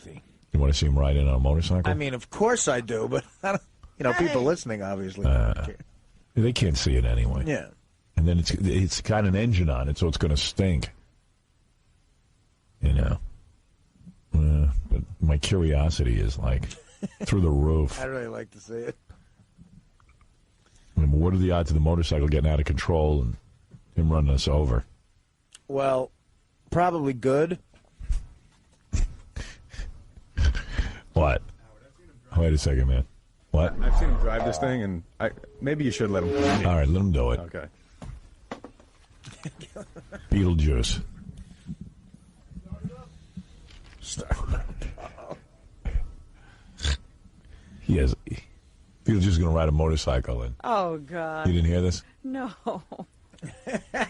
Kathy. You want to see him ride in on a motorcycle? I mean, of course I do, but I don't, people listening obviously. They can't see it anyway. Yeah. And then it's got an engine on it, so it's going to stink. You know. But my curiosity is like through the roof. I'd really like to see it. I mean, what are the odds of the motorcycle getting out of control and him running us over? Well, probably good. What? Wait a second, man. What? I've seen him drive this thing, and maybe you should let him. All right, let him do it. Okay. Beetlejuice. Beetlejuice is going to ride a motorcycle in. Oh, God. You didn't hear this? No.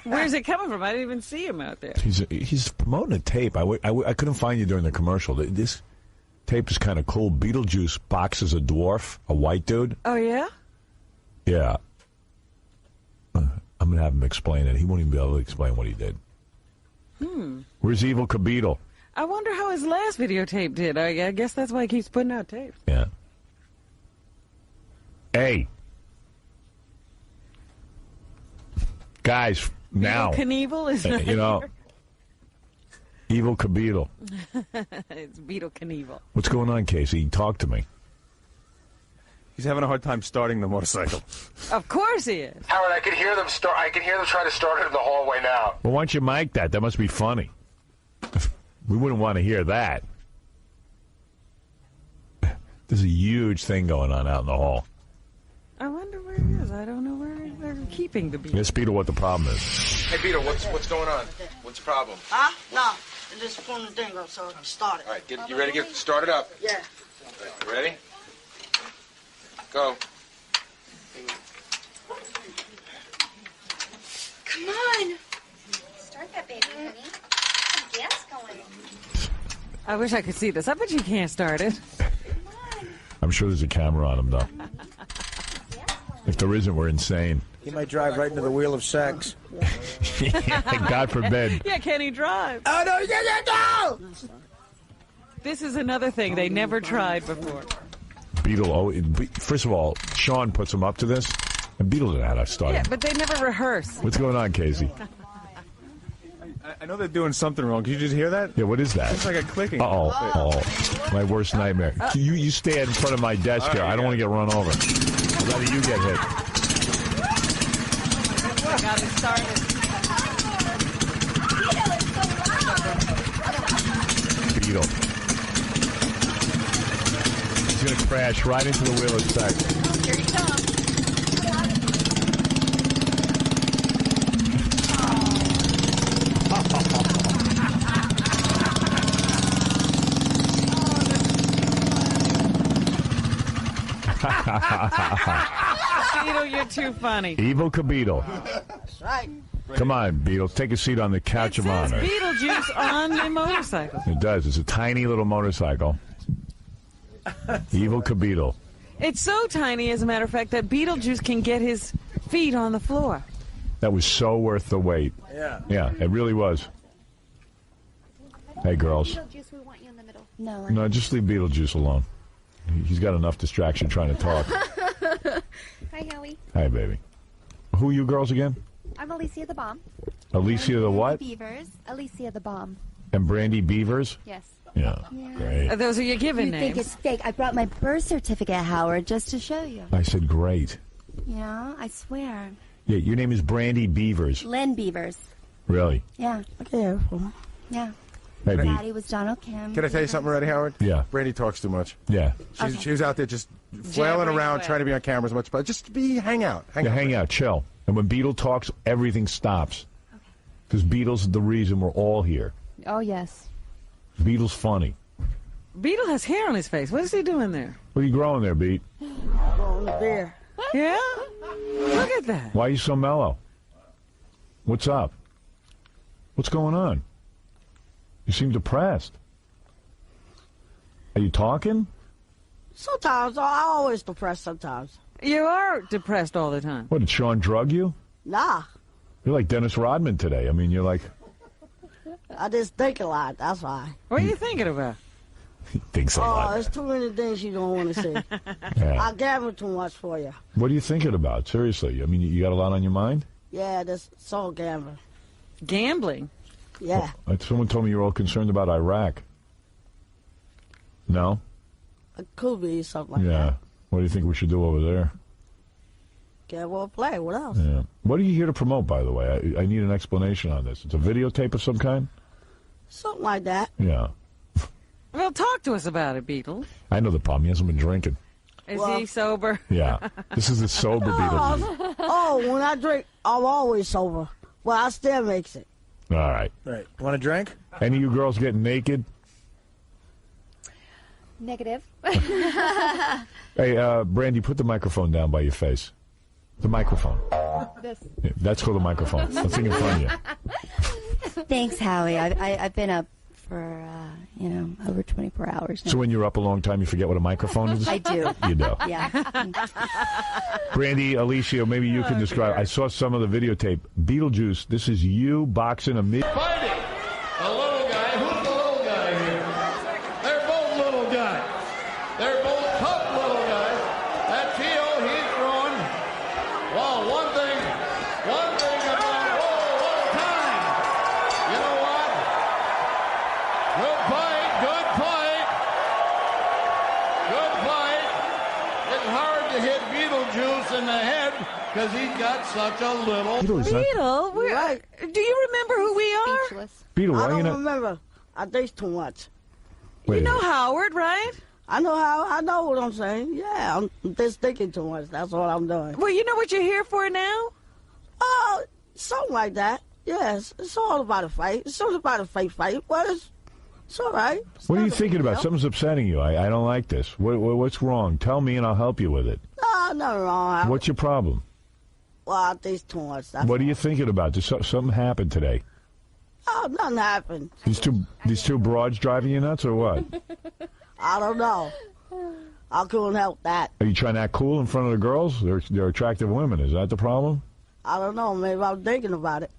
Where's it coming from? I didn't even see him out there. He's promoting a tape. I couldn't find you during the commercial. This tape is kind of cool. Beetlejuice boxes a dwarf, a white dude. Oh, yeah? Yeah. I'm going to have him explain it. He won't even be able to explain what he did. Where's 𝐀𝐫𝐭𝐢𝐞? I wonder how his last videotape did. I guess that's why he keeps putting out tapes. Yeah. Hey. Guys, now. 𝐀𝐫𝐭𝐢𝐞 is not here. 𝐀𝐫𝐿. It's 𝐀𝐫𝐭𝐢𝐞. What's going on, Casey? Talk to me. He's having a hard time starting the motorcycle. Of course he is. Howard, I can hear them start. I can hear them try to start it in the hallway now. Well, why don't you mic that? That must be funny. We wouldn't want to hear that. There's a huge thing going on out in the hall. I wonder where he is. I don't know where they're keeping the beetle. Ask Peter what the problem is. Hey, Peter, what's going on? What's the problem? Huh? No. I just pulling the thing up, so start it. All right, you ready to get started up? Yeah. Right, you ready? Go. Come on. Start that baby, honey. Some gas going. I wish I could see this. I bet you can't start it. I'm sure there's a camera on him, though. If there isn't, we're insane. He might drive right into the wheel of sex. God forbid. Yeah, can he drive? Oh, no, no! This is another thing they never tried before. Beetle, first of all, Sean puts him up to this, and Beetle didn't know how to start Yeah, him. but they never rehearse. What's going on, Casey? I know they're doing something wrong. Can you just hear that? Yeah, what is that? It's like a clicking. Oh, my worst nightmare. You stand in front of my desk here. I don't want to get run over. I'd rather you get hit. Got it started. Beetle. He's going to crash right into the wheel of sex. Here he comes. Beetle, you're too funny. 𝐀𝐫𝐭𝐢𝐞. That's right. Come on, Beetle. Take a seat on the couch of honor. It says Beetlejuice on the motorcycle. It does. It's a tiny little motorcycle. 𝐀𝐫𝐭𝐢𝐞. It's so tiny, as a matter of fact, that Beetlejuice can get his feet on the floor. That was so worth the wait. Yeah. Yeah, it really was. Hey, girls. Beetlejuice, we want you in the middle. No, just leave Beetlejuice alone. He's got enough distraction trying to talk. Hi, Howie. Hi, baby. Who are you girls again? I'm Alicia the Bomb. Alicia the what? Beavers. Alicia the Bomb. And Brandy Beavers? Yes. Yeah, great. Those are your given You names. think it's fake. I brought my birth certificate, Howard, just to show you. I said great. You know, I swear. Yeah, your name is Brandy Beavers. Lynn Beavers. Really? Yeah. Yeah. Yeah. Hey, Beat. Daddy was Donald Kim. Can I tell you something already, Howard? Yeah. Brandy talks too much. Yeah. She was out there just flailing Jabbering around, away. trying to be on camera as much, but just hang out. Hang out, chill. And when Beetle talks, everything stops. Because Beetle's the reason we're all here. Oh, yes. Beetle's funny. Beetle has hair on his face. What is he doing there? What are you growing there, Beat? Going to beer. Yeah? Look at that. Why are you so mellow? What's up? What's going on? You seem depressed. Are you talking? Sometimes. I always depressed sometimes. You are depressed all the time. What, did Sean drug you? Nah. You're like Dennis Rodman today. I mean, you're like... I just think a lot. That's why. What are you thinking about? He thinks a lot. there's too many things you don't want to see. Yeah. I gamble too much for you. What are you thinking about? Seriously, I mean, you got a lot on your mind? Yeah, that's all gambling. Gambling? Yeah. Someone told me you're all concerned about Iraq. No? It could be something like Yeah. that. What do you think we should do over there? Gamble or play. What else? Yeah. What are you here to promote, by the way? I need an explanation on this. It's a videotape of some kind? Something like that. Yeah. Well, talk to us about it, Beetle. I know the problem. He hasn't been drinking. Is he sober? Yeah. This is the sober Beetlejuice. When I drink, I'm always sober. Well, I still makes it. All right. Right. Want a drink? Any of you girls getting naked? Negative. Hey, Brandy, put the microphone down by your face. The microphone. This. Yeah, that's called a microphone. The thing in front of you. Thanks, Howie. I've been up for, over 24 hours now. So when you're up a long time, you forget what a microphone is? I do. You do. Yeah. Brandy, Alicia, maybe you can describe. I saw some of the videotape. Beetlejuice, this is you boxing a Fighting a little guy. Who's the little guy here? They're both little guys. They're both tough little guys. That Tio, he's throwing. Well, one thing about time. You know what? Good fight. It's hard to hit Beetlejuice in the head because he's got such a little. Beetle? Do you remember who we are? Speechless. Beetle, I why don't you not? remember. I think too much. Wait You a know minute. Howard, right? I know what I'm saying. Yeah, I'm just thinking too much. That's what I'm doing. Well, you know what you're here for now? Oh, something like that. Yes, it's all about a fight. It's all about a fake fight, but it's all right. It's What are not you a thinking big about? deal. Something's upsetting you. I don't like this. What's wrong? Tell me and I'll help you with it. No, nothing wrong. What's your problem? Well, I think it's too much. That's What are you thinking about? Did something happen today? Oh, nothing happened. These two broads driving you nuts or what? I don't know. I couldn't help that. Are you trying to act cool in front of the girls? They're attractive women. Is that the problem? I don't know. Maybe I'm thinking about it.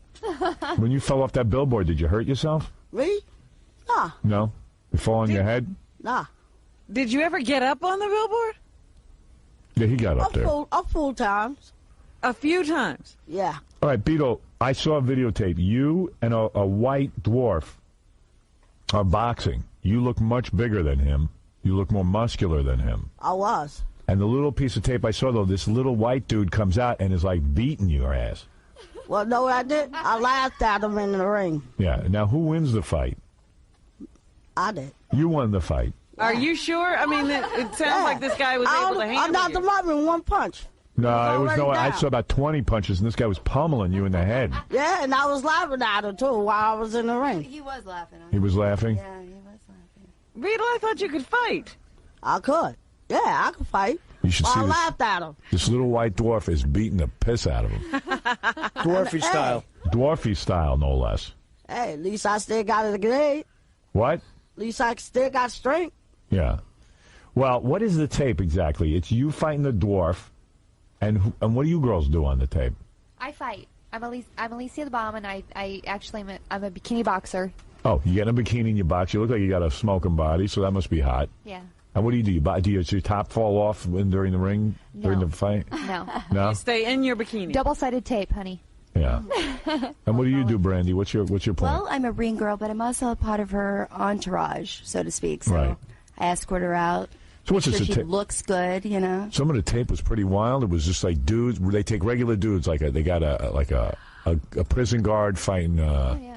When you fell off that billboard, did you hurt yourself? Me? Nah, No? You fall on your head? nah. Did you ever get up on the billboard? Yeah, he got up there. All I'm full times. A few times. Yeah. right, Beetle, I saw a videotape. You and a white dwarf are boxing. You look much bigger than him. You look more muscular than him. I was. And the little piece of tape I saw, though, this little white dude comes out and is like beating your ass. Well, know what I did? I laughed at him in the ring. Yeah. Now, who wins the fight? I did. You won the fight. Are you sure? I mean, it sounds like this guy was able to I handle knocked you. him out in one punch. No, it was already no. I down. saw about 20 punches, and this guy was pummeling you in the head. Yeah, and I was laughing at him, too, while I was in the ring. He was laughing. He was laughing. Yeah, he was laughing. Beetle, I thought you could fight. I could. Yeah, I could fight. You should Well, see I this. laughed at him. This little white dwarf is beating the piss out of him. Dwarfy style. Dwarfy style, no less. Hey, at least I still got a grenade. What? At least I still got strength. Yeah. Well, what is the tape exactly? It's you fighting the dwarf, and what do you girls do on the tape? I fight. I'm Alicia the Bomb, and I actually I'm a bikini boxer. Oh, you get in a bikini in your box. You look like you got a smoking body, so that must be hot. Yeah. And what do? Does your top fall off during the ring, during the fight? No. No? Stay in your bikini. Double-sided tape, honey. Yeah. And what do you do, Brandy? What's your point? Well, I'm a ring girl, but I'm also a part of her entourage, so to speak. So Right. I escort her out. So what's make this, sure a she tape? looks good, you know. Some of the tape was pretty wild. It was just like dudes. They take regular dudes, they got a prison guard fighting. Oh, yeah.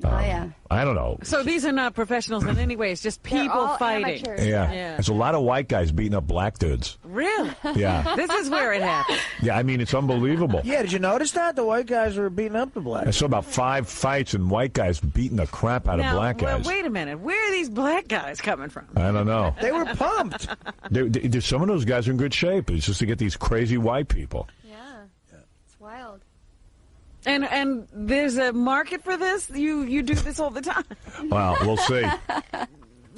Oh, yeah. I don't know. So these are not professionals in any way. It's just They're people all fighting. amateurs. Yeah. Yeah. There's a lot of white guys beating up black dudes. Really? Yeah. This is where it happened. Yeah, I mean, it's unbelievable. Yeah, did you notice that? The white guys were beating up the I blacks. saw about 5 fights and white guys beating the crap out of Now, black guys. wait a minute. Where are these black guys coming from? I don't know. They were pumped. Some of those guys are in good shape. It's just to get these crazy white people. Yeah. It's wild. And there's a market for this? You do this all the time? Well, we'll see.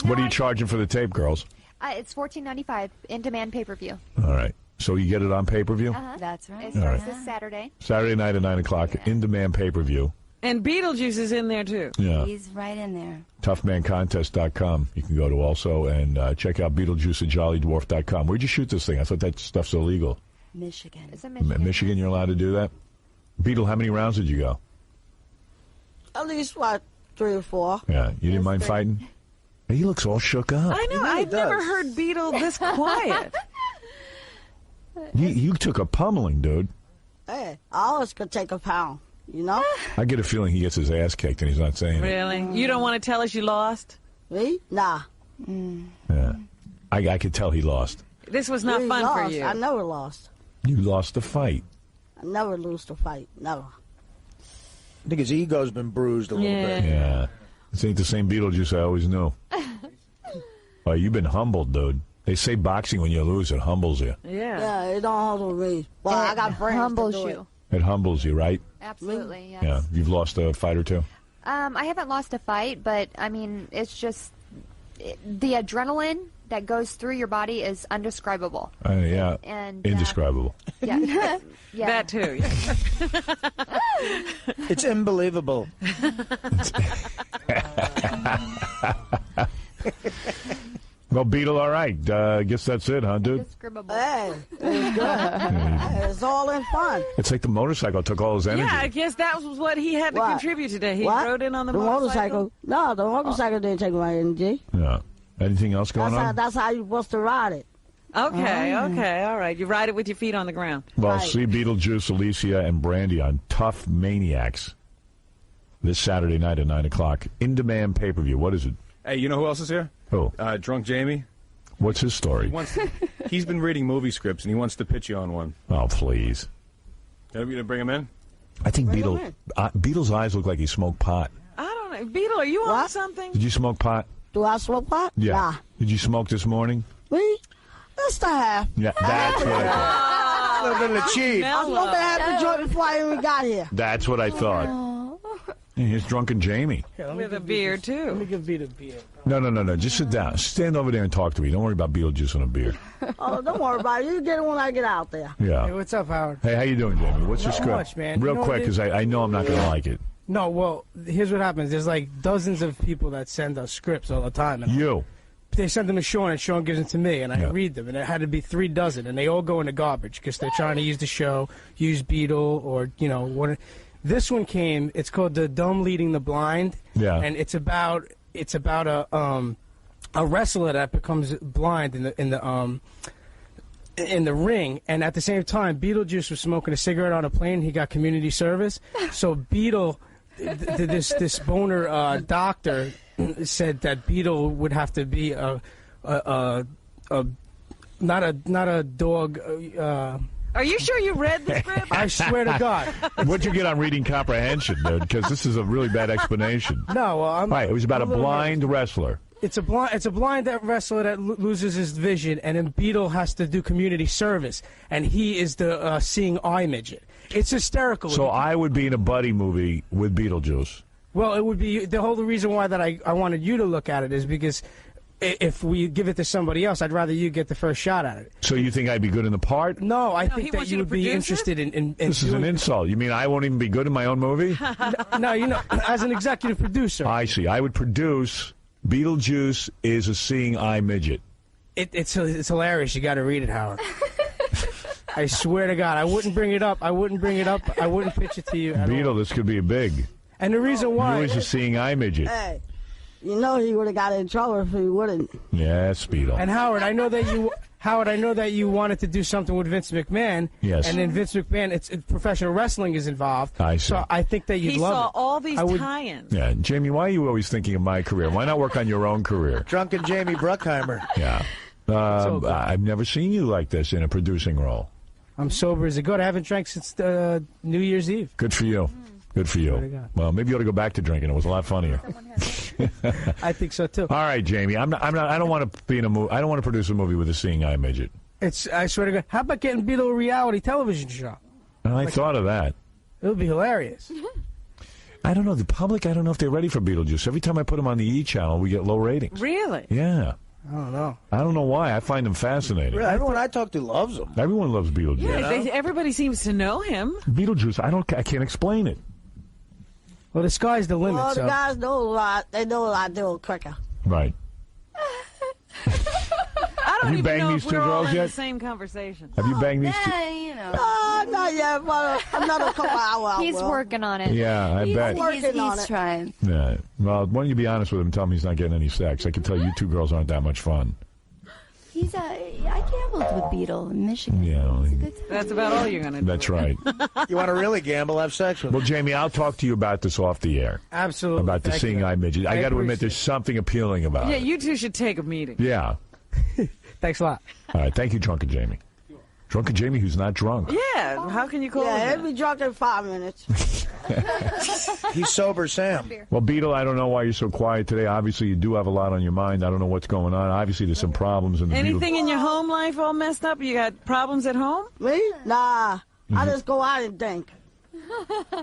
What are you charging for the tape, girls? It's $14.95 in-demand pay-per-view. All right. So you get it on pay-per-view? That's right. It starts right. this Saturday. Saturday night at 9 o'clock, in-demand pay-per-view. And Beetlejuice is in there, too. Yeah. He's right in there. Toughmancontest.com. You can go to also and check out Beetlejuice at jollydwarf.com. Where'd you shoot this thing? I thought that stuff's illegal. Michigan. It's in Michigan. Michigan, you're allowed to do that? Beetle, how many rounds did you go? At least, what, 3 or 4. Yeah. You didn't mind fighting? He looks all shook up. I know. I've never heard Beetle this quiet. You took a pummeling, dude. Hey, I always could take a pound, you know? I get a feeling he gets his ass kicked and he's not saying it. Really? You don't want to tell us you lost? Me? Nah. Yeah. I could tell he lost. This was not He fun lost. for you. I never lost. You lost the fight. I never lose the fight. Never. I think his ego's been bruised a little bit. Yeah. This ain't the same Beetlejuice I always knew. Oh, you've been humbled, dude. They say boxing, when you lose, it humbles you. Yeah. Yeah, it don't humble me. Well, I got friends humbles to do you. It humbles you, right? Absolutely, yes. Yeah. You've lost a fight or two? I haven't lost a fight, but, I mean, it's just the adrenaline that goes through your body is undescribable. Yeah. And indescribable. Yeah. Yeah. That, too. It's unbelievable. Well, Beetle, all right. Guess that's it, huh, dude? Hey, it's good. Hey, it's all in fun. It's like the motorcycle took all his energy. Yeah, I guess that was what he had to What? contribute today. He What? rode in on the motorcycle. No, the motorcycle didn't take my energy. Yeah. Anything else going on? That's how you're supposed to ride it. Okay, okay, all right. You ride it with your feet on the ground. Well, see Beetlejuice, Alicia, and Brandy on Tough Maniacs this Saturday night at 9 o'clock. In-demand pay-per-view. What is it? Hey, you know who else is here? Who? Drunk Jamie. What's his story? He's been reading movie scripts, and he wants to pitch you on one. Oh, please. Are we going to bring him in? I think Beetle's eyes look like he smoked pot. I don't know. Beetle, are you on something? Did you smoke pot? Do I smoke pot? Yeah. Nah. Did you smoke this morning? Me? Just a half. Yeah, that's what I thought. A little bit of cheap. I smoked a half a joint before I even got here. That's what I thought. Here's drunken Jamie. With a beer, too. Let me give Beat a beer. No. Just sit down. Stand over there and talk to me. Don't worry about Beetlejuice and a beer. Oh, don't worry about it. You get it when I get out there. Yeah. Hey, what's up, Howard? Hey, how you doing, Jamie? What's your Not script? much, man. Real You know quick, what because I know I'm not going to like it. No, well, here's what happens. There's like dozens of people that send us scripts all the time. And they send them to Sean, and Sean gives them to me, and I read them. And it had to be 3 dozen, and they all go in the garbage because they're trying to use the show, use Beetle, or, you know, what. This one came. It's called The Dumb Leading the Blind. Yeah. And it's about a wrestler that becomes blind in the ring, and at the same time, Beetlejuice was smoking a cigarette on a plane. He got community service, so Beetle, this boner doctor, said that Beetle would have to be not a dog. Are you sure you read the script? I swear to God. What'd you get on reading comprehension, dude? Because this is a really bad explanation. No, right. It was about a blind wrestler. It's a blind wrestler that loses his vision, and then Beetle has to do community service, and he is the seeing eye midget. It's hysterical. So I would be in a buddy movie with Beetlejuice. Well, it would be the whole reason why that I wanted you to look at it is because if we give it to somebody else, I'd rather you get the first shot at it. So you think I'd be good in the part? No, I think that you would be interested in This is an insult. You mean I won't even be good in my own movie? No, you know, as an executive producer. I see. I would produce Beetlejuice is a seeing eye midget. It's hilarious. You got to read it, Howard. I swear to God, I wouldn't bring it up. I wouldn't pitch it to you at Beetle, all. this could be big. And the reason why... You're a seeing eye midget. Hey, you know he would have got in trouble if he wouldn't. Yes, Beetle. And Howard, I know that you wanted to do something with Vince McMahon. Yes. And then Vince McMahon, it's professional wrestling is involved. I see. So I think that you'd He love saw it. all these tie-ins. Yeah, Jamie, why are you always thinking of my career? Why not work on your own career? Drunken Jamie Bruckheimer. Yeah. I've never seen you like this in a producing role. I'm sober as a goat. I haven't drank since New Year's Eve. Good for you. Good for you. Well, maybe you ought to go back to drinking. It was a lot funnier. I think so too. All right, Jamie. I don't want to be in a movie. I don't want to produce a movie with a seeing eye midget. I swear to God. How about getting Beetle a reality television show? I thought of that. It would be hilarious. I don't know. The public, I don't know if they're ready for Beetlejuice. Every time I put him on the E! channel, we get low ratings. Really? Yeah. I don't know. I don't know why. I find them fascinating. Really, everyone I talk to loves him. Everyone loves Beetlejuice. Yeah, everybody seems to know him. Beetlejuice, I can't explain it. Well, the sky's the limit. Well, so. the guys know a lot. They know what I do with cricket. Right. I don't Have you even banged know these if two we're all girls in yet? the same conversation. Have you banged these two? Yeah, you know. No, not yet, but another couple hours. He's working on it. Yeah, I bet. He's trying. Yeah. Well, why don't you be honest with him and tell him he's not getting any sex? I can tell you two girls aren't that much fun. I gambled with Beetle in Michigan. Yeah. That's about all you're going to do. That's right. You want to really gamble, have sex with Well, Jamie, I'll talk to you about this off the air. Absolutely. About the seeing eye midget. I got to admit, there's something appealing about Yeah, it. you two should take a meeting. Yeah. Thanks a lot. All right. Thank you, Drunken Jamie. Drunken Jamie, who's not drunk. Yeah, how can you call Yeah, him he'll be drunk in 5 minutes. He's sober, Sam. Well, Beetle, I don't know why you're so quiet today. Obviously, you do have a lot on your mind. I don't know what's going on. Obviously, there's some problems in the Anything in your home life all messed up? You got problems at home? Me? Nah. I just go out and think.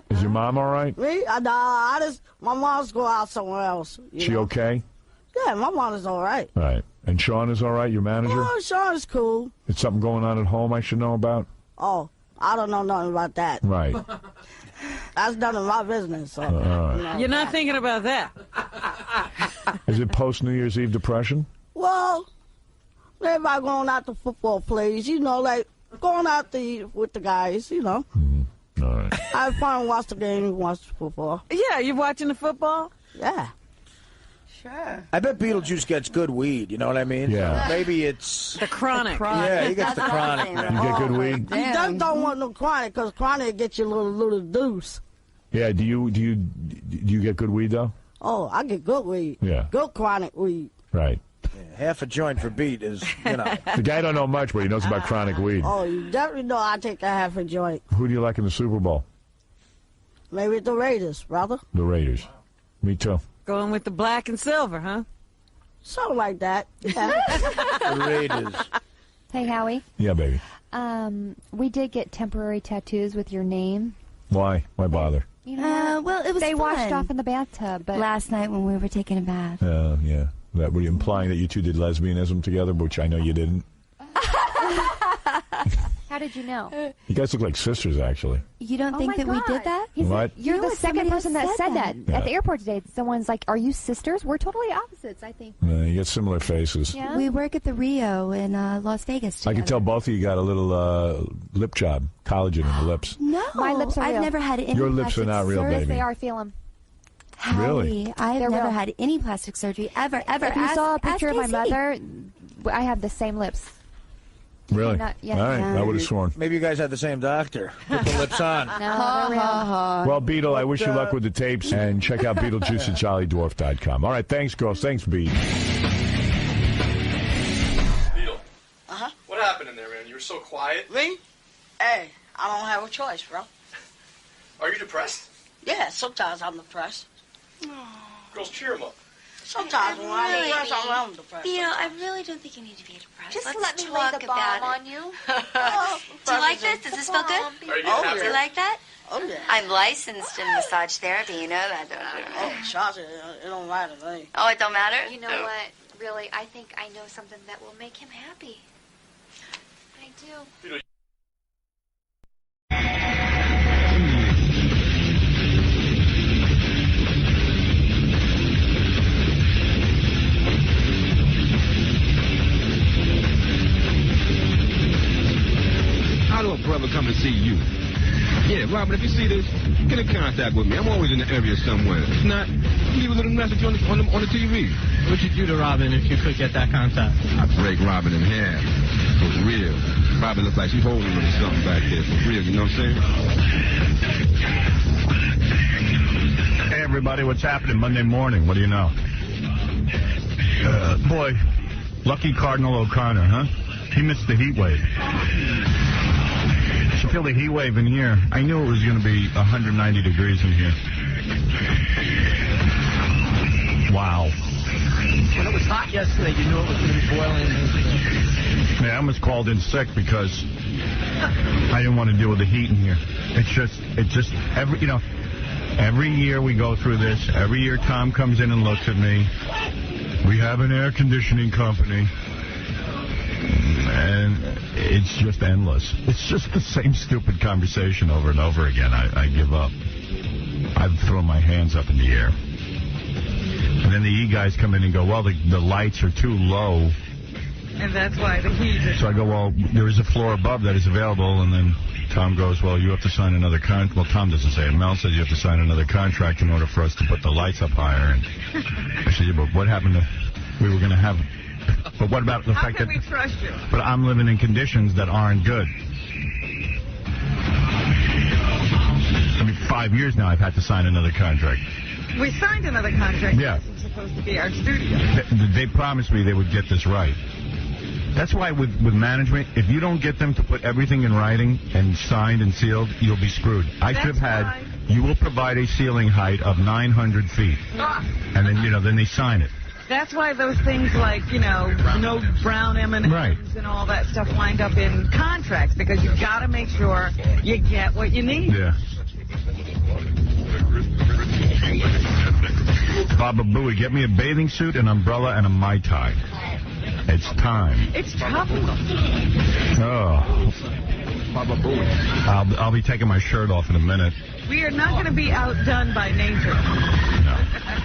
Is your mom all right? Me? Nah, my mom's go out somewhere else. She okay? Yeah, my mom is all right. All right. And Sean is all right, your manager? Oh, Sean's cool. Is something going on at home I should know about? Oh, I don't know nothing about that. Right. That's none of my business. So, You're not thinking about that. Is it post-New Year's Eve depression? Well, everybody going out to football plays, like going out to eat with the guys, All right. I have fun, watch the game, watch the football. Yeah, you watching the football? Yeah. Sure. I bet Beetlejuice gets good weed, you know what I mean? Yeah. Maybe it's... The chronic. Yeah, he gets the chronic. You get good weed? You just don't want no chronic, because chronic gets you a little deuce. Yeah, do you get good weed, though? Oh, I get good weed. Yeah. Good chronic weed. Right. Yeah, half a joint for beat is, The guy don't know much, but he knows about chronic weed. Oh, you definitely know I take a half a joint. Who do you like in the Super Bowl? Maybe the Raiders, brother. The Raiders. Me too. Going with the black and silver, huh? Something like that. Yeah. the Raiders. Hey, Howie. Yeah, baby. We did get temporary tattoos with your name. Why? Why bother? You know, Well, it was they fun. washed off in the bathtub, but Last night when we were taking a bath. Yeah. That were you implying that you two did lesbianism together, which I know you didn't. how did you know? You guys look like sisters, actually. You don't Oh think my that we God. did that? What? You're You know the what? second Somebody person that else said said that Yeah. at the airport today. Someone's like, "Are you sisters?" We're totally opposites, I think. You get similar faces. Yeah. We work at the Rio in Las Vegas together. I can tell both of you got a little lip job, collagen in the lips. No, My lips are I've real. never had any Your lips are plastic not real, surgery. baby. They are. Feel them. Really? I've They're never real. had any plastic surgery ever. If you saw a picture of my KC. mother, I have the same lips. Really? Yeah. All right, I would have sworn. Maybe you guys had the same doctor. Put the lips on. No, they're real. Well, Beetle, I wish you luck with the tapes, and check out Beetlejuice at JollyDwarf.com. All right, thanks, girls. Thanks, Beat. Beetle. What happened in there, man? You were so quiet. Me? Hey, I don't have a choice, bro. Are you depressed? Yeah, sometimes I'm depressed. Girls, cheer him up. Sometimes when I'm Really, depressed, Beat? I'm depressed. You know, I really don't think you need to be depressed. Just Let's let me talk lay the bomb about on you. Do you like this? Does this feel good? Are you getting Oh, happier? Do you like that? Oh, yeah. I'm licensed in massage therapy. You know that, don't you? Oh, shots, it don't matter to me. Oh, it don't matter? You know what? Really, I think I know something that will make him happy. I do. How do a brother come to see you? Yeah, Robert, if you see this, get in contact with me. I'm always in the area somewhere. If not, leave a little message on the TV. What'd you do to Robin if you could get that contact? I break Robin in half. For real. Robin looks like she's holding a little something back there. For real, you know what I'm saying? Hey, everybody, what's happening Monday morning? What do you know? Boy, lucky Cardinal O'Connor, huh? He missed the heat wave. You feel the heat wave in here. I knew it was going to be 190 degrees in here. Wow. When it was hot yesterday, you knew it was going to be boiling. Yeah, I almost called in sick because I didn't want to deal with the heat in here. It's just every year we go through this. Every year Tom comes in and looks at me. We have an air conditioning company. And it's just endless. It's just the same stupid conversation over and over again. I give up. I've thrown my hands up in the air. And then the E guys come in and go, well, the lights are too low. And that's why the heat is... So I go, well, there is a floor above that is available. And then Tom goes, well, you have to sign another contract. Well, Tom doesn't say it. Mel says you have to sign another contract in order for us to put the lights up higher. And I said, yeah, but what happened to... We were going to have... But what about the fact that... How can we trust you? But I'm living in conditions that aren't good. I mean, 5 years now I've had to sign another contract. We signed another contract. Yeah. This is supposed to be our studio. They promised me they would get this right. That's why with management, if you don't get them to put everything in writing and signed and sealed, you'll be screwed. I should have had, you will provide a ceiling height of 900 feet. And then, then they sign it. That's why those things like, no brown M&Ms and all that stuff wind up in contracts, because you got to make sure you get what you need. Yeah. Baba Booey, get me a bathing suit, an umbrella, and a Mai Tai. It's time. It's tropical. Oh. Baba Booey. I'll be taking my shirt off in a minute. We are not going to be outdone by nature. No.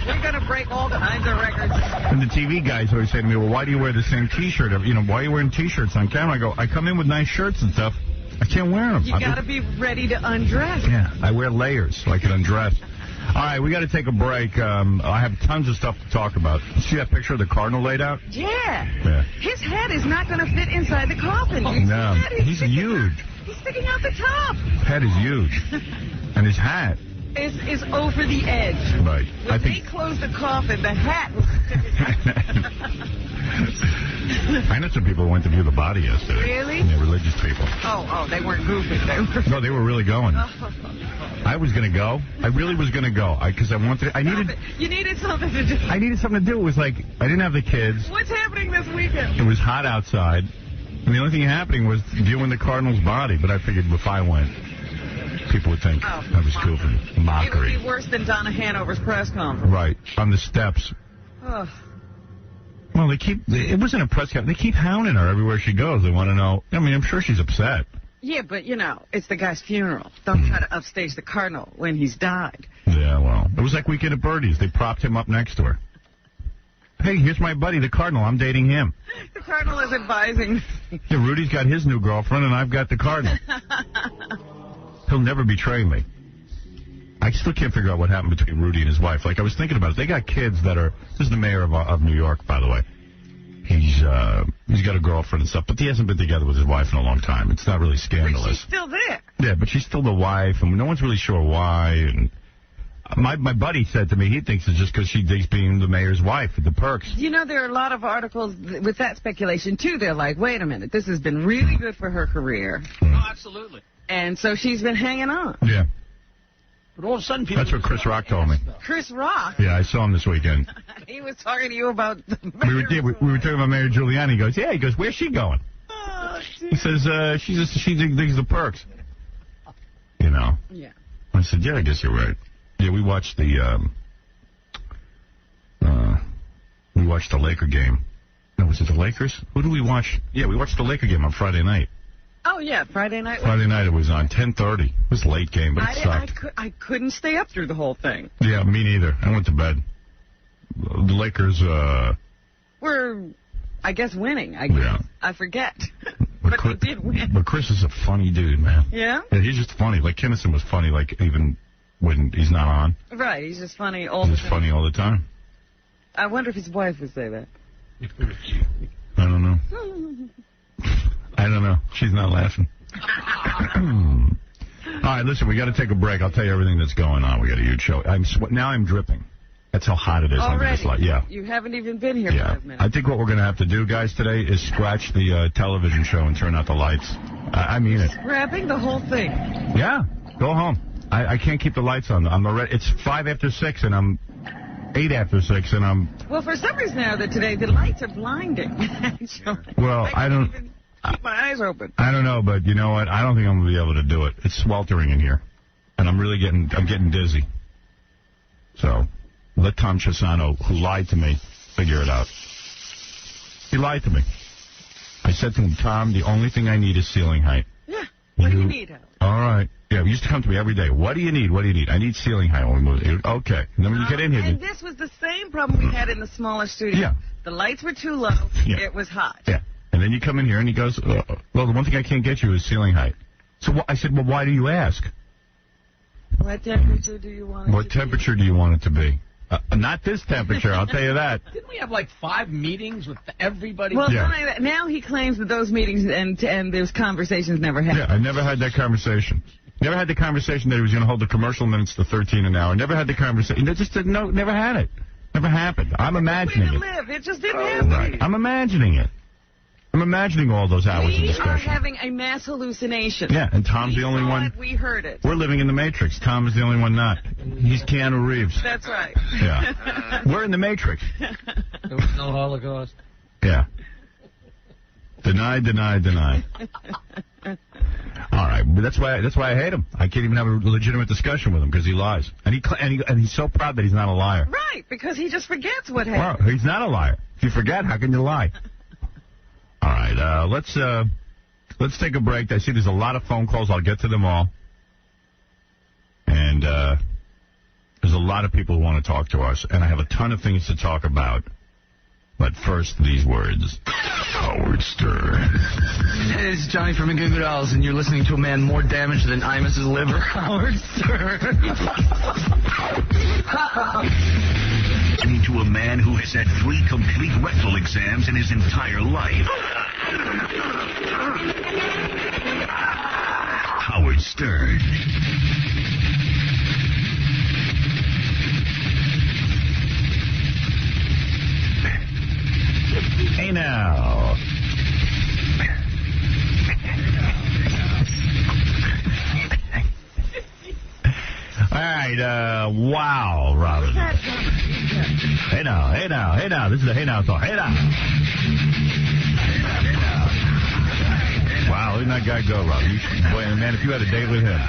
We're going to break all kinds of records. And the TV guys always say to me, well, why do you wear the same T-shirt? Why are you wearing T-shirts on camera? I go, I come in with nice shirts and stuff. I can't wear them. You got to be ready to undress. Yeah, I wear layers so I can undress. All right, we got to take a break. I have tons of stuff to talk about. See that picture of the Cardinal laid out? Yeah. Yeah. His head is not going to fit inside the coffin. No, he's huge. He's sticking out the top. Head is huge. And his hat is over the edge. Right. When they closed the coffin, the hat was I know some people who went to view the body yesterday. Really? Yeah, religious people. Oh, they weren't goofy. No, they were really going. I was going to go. I really was going to go. Because I wanted... You needed something to do. I needed something to do. It was like, I didn't have the kids. What's happening this weekend? It was hot outside. And the only thing happening was viewing the Cardinal's body. But I figured if I went, people would think I was goofing. Mockery. It would be worse than Donna Hanover's press conference. Right. On the steps. Oh. Well, it wasn't a press conference. They keep hounding her everywhere she goes. They want to know. I mean, I'm sure she's upset. Yeah, but, it's the guy's funeral. Don't try to upstage the Cardinal when he's died. Yeah, well, it was like Weekend at Bertie's. They propped him up next to her. Hey, here's my buddy, the Cardinal. I'm dating him. The Cardinal is advising. Yeah, Rudy's got his new girlfriend, and I've got the Cardinal. He'll never betray me. I still can't figure out what happened between Rudy and his wife. Like, I was thinking about it. They got kids that are... This is the mayor of New York, by the way. He's got a girlfriend and stuff, but he hasn't been together with his wife in a long time. It's not really scandalous. But she's still there. Yeah, but she's still the wife, and no one's really sure why. And my buddy said to me he thinks it's just because she digs being the mayor's wife, the perks. There are a lot of articles with that speculation, too. They're like, wait a minute, this has been really good for her career. Oh, absolutely. And so she's been hanging on. Yeah. But all of a sudden, people... That's what Chris Rock told me. Chris Rock? Yeah, I saw him this weekend. He was talking to you about... We were talking about Mayor Giuliani. He goes, yeah. He goes, where's she going? He says, she digs the perks. Yeah. I said, yeah, I guess you're right. Yeah, we watched the Laker game. No, was it the Lakers? Who did we watch? Yeah, we watched the Laker game on Friday night. Oh, yeah, Friday night. Friday night it was on 10:30. It was a late game, but it sucked. I couldn't stay up through the whole thing. Yeah, me neither. I went to bed. The Lakers were, I guess, winning. Yeah. I forget. But they did win. But Chris is a funny dude, man. Yeah? Yeah, he's just funny. Like, Kinnison was funny, like, even when he's not on. Right, he's just funny all the time. He's funny all the time. I wonder if his wife would say that. I don't know. I don't know. She's not laughing. All right, listen, we got to take a break. I'll tell you everything that's going on. We got a huge show. Now I'm dripping. That's how hot it is under this light. Yeah. You haven't even been here 5 minutes. I think what we're going to have to do, guys, today is scratch the television show and turn out the lights. I mean it. Scrapping the whole thing. Yeah. Go home. I can't keep the lights on. It's 5 after 6, and I'm 8 after 6, and I'm... Well, for some reason now that today, the lights are blinding. Well, I don't... even keep my eyes open. I don't know, but you know what? I don't think I'm going to be able to do it. It's sweltering in here, and I'm getting dizzy. So, let Tom Chisano, who lied to me, figure it out. He lied to me. I said to him, Tom, the only thing I need is ceiling height. Yeah. What do you need, Howard? All right. Yeah, he used to come to me every day. What do you need? What do you need? I need ceiling height when we move. Okay. And then when you get in here... And this was the same problem we had in the smaller studio. Yeah. The lights were too low. Yeah. It was hot. Yeah. And then you come in here and he goes, well, the one thing I can't get you is ceiling height. So I said, well, why do you ask? What temperature do you want it What temperature do you want it to be? Not this temperature, I'll tell you that. Didn't we have like 5 meetings with everybody? Well, now he claims that those meetings and those conversations never happened. Yeah, I never had that conversation. Never had the conversation that he was going to hold the commercial minutes to 13 an hour. Never had the conversation. Never had it. Never happened. I'm imagining it. Live. It just didn't happen. Right. I'm imagining it. I'm imagining all those hours of discussion. We are having a mass hallucination. Yeah, and Tom's the only one. We heard it. We're living in the Matrix. Tom is the only one not. He's Keanu Reeves. That's right. Yeah. We're in the Matrix. There was no Holocaust. Yeah. Deny, deny, deny. All right, but that's why I hate him. I can't even have a legitimate discussion with him because he lies, and he's so proud that he's not a liar. Right, because he just forgets what happened. Well, he's not a liar. If you forget, how can you lie? All right, let's take a break. I see there's a lot of phone calls. I'll get to them all, and there's a lot of people who want to talk to us, and I have a ton of things to talk about. But first, these words. Howard Stern. Hey, this is Johnny from 𝐀𝐫𝐭𝐢𝐞 Dolls, and you're listening to a man more damaged than Imus's liver, Howard Stern. To a man who has had 3 complete rectal exams in his entire life. Howard Stern. Hey now. All right, wow, Robin. Hey now. This is a hey now song. Hey now. Wow, look at that guy go, Robin. Boy, man, if you had a date with him.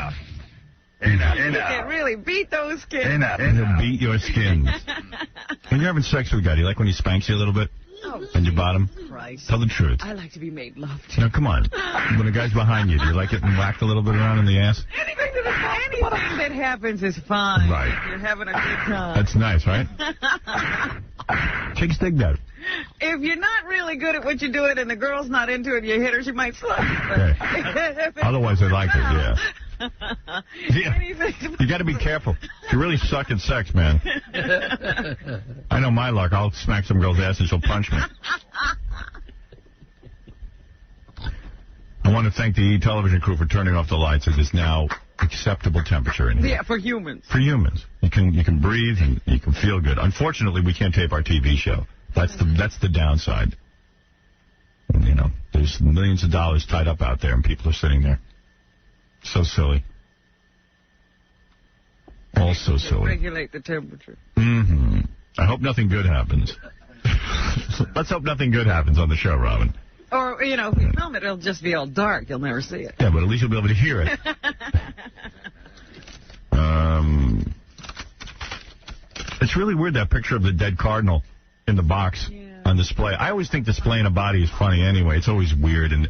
You can really beat those skins. He'll beat your skins. When you're having sex with a guy, do you like when he spanks you a little bit? And your bottom? Christ. Tell the truth. I like to be made love to. No, come on. When a guy's behind you, do you like it whacked a little bit around in the ass? Anything that happens is fine. Right. You're having a good time. That's nice, right? Chicks dig that. If you're not really good at what you're doing and the girl's not into it, you hit her, she might slap. Okay. Otherwise, they like it, yeah. Yeah. You got to be careful. You really suck at sex, man. I know my luck. I'll smack some girl's ass and she'll punch me. I want to thank the television crew for turning off the lights. It is now acceptable temperature in here. Yeah, for humans. For humans. You can breathe and you can feel good. Unfortunately, we can't tape our TV show. That's the downside. And, you know, there's millions of dollars tied up out there and people are sitting there. So silly. All so silly. Regulate the temperature. Mm-hmm. I hope nothing good happens. Let's hope nothing good happens on the show, Robin. Or, you know, if we film it, it'll just be all dark. You'll never see it. Yeah, but at least you'll be able to hear it. It's really weird, that picture of the dead cardinal in the box on display. I always think displaying a body is funny anyway. It's always weird. And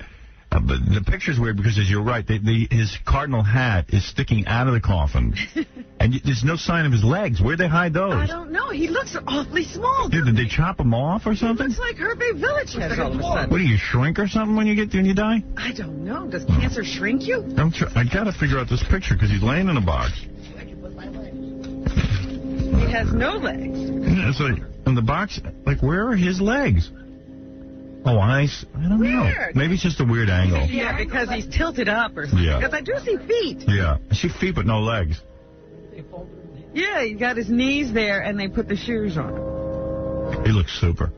but the picture's weird because, as you're right, his cardinal hat is sticking out of the coffin. And there's no sign of his legs. Where'd they hide those? I don't know. He looks awfully small. Dude, did they chop him off or something? He looks like Herbie Village all of a sudden. What, do you shrink or something when you die? I don't know. Does cancer shrink you? I got to figure out this picture because he's laying in a box. He has no legs. Yeah, so in the box, like, where are his legs? Oh, I don't know. Maybe it's just a weird angle. Yeah, because he's tilted up or something. Yeah. Because I do see feet. Yeah, I see feet but no legs. Yeah, he got his knees there and they put the shoes on him. He looks super.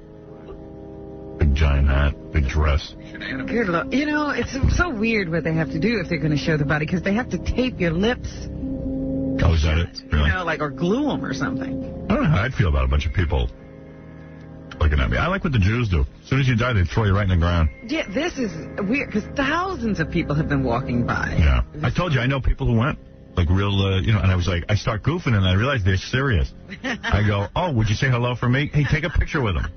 Big giant hat, big dress. Good luck. You know, it's so weird what they have to do if they're going to show the body because they have to tape your lips. Oh, is that it? Really? You know, like, or glue them or something. I don't know how I'd feel about a bunch of people looking at me. I like what the Jews do. As soon as you die, they throw you right in the ground. Yeah, this is weird, because thousands of people have been walking by. Yeah. I told you, I know people who went. Like real, and I was like, I start goofing, and I realize they're serious. I go, oh, would you say hello for me? Hey, take a picture with them.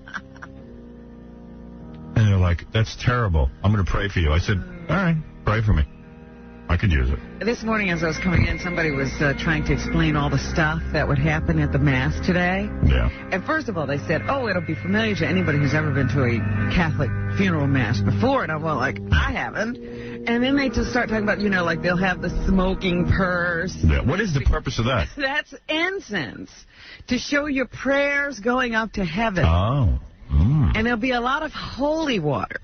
And they're like, that's terrible. I'm going to pray for you. I said, all right, pray for me. I could use it. This morning as I was coming in, somebody was trying to explain all the stuff that would happen at the Mass today. Yeah. And first of all, they said, oh, it'll be familiar to anybody who's ever been to a Catholic funeral Mass before. And I'm like, I haven't. And then they just start talking about, like they'll have the smoking purse. Yeah. What is the purpose of that? That's incense, to show your prayers going up to heaven. Oh. And there'll be a lot of holy water.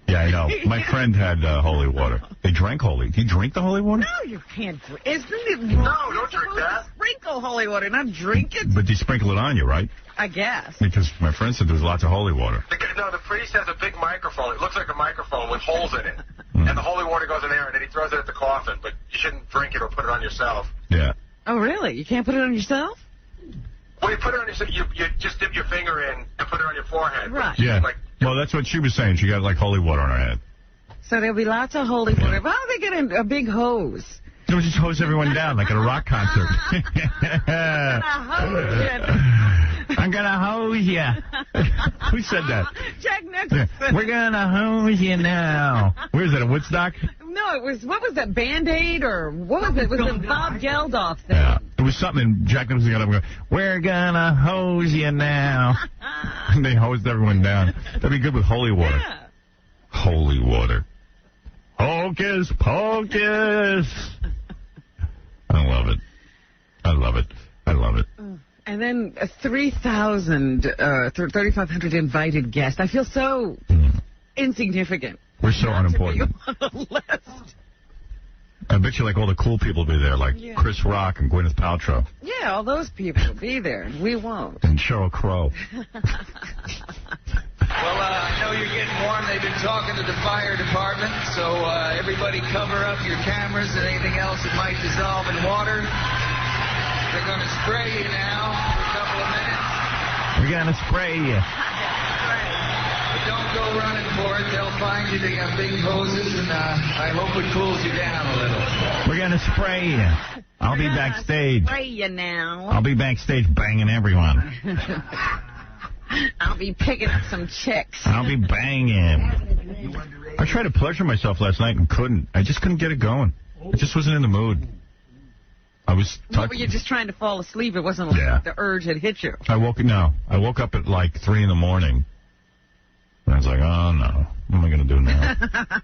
Yeah, I know. My friend had holy water. They drank holy. Do you drink the holy water? No, you can't drink. Isn't it wrong? No, don't drink that. Sprinkle holy water, not drink it. But you sprinkle it on you, right? I guess. Because my friend said there's lots of holy water. No, the priest has a big microphone. It looks like a microphone with holes in it. And the holy water goes in there, and then he throws it at the coffin. But you shouldn't drink it or put it on yourself. Yeah. Oh, really? You can't put it on yourself? Well, you put it on yourself. You just dip your finger in and put it on your forehead. Right. Yeah. Well, that's what she was saying. She got, holy water on her head. So there'll be lots of holy water. How do they get a big hose? No, just hose everyone down like at a rock concert. I'm gonna hose you. Who said that? Jack Nicholson. Yeah. We're gonna hose you now. Where is that, at Woodstock? No, it was, what was that, Band-Aid or what was it? It was the Bob Geldof thing. Yeah. It was something, and Jack Nicholson got up and go, we're gonna hose you now. And they hosed everyone down. That'd be good with holy water. Yeah. Holy water. Hocus pocus. I love it. I love it. I love it. And then 3,500 invited guests. I feel so insignificant. We're so unimportant. On the list. I bet you all the cool people will be there, like Chris Rock and Gwyneth Paltrow. Yeah, all those people will be there, and we won't. And Sheryl Crow. Well, I know you're getting warm. They've been talking to the fire department, so everybody cover up your cameras and anything else that might dissolve in water. They're going to spray you now for a couple of minutes. We're going to spray you. But don't go running for it. They'll find you. They got big hoses, and I hope it cools you down a little. We're going to spray you. I'll be backstage. Spray you now. I'll be backstage banging everyone. I'll be picking up some chicks. I'll be banging. I tried to pleasure myself last night and couldn't. I just couldn't get it going. I just wasn't in the mood. I was... What, were you just trying to fall asleep? It wasn't like the urge had hit you. I woke up at 3 in the morning. And I was like, oh, no. What am I going to do now?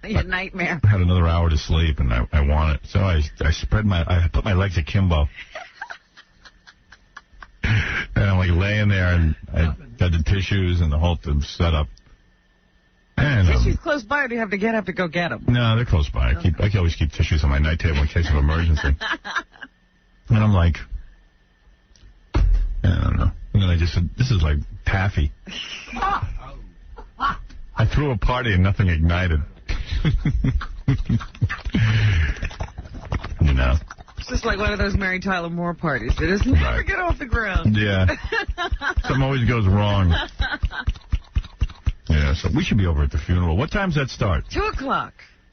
Your nightmare. I had another hour to sleep, and I want it. So I put my legs akimbo. And I'm laying there, and I got the tissues and the whole thing set up. And, tissues close by, or do you have to get up to go get them? No, they're close by. I can always keep tissues on my night table in case of emergency. And I'm like, I don't know. And then I just said, this is like taffy. I threw a party and nothing ignited. It's just like one of those Mary Tyler Moore parties. They just never get off the ground. Yeah. Something always goes wrong. Yeah, so we should be over at the funeral. What time's that start? 2 o'clock.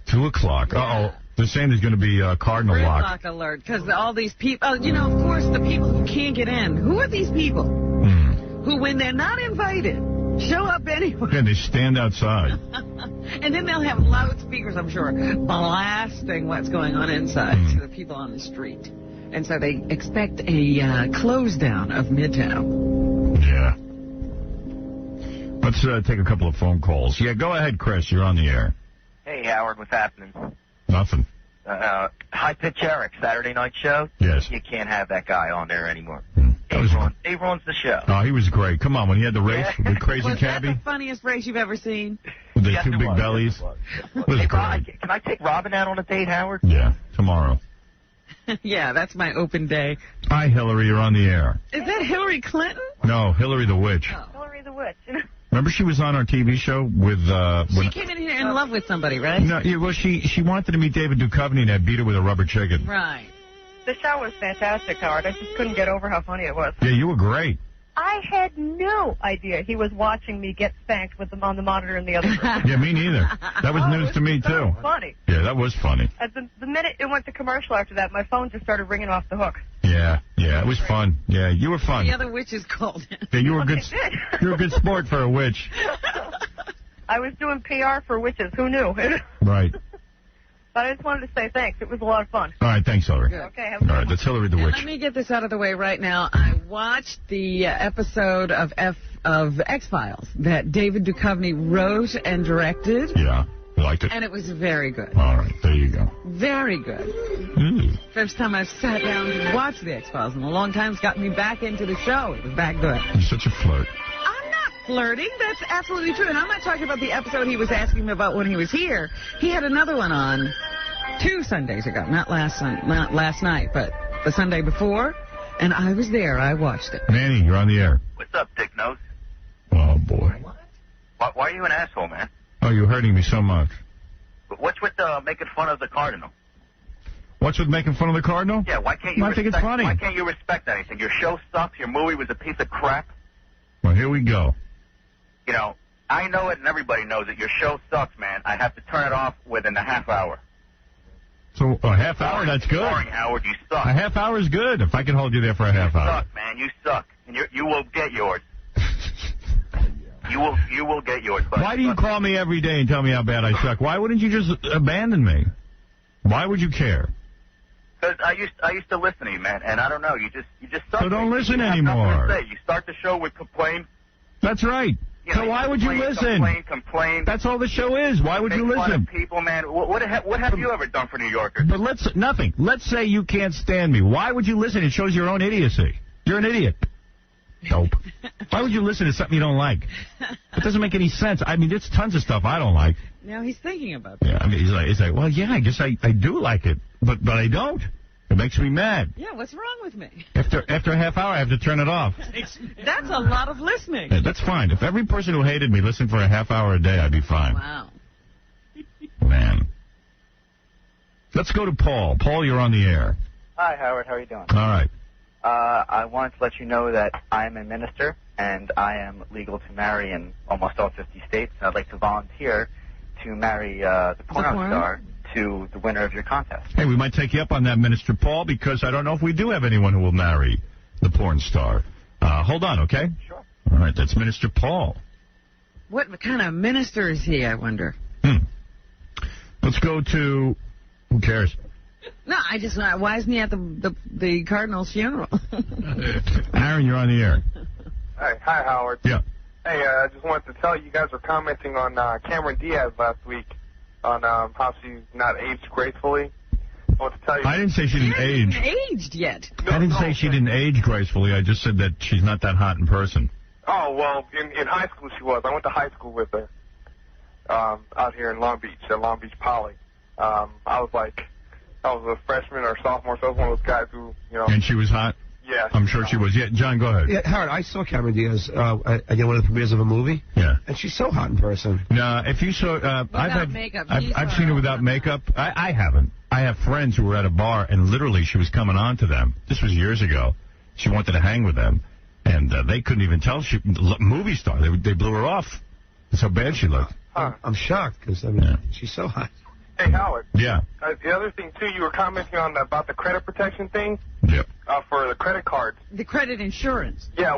2 o'clock. Yeah. Uh-oh. They're saying there's going to be cardinal lock. Lock alert, because all these people, of course, the people who can't get in. Who are these people? Who, when they're not invited, show up anyway. Yeah, they stand outside. And then they'll have loudspeakers, I'm sure, blasting what's going on inside to the people on the street. And so they expect a close down of Midtown. Yeah. Let's take a couple of phone calls. Yeah, go ahead, Chris. You're on the air. Hey, Howard, what's happening? Nothing. High Pitch Eric, Saturday night show? Yes. You can't have that guy on there anymore. Dave runs the show. Oh, he was great. Come on, when he had the race with Crazy Cabbie. Was that the funniest race you've ever seen? With the two big bellies. It was great. Can I take Robin out on a date, Howard? Yeah, tomorrow. Yeah, that's my open day. Hi, Hillary, you're on the air. Is that Hillary Clinton? No, Hillary the Witch. Oh. Hillary the Witch. Remember she was on our TV show with... she came in here in love with somebody, right? No, yeah, well, she wanted to meet David Duchovny, and I beat her with a rubber chicken. Right. The show was fantastic, Howard. I just couldn't get over how funny it was. Yeah, you were great. I had no idea he was watching me get spanked with them on the monitor in the other room. Yeah, me neither. That was news to me, too. Funny. Yeah, that was funny. At the minute it went to commercial after that, my phone just started ringing off the hook. Yeah, it was fun. Yeah, you were fun. The other witches called in. Yeah, you were good. You're a good sport for a witch. I was doing PR for witches. Who knew? Right. But I just wanted to say thanks. It was a lot of fun. All right, thanks, Hillary. Good. Okay, have a All right, that's Hillary the And Witch. let me get this out of the way right now. I watched the episode of X-Files that David Duchovny wrote and directed. Yeah, you liked it? And it was very good. All right, there you go. Very good. First time I've sat down to watch the X-Files in a long time. It's got me back into the show. It was that good. You're such a flirt. I'm not flirting. That's absolutely true. And I'm not talking about the episode he was asking me about when he was here. He had another one on 2 Sundays ago. Not last night, but the Sunday before. And I was there. I watched it. Manny, you're on the air. What's up, Dick Nose? Oh, boy. Why are you an asshole, man? Oh, you're hurting me so much. What's with making fun of the Cardinal? What's with making fun of the Cardinal? Yeah, why can't you I think it's funny. Why can't you respect anything? Your show sucks. Your movie was a piece of crap. Well, here we go. You know, I know it and everybody knows it. Your show sucks, man. I have to turn it off within a half hour. So a half hour, that's good. Boring, Howard. You suck. A half hour is good, if I can hold you there for a half hour. You suck, man. You suck. And you will get yours. You will get yours. Buddy. Why do you call me every day and tell me how bad I suck? Why wouldn't you just abandon me? Why would you care? Because I used to listen to you, man, and I don't know. You just suck. So don't man. listen you have anymore. nothing to say. You start the show with complain. That's right. You So know, why would you listen? Complain. That's all the show is. Why would you Make fun listen? of people, man. What have you ever done for New Yorkers? But nothing. Let's say you can't stand me. Why would you listen? It shows your own idiocy. You're an idiot. Nope. Why would you listen to something you don't like? It doesn't make any sense. I mean, there's tons of stuff I don't like. Now he's thinking about that. Yeah, I mean, he's like, well, yeah, I guess I do like it, but I don't. It makes me mad. Yeah, what's wrong with me? After a half hour, I have to turn it off. That's a lot of listening. Yeah, that's fine. If every person who hated me listened for a half hour a day, I'd be fine. Wow. Man. Let's go to Paul. Paul, you're on the air. Hi, Howard. How are you doing? All right. I wanted to let you know that I am a minister, and I am legal to marry in almost all 50 states. I'd like to volunteer to marry the porno star to the winner of your contest. Hey, we might take you up on that, Minister Paul, because I don't know if we do have anyone who will marry the porn star. Hold on, okay? Sure. All right, that's Minister Paul. What kind of minister is he, I wonder? Let's go to... Who cares? No, I just... Why isn't he at the Cardinal's funeral? Aaron, you're on the air. Hi, Howard. Yeah. Hey, I just wanted to tell you guys were commenting on Cameron Diaz last week on how she's not aged gracefully. I want to tell you... I didn't say she didn't age. She hasn't aged yet. I didn't say she didn't age gracefully. I just said that she's not that hot in person. Oh, well, in high school she was. I went to high school with her out here in Long Beach, at Long Beach Poly. I was a freshman or sophomore, so I was one of those guys who, you know... And she was hot? Yeah. I'm sure she was. Yeah, John, go ahead. Yeah, Howard, I saw Cameron Diaz at one of the premieres of a movie. Yeah. And she's so hot in person. No, if you saw... makeup. I've seen her without makeup. I haven't. I have friends who were at a bar, and literally she was coming on to them. This was years ago. She wanted to hang with them, and they couldn't even tell. She movie star. They blew her off. That's how bad she looked. I'm shocked, because, I mean, she's so hot. Hey, Howard. Yeah. The other thing, too, you were commenting on about the credit protection thing. Yep. For the credit cards. The credit insurance. Yeah,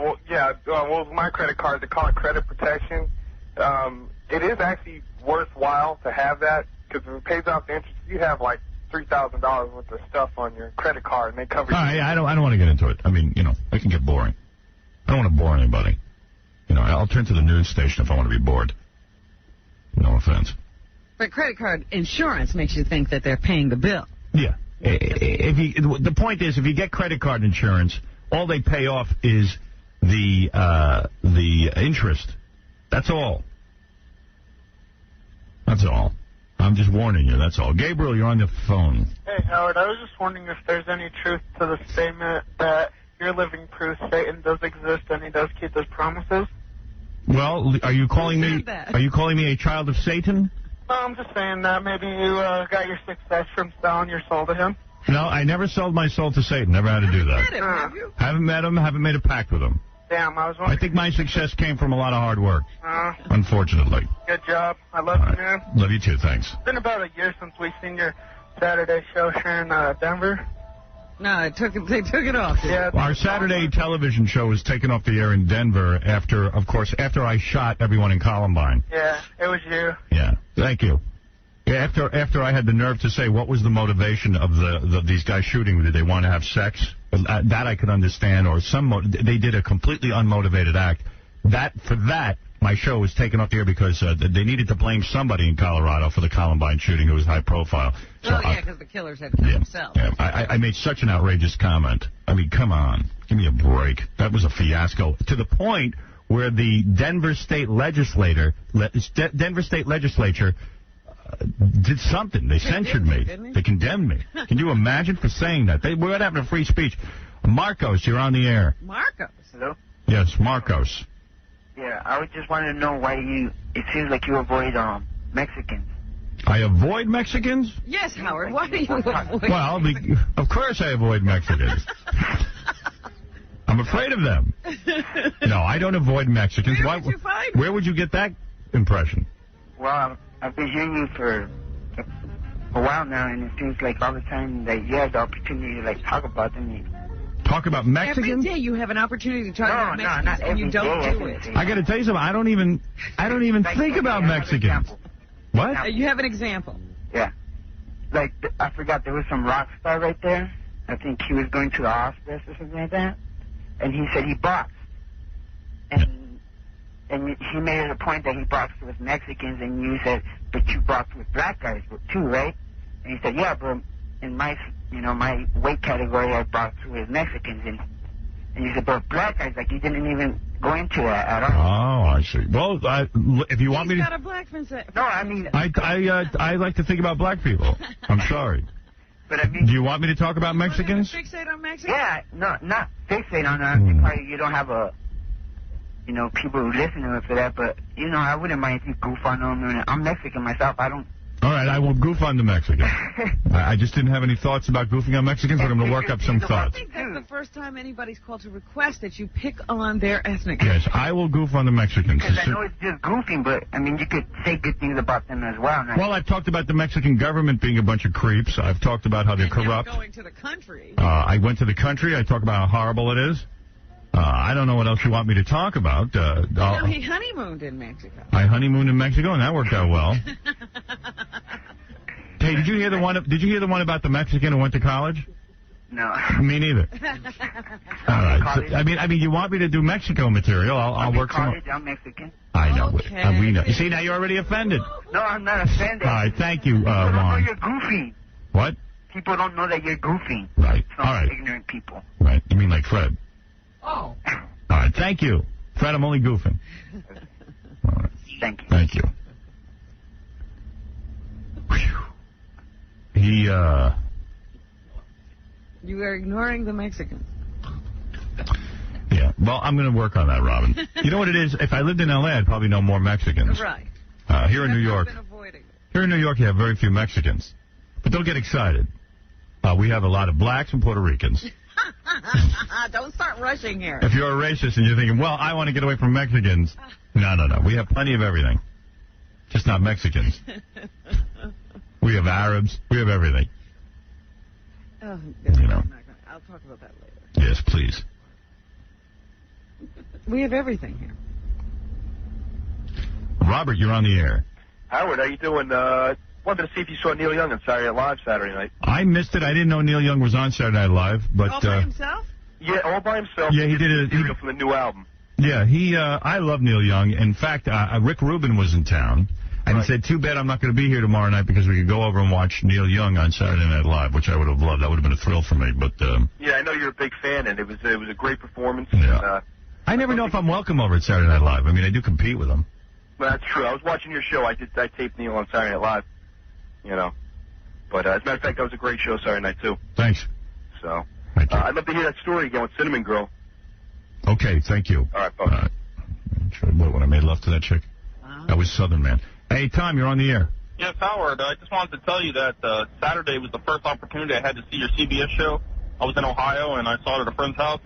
well, with my credit card, they call it credit protection. It is actually worthwhile to have that, because if it pays off the interest, you have like $3,000 worth of stuff on your credit card, and they cover you. I don't want to get into it. I mean, you know, it can get boring. I don't want to bore anybody. You know, I'll turn to the news station if I want to be bored. No offense. But credit card insurance makes you think that they're paying the bill. Yeah. The point is, if you get credit card insurance, all they pay off is the interest. That's all. That's all. I'm just warning you, that's all. Gabriel, you're on the phone. Hey, Howard, I was just wondering if there's any truth to the statement that you're living proof Satan does exist and he does keep his promises. Well, are you calling me a child of Satan? No, I'm just saying that maybe you got your success from selling your soul to him. No, I never sold my soul to Satan. Never had to do that. Met him, have you? Haven't met him, haven't made a pact with him. Damn, I was wondering. I think my success came from a lot of hard work, unfortunately. Good job. I love you, man. Love you too, thanks. It's been about a year since we've seen your Saturday show here in Denver. No, they took it off. Yeah. Our Saturday television show was taken off the air in Denver after I shot everyone in Columbine. Yeah, it was you. Yeah, thank you. After I had the nerve to say what was the motivation of these guys shooting, did they want to have sex? That I could understand, or they did a completely unmotivated act. For that, my show was taken off the air because they needed to blame somebody in Colorado for the Columbine shooting who was high profile. So because the killers had killed themselves. Yeah, I made such an outrageous comment. I mean, come on. Give me a break. That was a fiasco. To the point where the Denver State Legislature did something. They censured me. They condemned me. Can you imagine for saying that? We're having a free speech. Marcos, you're on the air. Marcos? Hello? Yes, Marcos. Yeah, I was just wanting to know why it seems like you avoid Mexicans. I avoid Mexicans? Yes, Howard. Why do you avoid Well, of course I avoid Mexicans. I'm afraid of them. No, I don't avoid Mexicans. Where would you get that impression? Well, I've been hearing you for a while now, and it seems like all the time that you have the opportunity to talk about them. Talk about Mexicans? Every day you have an opportunity to talk about Mexicans, and you don't do it. I got to tell you something. I don't even think about Mexicans. What? You have an example. Yeah. I forgot, there was some rock star right there. I think he was going to the hospice or something like that. And he said he boxed. And he made it a point that he boxed with Mexicans, and you said, but you boxed with black guys too, right? And he said, yeah, but in my weight category, I boxed with Mexicans. And you said, but black guys, you didn't even go into that at all. Oh, I see. Well, if you want me to... He's got a black man. No, I mean... I like to think about black people. I'm sorry. But I mean... Do you want me to talk about Mexicans? Fixate on Mexicans? Yeah, no, not fixate on that. Probably you don't have people who listen to it for that, but, I wouldn't mind if you goof on them. I'm Mexican myself. I don't... All right, I will goof on the Mexicans. I just didn't have any thoughts about goofing on Mexicans, but I'm going to work up some thoughts. I think that's the first time anybody's called to request that you pick on their ethnic. Yes, I will goof on the Mexicans. Because I know it's just goofing, but, you could say good things about them as well. Well, I've talked about the Mexican government being a bunch of creeps. I've talked about how they're corrupt. You're going to the country. I went to the country. I talked about how horrible it is. I don't know what else you want me to talk about. He honeymooned in Mexico. I honeymooned in Mexico, and that worked out well. Hey, did you hear the one about the Mexican who went to college? No. Me neither. All right. So, I mean, you want me to do Mexico material? I'll work some. I'm Mexican. I know. Okay. We know. You see, now you're already offended. No, I'm not offended. All right. Thank you, People don't know Juan. you're goofy. What? People don't know that you're goofy. Right. Some All right. ignorant people. Right. You mean like Fred? Oh. All right. Thank you, Fred. I'm only goofing. All right. Thank you. Thank you. You are ignoring the Mexicans. Yeah. Well, I'm going to work on that, Robin. You know what it is? If I lived in L.A., I'd probably know more Mexicans. Right. Here in New York. Here in New York, you have very few Mexicans. But don't get excited. We have a lot of blacks and Puerto Ricans. Don't start rushing here. If you're a racist and you're thinking, well, I want to get away from Mexicans. No. We have plenty of everything. Just not Mexicans. We have Arabs. We have everything. Oh, I'll talk about that later. Yes, please. We have everything here. Robert, you're on the air. Howard, how you doing? Wanted to see if you saw Neil Young on Saturday Night Live Saturday night. I missed it. I didn't know Neil Young was on Saturday Night Live, but all by himself? Yeah, all by himself. Yeah, he did it. From the new album. Yeah, I love Neil Young. In fact, Rick Rubin was in town. And he said, too bad I'm not going to be here tomorrow night because we could go over and watch Neil Young on Saturday Night Live, which I would have loved. That would have been a thrill for me. But yeah, I know you're a big fan, and it was a great performance. Yeah. And, I never know if I'm welcome over at Saturday Night Live. I mean, I do compete with them. Well, that's true. I was watching your show. I taped Neil on Saturday Night Live. But as a matter of fact, that was a great show Saturday night, too. Thanks. So, I'd love to hear that story again with Cinnamon Girl. Okay, thank you. All right, bye. What, when I made love to that chick? That was Southern Man. Hey, Tom, you're on the air. Yes, Howard. I just wanted to tell you that Saturday was the first opportunity I had to see your CBS show. I was in Ohio, and I saw it at a friend's house.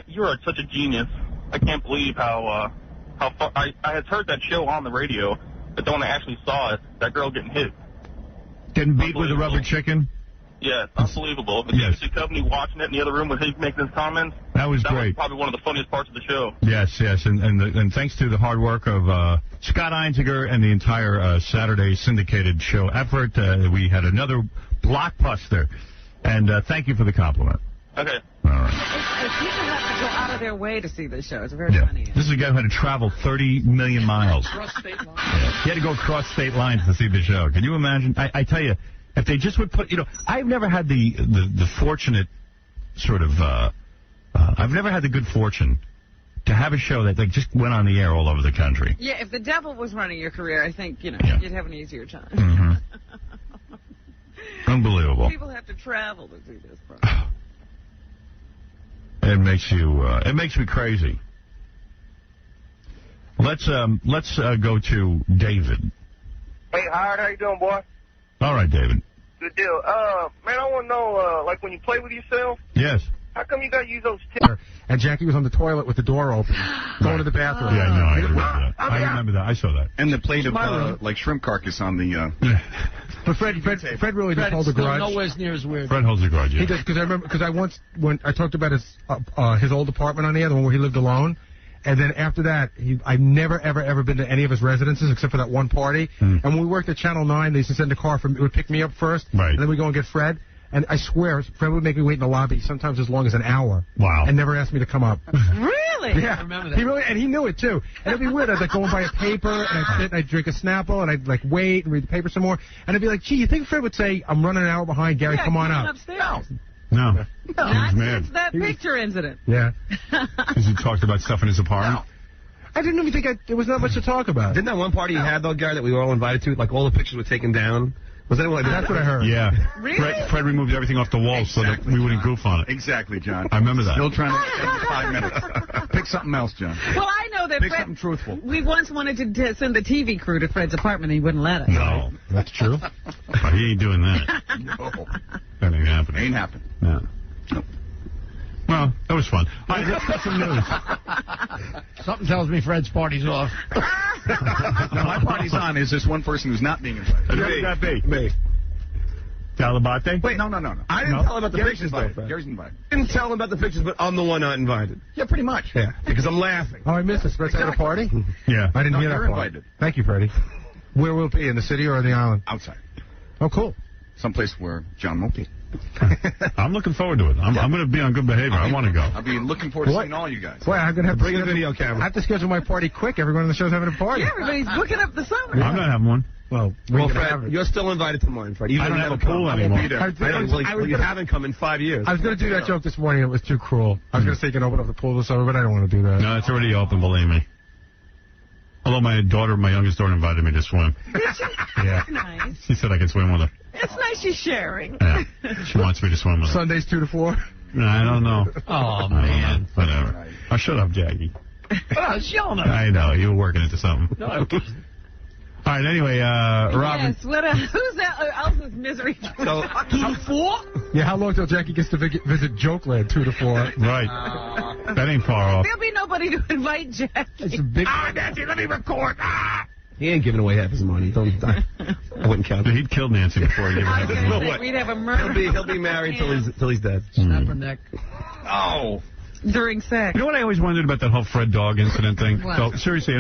You're such a genius. I can't believe how I had heard that show on the radio, but then when I actually saw it, that girl getting hit. Getting beat with a rubber chicken? Yeah, it's unbelievable. If you see Company watching it in the other room with him making his comments, that was great. That was probably one of the funniest parts of the show. Yes, and thanks to the hard work of Scott Einziger and the entire Saturday syndicated show effort, we had another blockbuster. And thank you for the compliment. Okay. All right. People have to go out of their way to see this show. It's very funny. This is a guy who had to travel 30 million miles. Across state lines. He had to go across state lines to see the show. Can you imagine? I tell you, if they just would put, I've never had the fortunate sort of, I've never had the good fortune to have a show that just went on the air all over the country. Yeah, if the devil was running your career, I think, you'd have an easier time. Mm-hmm. Unbelievable. People have to travel to see this program. It makes me crazy. Let's go to David. Hey, Howard, how you doing, boy? All right, David. Good deal. Man, I want to know, like when you play with yourself, yes. How come you got to use those tips? And Jackie was on the toilet with the door open, going to the bathroom. Yeah, no, I remember that. I remember that. I saw that. And the plate of, like, shrimp carcass on the... But Fred really just holds a grudge. Nowhere near as weird. Fred holds a grudge, yeah. He does, because I once, when I talked about his old apartment on the air, the one where he lived alone, and then after that, I've never, ever been to any of his residences except for that one party. And when we worked at Channel 9, they used to send a car it would pick me up first, and then we go and get Fred. And I swear, Fred would make me wait in the lobby sometimes as long as an hour. Wow. And never asked me to come up. Really? Yeah. I remember that. He knew it, too. And it'd be weird. I'd, like, go and buy a paper, and I'd sit and I'd drink a Snapple, and I'd, like, wait and read the paper some more. And I'd be like, gee, you think Fred would say, I'm running an hour behind, Gary, come on up? Upstairs. No. Not mad. since that picture incident. Yeah. Because he talked about stuff in his apartment? I didn't even think there was not much to talk about. Didn't that one party you had, though, Gary, that we were all invited to? Like, all the pictures were taken down? Was anyone like that? That's what I heard. Yeah. Really? Fred removed everything off the wall so that we wouldn't goof on it. Exactly, John. I remember that. Still trying to take 5 minutes. Pick something else, John. Well, I know that Pick Fred, something truthful. We once wanted to send the TV crew to Fred's apartment, and he wouldn't let us. No. That's true. He ain't doing that. No. That ain't happening. Ain't happening. No. Nope. Well, that was fun. All right, let's get some news. Something tells me Fred's party's off. No, my party's on. Is this one person who's not being invited? Who's that be? Me. Galabate? Wait, no. I didn't tell him about the Gary's pictures, invited. though, Fred. Gary's invited. I didn't tell him about the pictures, but I'm the one not invited. Yeah, pretty much. Yeah, because I'm laughing. Oh, I missed it. Fred's at a party? Yeah. I didn't hear you're that part. invited. Thank you, Freddie. Where will it be, in the city or on the island? Outside. Oh, cool. Someplace where John won't be. I'm looking forward to it. I'm going to be on good behavior. I want to go. I'll be looking forward to seeing all you guys. Boy, I'm going to have to Bring a video camera. I have to schedule my party quick. Everyone on the show's having a party. Yeah, everybody's booking up the summer. I'm not having one. Well, Fred, you're still invited to mine, Fred. I don't have a pool anymore. You haven't come in 5 years. I was going to do that joke this morning. It was too cruel. I was going to say you can open up the pool this summer, but I don't want to do that. No, it's already open, believe me. Although my youngest daughter, invited me to swim. Did she? Yeah. Nice. She said I could swim with her. It's nice she's sharing. Yeah. She wants me to swim with her. Sundays 2 to 4? No, I don't know. Oh, man. Whatever. Oh, shut up, Jackie. Oh, showing up. I know. You were working into something. No, All right, anyway, Robin. Yes, what else? Who's else's misery? So, 2 to 4? Yeah, how long till Jackie gets to visit Jokeland 2 to 4? Right. That ain't far off. There'll be nobody to invite Jackie. It's a big... Nancy, let me record. He ain't giving away half his money. I wouldn't count it. He'd kill Nancy before he gave her half his money. We'd have a murder. He'll be married till he's dead. Snap her neck. Oh. During sex. You know what I always wondered about that whole Fred dog incident thing? What? So, seriously,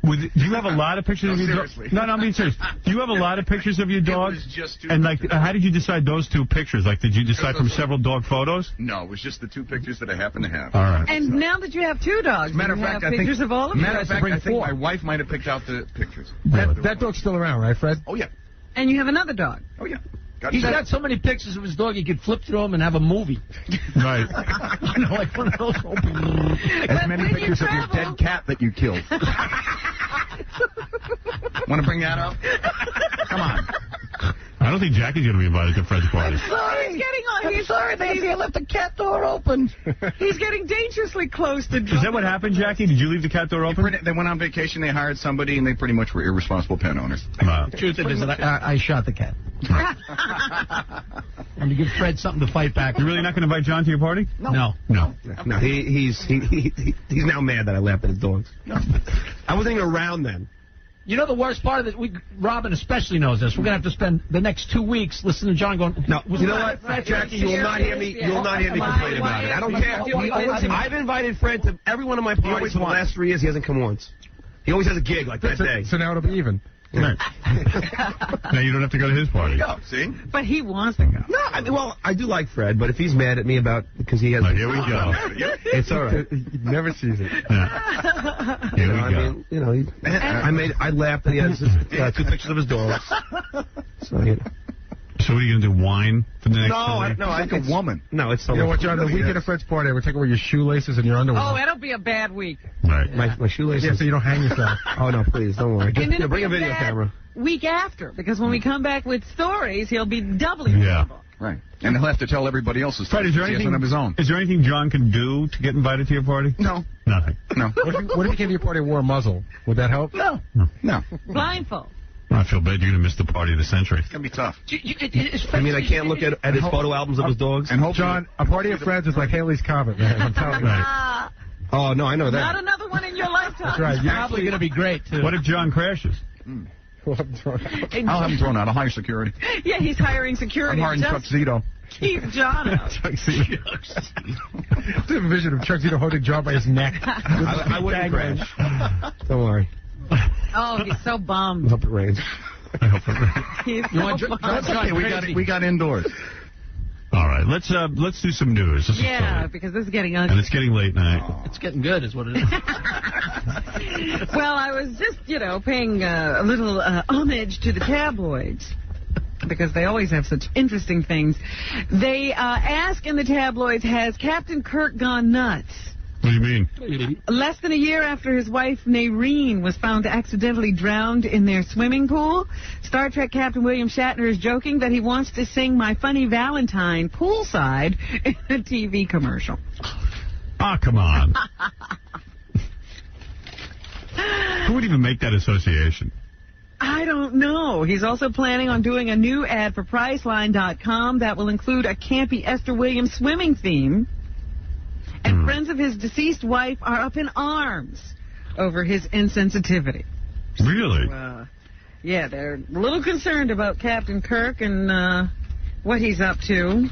do you have a lot of pictures of your dog? No, I'm being serious. Do you have a lot of pictures of your dog? It was just 2 And, like, pictures. how did you decide those 2 pictures? Like, did you decide from several dog photos? No, it was just the 2 pictures that I happen to have. All right. And now that you have 2 dogs, Matter do of you fact, have I think pictures of all of them? Matter of fact, I think my wife might have picked out the pictures. That dog's still around, right, Fred? Oh, yeah. And you have another dog. Oh, yeah. He's got so many pictures of his dog, he could flip through them and have a movie. Right. You know, like one of those open... As many pictures of your dead cat that you killed. Want to bring that up? Come on. I don't think Jackie's going to be invited to Fred's party. Sorry. He's getting on. I'm sorry, baby. I left the cat door open. He's getting dangerously close to... Is that what happened, Jackie? Did you leave the cat door open? They went on vacation, they hired somebody, and they pretty much were irresponsible pet owners. Truth is that I shot the cat. And to give Fred something to fight back. You're really not going to invite John to your party? No. No, he's now mad that I laughed at his dogs. I wasn't even around then. You know the worst part of it? Robin especially knows this. We're going to have to spend the next 2 weeks listening to John going, no, you know what, Jackie, you will not hear me complain about it. I don't care. I've invited Fred to every one of my parties for the last 3 years. He hasn't come once. He always has a gig like that day. So now it'll be even. Right. Now you don't have to go to his party. Go, see? But he wants to go. No, I do like Fred, but if he's mad at me because he has... Here we go. It's all right. He never sees it. Yeah. Here we go. I laughed and he has 2 pictures of his dogs. So what are you going to do, whine for the next 2 weeks? No, I think a woman. No, it's so... You know what, John, the weekend of Fred's party, we're taking away your shoelaces and your underwear. Oh, it'll be a bad week. Right. My shoelaces. Yeah, so you don't hang yourself. Oh, no, please, don't worry. Just bring a video camera. Week after, because when we come back with stories, he'll be doubly miserable. Right. And he'll have to tell everybody else's Fred, is there anything of his own. Is there anything John can do to get invited to your party? No. Nothing. No. What if you came to your party and wore a muzzle? Would that help? No. Blindfold. I feel bad you're going to miss the party of the century. It's going to be tough. I mean, I can't look at his photo albums of his dogs. And John, a party of friends is like Haley's Comet, man. I'm telling you. Oh, no, I know that. Not another one in your lifetime. That's right. You're probably going to be great, too. What if John crashes? I'll have him thrown out. I'll hire security. Yeah, he's hiring security. I'm hiring Chuck Zito. Keep John out. Chuck Zito. I have a vision of Chuck Zito holding John by his neck. I wouldn't crash. Don't worry. Oh, he's so bummed. I hope it rains. I hope it rains. He's so bummed. Okay, we got indoors. All right, let's do some news. Because this is getting ugly. And it's getting late night. It's getting good, is what it is. Well, I was just, paying a little homage to the tabloids, because they always have such interesting things. They ask in the tabloids, has Captain Kirk gone nuts? What do you mean? Less than a year after his wife, Nairine, was found accidentally drowned in their swimming pool, Star Trek Captain William Shatner is joking that he wants to sing My Funny Valentine poolside in a TV commercial. Ah, come on. Who would even make that association? I don't know. He's also planning on doing a new ad for Priceline.com that will include a campy Esther Williams swimming theme. And friends of his deceased wife are up in arms over his insensitivity. Really? So, yeah, they're a little concerned about Captain Kirk and what he's up to.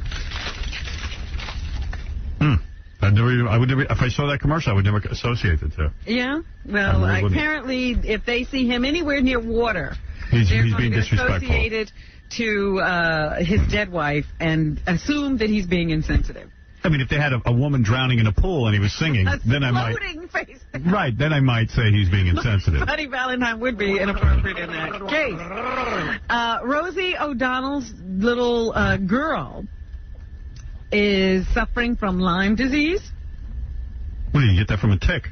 If I saw that commercial, I would never associate the two. Yeah? Well, apparently, if they see him anywhere near water, he's they're being going to disrespectful. associate it to his dead wife and assume that he's being insensitive. I mean, if they had a woman drowning in a pool and he was singing, then I might. Face. Right, then I might say he's being insensitive. Funny Valentine would be inappropriate in that case. Rosie O'Donnell's little girl is suffering from Lyme disease. What, did you get that from a tick?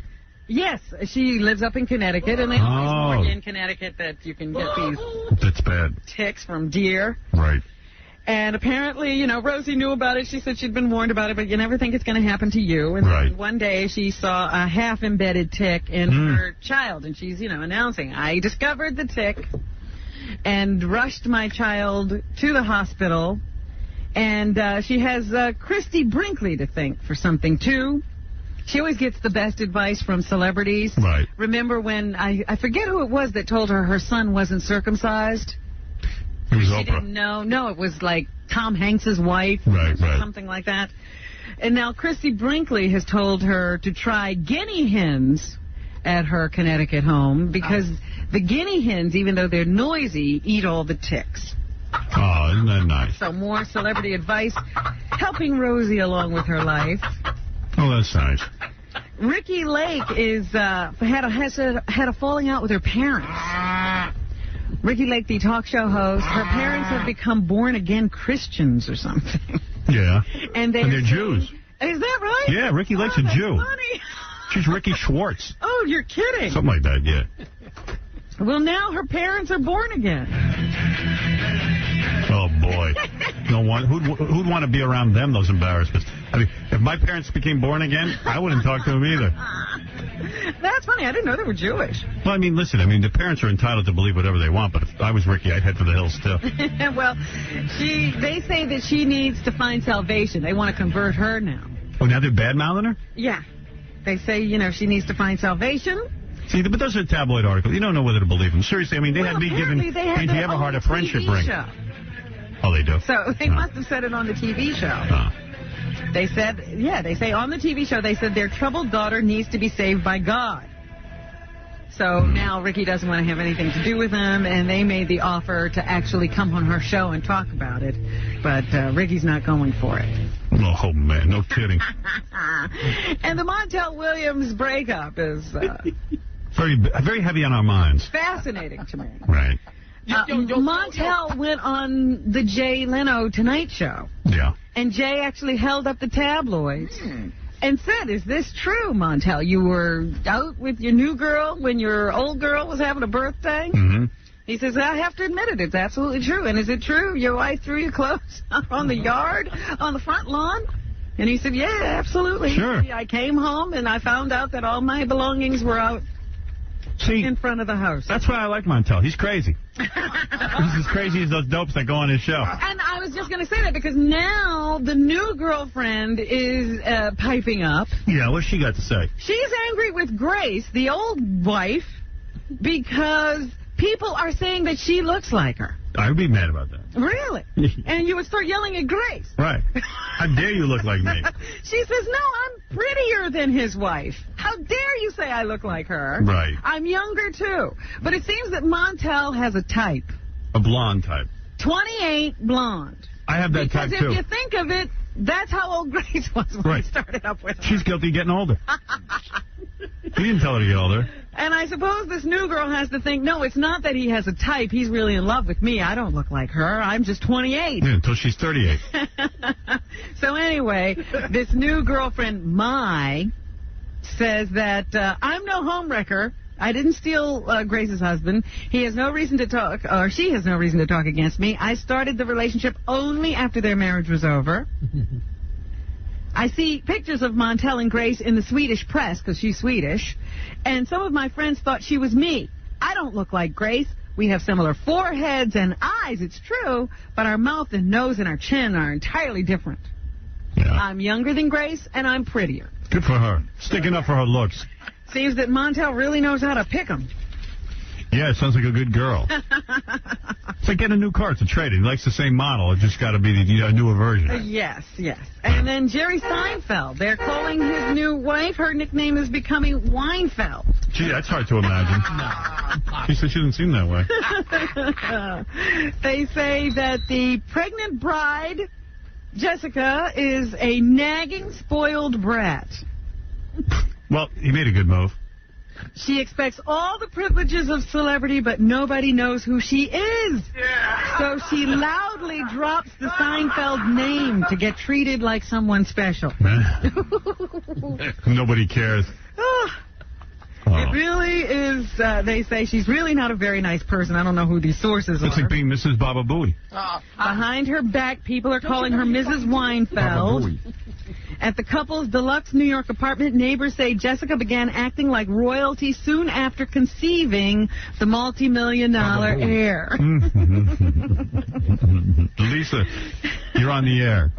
Yes, she lives up in Connecticut, and they always warn you in Connecticut that you can get these That's bad. ticks from deer. Right. And apparently, Rosie knew about it. She said she'd been warned about it, but you never think it's going to happen to you. And then one day she saw a half-embedded tick in her child, and she's, announcing, I discovered the tick and rushed my child to the hospital. And she has Christy Brinkley to thank for something, too. She always gets the best advice from celebrities. Right. Remember when, I forget who it was that told her son wasn't circumcised? It was she Oprah. didn't know. No, it was like Tom Hanks's wife. Right. Something like that. And now Christy Brinkley has told her to try guinea hens at her Connecticut home because the guinea hens, even though they're noisy, eat all the ticks. Oh, isn't that nice? So more celebrity advice helping Rosie along with her life. Oh, that's nice. Ricky Lake had a falling out with her parents. Ricky Lake, the talk show host, her parents have become born-again Christians or something. Yeah. And they're Jews. Is that right? Yeah, Ricky Lake's a Jew. Funny. She's Ricky Schwartz. Oh, you're kidding. Something like that, yeah. Well, now her parents are born again. Oh, boy. No one. Who'd want to be around them, those embarrassments? I mean, if my parents became born again, I wouldn't talk to them either. That's funny. I didn't know they were Jewish. Well, I mean, listen, the parents are entitled to believe whatever they want, but if I was Ricky, I'd head for the hills, too. Well, they say that she needs to find salvation. They want to convert her now. Oh, now they're bad-mouthing her? Yeah. They say, she needs to find salvation. See, but those are tabloid articles. You don't know whether to believe them. Seriously, I mean, they had me giving Ain't He Ever Heard a friendship ring. Oh, they do? So they must have said it on the TV show. They said, they say on the TV show, they said their troubled daughter needs to be saved by God. So now Ricky doesn't want to have anything to do with them, and they made the offer to actually come on her show and talk about it. But Ricky's not going for it. Oh, man, no kidding. And the Montel Williams breakup is very heavy on our minds. Fascinating to me. Right. Montel went on the Jay Leno Tonight Show. Yeah. And Jay actually held up the tabloids and said, is this true, Montel? You were out with your new girl when your old girl was having a birthday? Mm-hmm. He says, I have to admit it. It's absolutely true. And is it true your wife threw your clothes out on the yard, on the front lawn? And he said, yeah, absolutely. Sure. I came home and I found out that all my belongings were out in front of the house. That's why I like Montel. He's crazy. He's as crazy as those dopes that go on his show. And I was just going to say that because now the new girlfriend is piping up. Yeah, what's she got to say? She's angry with Grace, the old wife, because people are saying that she looks like her. I would be mad about that. Really? And you would start yelling at Grace. Right. How dare you look like me? She says, no, I'm prettier than his wife. How dare you say I look like her? Right. I'm younger, too. But it seems that Montel has a type. A blonde type. 28 blonde. I have that type, too. Because if you think of it, that's how old Grace was when we started up with her. She's guilty of getting older. You didn't tell her to get older. And I suppose this new girl has to think, no, it's not that he has a type. He's really in love with me. I don't look like her. I'm just 28. Yeah, until she's 38. So anyway, this new girlfriend, Mai, says that I'm no homewrecker. I didn't steal Grace's husband. He has no reason to talk, or she has no reason to talk against me. I started the relationship only after their marriage was over. I see pictures of Montel and Grace in the Swedish press, because she's Swedish, and some of my friends thought she was me. I don't look like Grace. We have similar foreheads and eyes, it's true, but our mouth and nose and our chin are entirely different. Yeah. I'm younger than Grace, and I'm prettier. Good for her. Sticking up for her looks. Seems that Montel really knows how to pick them. Yeah, it sounds like a good girl. It's like getting a new car. It's a trade-in. He likes the same model. It's just got to be a newer version. Yes. And then Jerry Seinfeld. They're calling his new wife. Her nickname is becoming Weinfeld. Gee, that's hard to imagine. She said she didn't seem that way. They say that the pregnant bride, Jessica, is a nagging, spoiled brat. Well, he made a good move. She expects all the privileges of celebrity, but nobody knows who she is. Yeah. So she loudly drops the Seinfeld name to get treated like someone special. Nobody cares. It really is, they say she's really not a very nice person. I don't know who these sources are. It's like being Mrs. Baba Booey. Behind her back, people are calling her Mrs. Weinfeld. At the couple's deluxe New York apartment, neighbors say Jessica began acting like royalty soon after conceiving the multi-million-dollar heir. Lisa, you're on the air.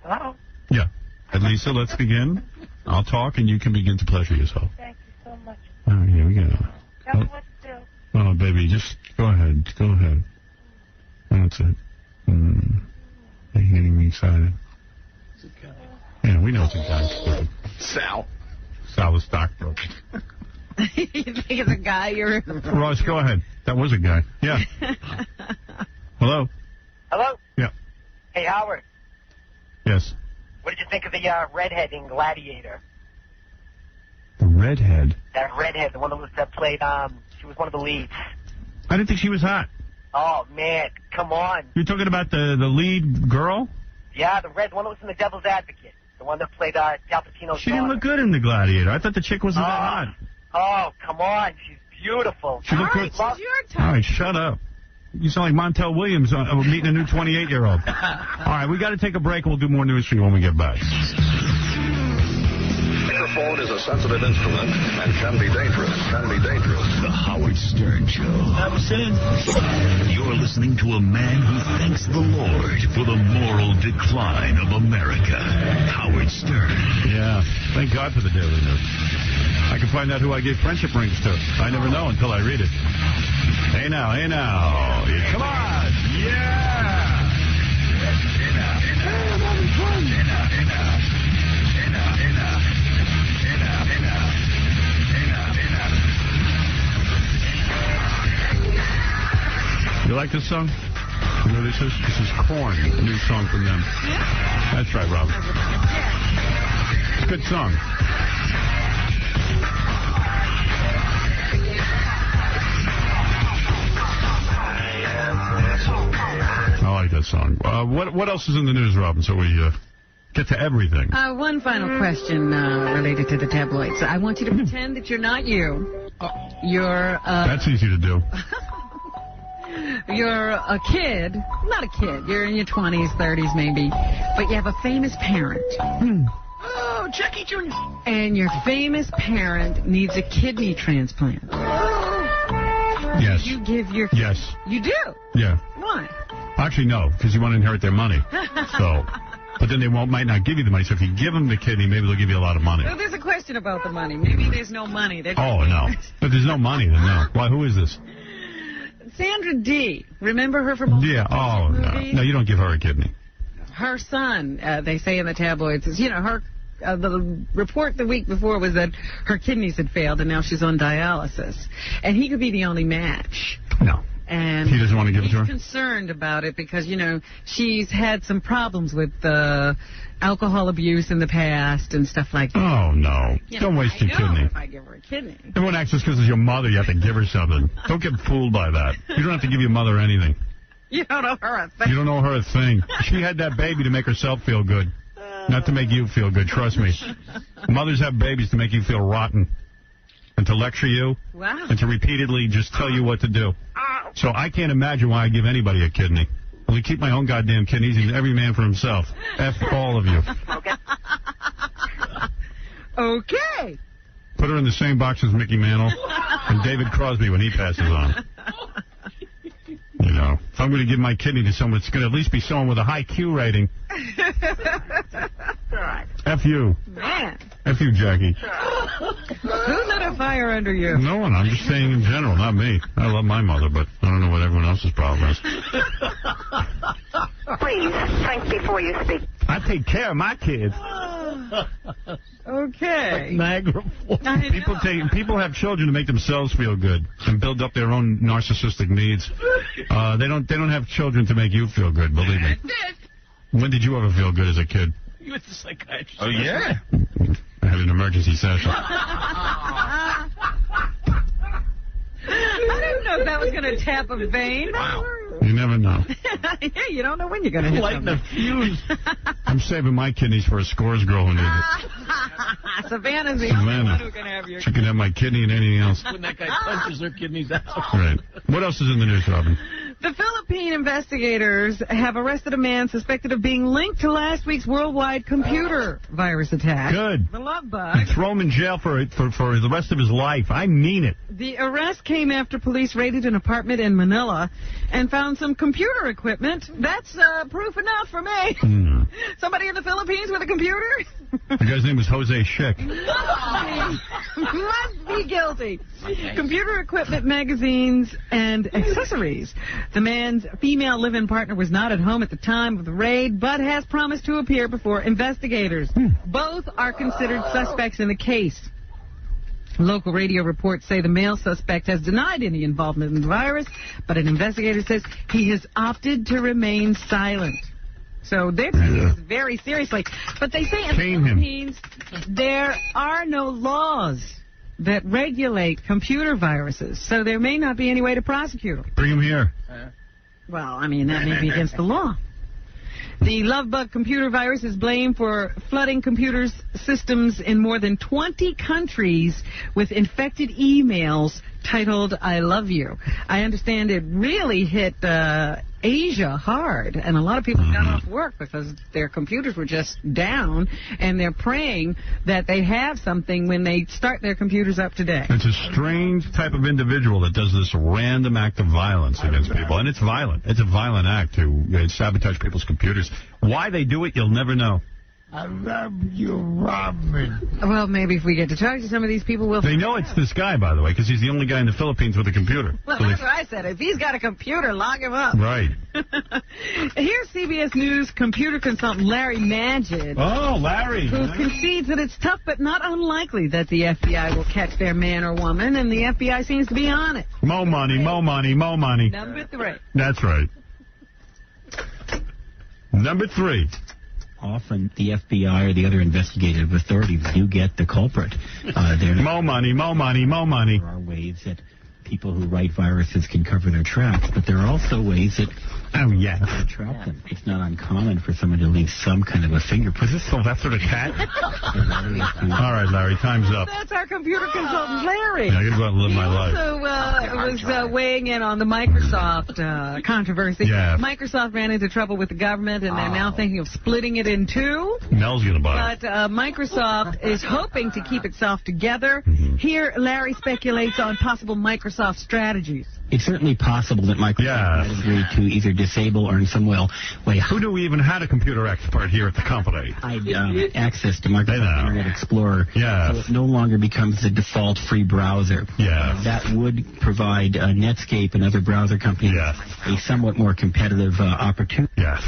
Hello? Yeah. And Lisa, let's begin. I'll talk, and you can begin to pleasure yourself. Thank you so much. Oh, yeah, we got Tell me what to do. Oh, baby, just go ahead. Go ahead. That's it. You're getting me excited. Yeah, we know it's a guy. Sal. Sal is stockbroker. You think it's a guy? You're Ross, go ahead. That was a guy. Yeah. Hello? Hello? Yeah. Hey, Howard. Yes. What did you think of the redhead in Gladiator? The redhead? That redhead, the one that played, she was one of the leads. I didn't think she was hot. Oh, man, come on. You're talking about the lead girl? Yeah, the one that was in The Devil's Advocate. The one that played Al Pacino's She didn't look good in The Gladiator. I thought the chick wasn't that hot. Oh, come on. She's beautiful. She looked good. All right, shut up. You sound like Montel Williams meeting a new 28-year-old. All right, we got to take a break. We'll do more news for you when we get back. Microphone is a sensitive instrument and can be dangerous. The Howard Stern Show. Have a sin. You're listening to a man who thanks the Lord for the moral decline of America. Howard Stern. Yeah, thank God for the Daily News. I can find out who I gave friendship rings to. I never know until I read it. Hey now, hey now. Yeah, come on. Yeah. Hey, I'm having fun. You like this song? You know what this is? This is Korn, a new song from them. Yeah? That's right, Robin. It's a good song. I like that song. What else is in the news, Robin, so we get to everything? One final question related to the tabloids. I want you to pretend that you're not you. You're... That's easy to do. You're a kid. Not a kid. You're in your 20s, 30s maybe. But you have a famous parent. Oh, Jackie Jr. And your famous parent needs a kidney transplant. Yes. You give your... Yes. You do? Yeah. Why? Actually, no, because you want to inherit their money. So, but then they might not give you the money. So if you give them the kidney, maybe they'll give you a lot of money. Well, there's a question about the money. Maybe there's no money. Oh, no. But there's no money, then no. Why, who is this? Sandra D. Remember her from... Yeah, oh, no. No, you don't give her a kidney. Her son, they say in the tabloids, is, her... the report the week before was that her kidneys had failed and now she's on dialysis. And he could be the only match. No. And he doesn't want to give it to her? He's concerned about it because, she's had some problems with alcohol abuse in the past and stuff like that. Oh, no. Don't waste your kidney. If I give her a kidney. Everyone acts just because it's your mother, you have to give her something. Don't get fooled by that. You don't have to give your mother anything. You don't know her a thing. You don't know her a thing. She had that baby to make herself feel good. Not to make you feel good, trust me. Mothers have babies to make you feel rotten. And to lecture you. Wow. And to repeatedly just tell you what to do. So I can't imagine why I give anybody a kidney. Only keep my own goddamn kidneys and every man for himself. F all of you. Okay. Put her in the same box as Mickey Mantle and David Crosby when he passes on. If I'm going to give my kidney to someone, it's going to at least be someone with a high Q rating. F you. Man. F you, Jackie. Who lit a fire under you? No one. I'm just saying in general, not me. I love my mother, but I don't know what everyone else's problem is. Please, think before you speak. I take care of my kids. Okay. Like Niagara Falls. People have children to make themselves feel good and build up their own narcissistic needs. They don't have children to make you feel good, believe me. When did you ever feel good as a kid? You went to psychiatrist. Oh, yeah? I had an emergency session. I didn't know if that was going to tap a vein. Wow. You never know. Yeah, you don't know when you're going to hit lighten the fuse. I'm saving my kidneys for a scores girl who needs it. Savannah's the only one who can have your... She can have my kidney and anything else. When that guy punches her kidneys out. Right. What else is in the news, Robin? The Philippine investigators have arrested a man suspected of being linked to last week's worldwide computer virus attack. Good. The love bug. And throw him in jail for the rest of his life. I mean it. The arrest came after police raided an apartment in Manila and found some computer equipment. That's proof enough for me. Mm. Somebody in the Philippines with a computer? The guy's name was Jose Schick. Must be guilty. Computer equipment, magazines, and accessories. The man's female live-in partner was not at home at the time of the raid, but has promised to appear before investigators. Both are considered suspects in the case. Local radio reports say the male suspect has denied any involvement in the virus, but an investigator says he has opted to remain silent. So they're taking this very seriously. But they say in the Philippines there are no laws that regulate computer viruses, so there may not be any way to prosecute them. Bring him here. Well, I mean, that may be against the law. The lovebug computer virus is blamed for flooding computers systems in more than 20 countries with infected emails titled, "I love you." I understand it really hit Asia hard, and a lot of people got off work because their computers were just down, and they're praying that they have something when they start their computers up today. It's a strange type of individual that does this random act of violence against people, and it's violent. It's a violent act to sabotage people's computers. Why they do it, you'll never know. I love you, Robin. Well, maybe if we get to talk to some of these people, we'll... They know it's this guy, by the way, because he's the only guy in the Philippines with a computer. Well, so that's what I said. If he's got a computer, lock him up. Right. Here's CBS News computer consultant Larry Magid. Oh, Larry. Who concedes that it's tough but not unlikely that the FBI will catch their man or woman, and the FBI seems to be on it. Mo money, mo money, mo money. Number 3. That's right. Number 3. Often the FBI or the other investigative authorities do get the culprit. Mo money, mo money, mo money. There are ways that people who write viruses can cover their tracks, but there are also ways that trap them. It's not uncommon for someone to leave some kind of a fingerprint. Is this Sylvester the cat? All right, Larry, time's up. That's our computer consultant, Larry. Yeah, I gotta go out and live my life. Also was weighing in on the Microsoft controversy. Yeah. Microsoft ran into trouble with the government, and they're now thinking of splitting it in 2. Mel's gonna buy it. But Microsoft is hoping to keep itself together. Here, Larry speculates on possible Microsoft strategies. It's certainly possible that Microsoft might agree to either disable or in some way... Who knew we even had a computer expert here at the company? Access to Microsoft Internet Explorer. Yeah. So it no longer becomes the default free browser. Yeah. That would provide Netscape and other browser companies a somewhat more competitive opportunity. Yes.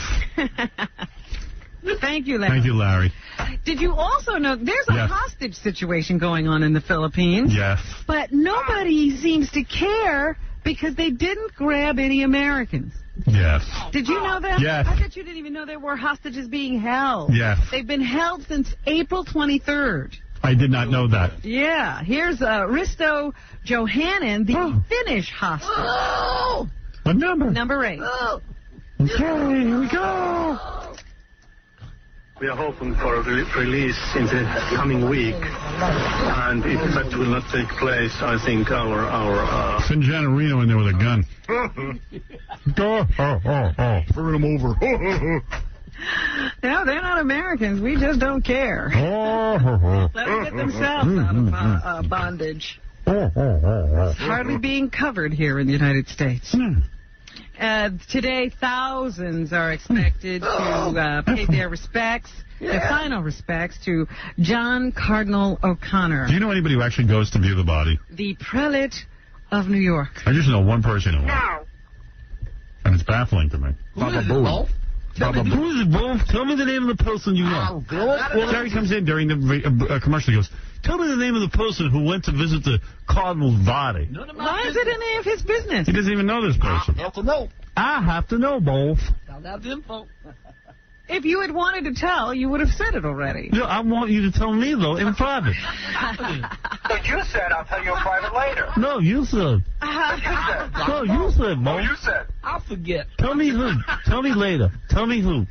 Thank you, Larry. Thank you, Larry. Did you also know there's a hostage situation going on in the Philippines? Yes. But nobody seems to care because they didn't grab any Americans. Yes. Did you know that? Yes. I bet you didn't even know there were hostages being held. Yes. They've been held since April 23rd. I did not know that. Yeah. Here's Risto Johannan, the Finnish hostage. Oh! What number? Number 8. Oh. Okay, here we go. We are hoping for a release in the coming week, and if that will not take place, I think our Send Janet Reno in there with a gun. Turn him over. No, they're not Americans. We just don't care. Let them get themselves out of bondage. It's hardly being covered here in the United States. Today, thousands are expected to pay their respects, their final respects, to John Cardinal O'Connor. Do you know anybody who actually goes to view the body? The prelate of New York. I just know one person who went. No. And it's baffling to me. Baba Boom. Who is it, Wolf? Tell me the name of the person you know. Well, Terry comes in during the commercial. He goes, tell me the name of the person who went to visit the Cardinal's body. Why is it any of his business? He doesn't even know this person. I have to know. I have to know, Wolf. I'll have the info. If you had wanted to tell, you would have said it already. No, I want you to tell me, though, in private. But you said I'll tell you in private later. No, you said. No, you said, Wolf. Oh, you said. I'll forget. Tell me who. Tell me later. Tell me who.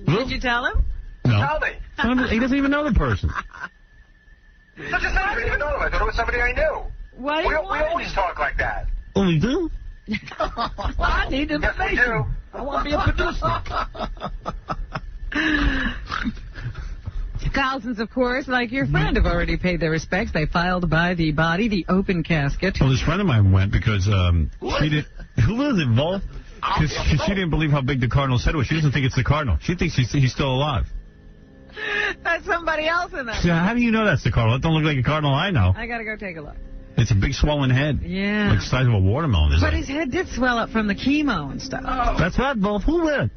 Did you tell him? No. Tell me. He doesn't even know the person. So just say I didn't even know him. I thought it was somebody I knew. Why do We you want always talk like that. Oh, we do? Well, I need information. Yes, we do. I want to be a producer. Thousands, of course, like your friend, have already paid their respects. They filed by the body, the open casket. Well, this friend of mine went because she didn't. Who is it, Wolf? Because she didn't believe how big the Cardinal's head was. She doesn't think it's the Cardinal. She thinks he's still alive. That's somebody else in that. So how do you know that's the Cardinal? That don't look like a Cardinal I know. I gotta go take a look. It's a big swollen head. Yeah. Like the size of a watermelon. But his head did swell up from the chemo and stuff. That's right, Wolf. Who went?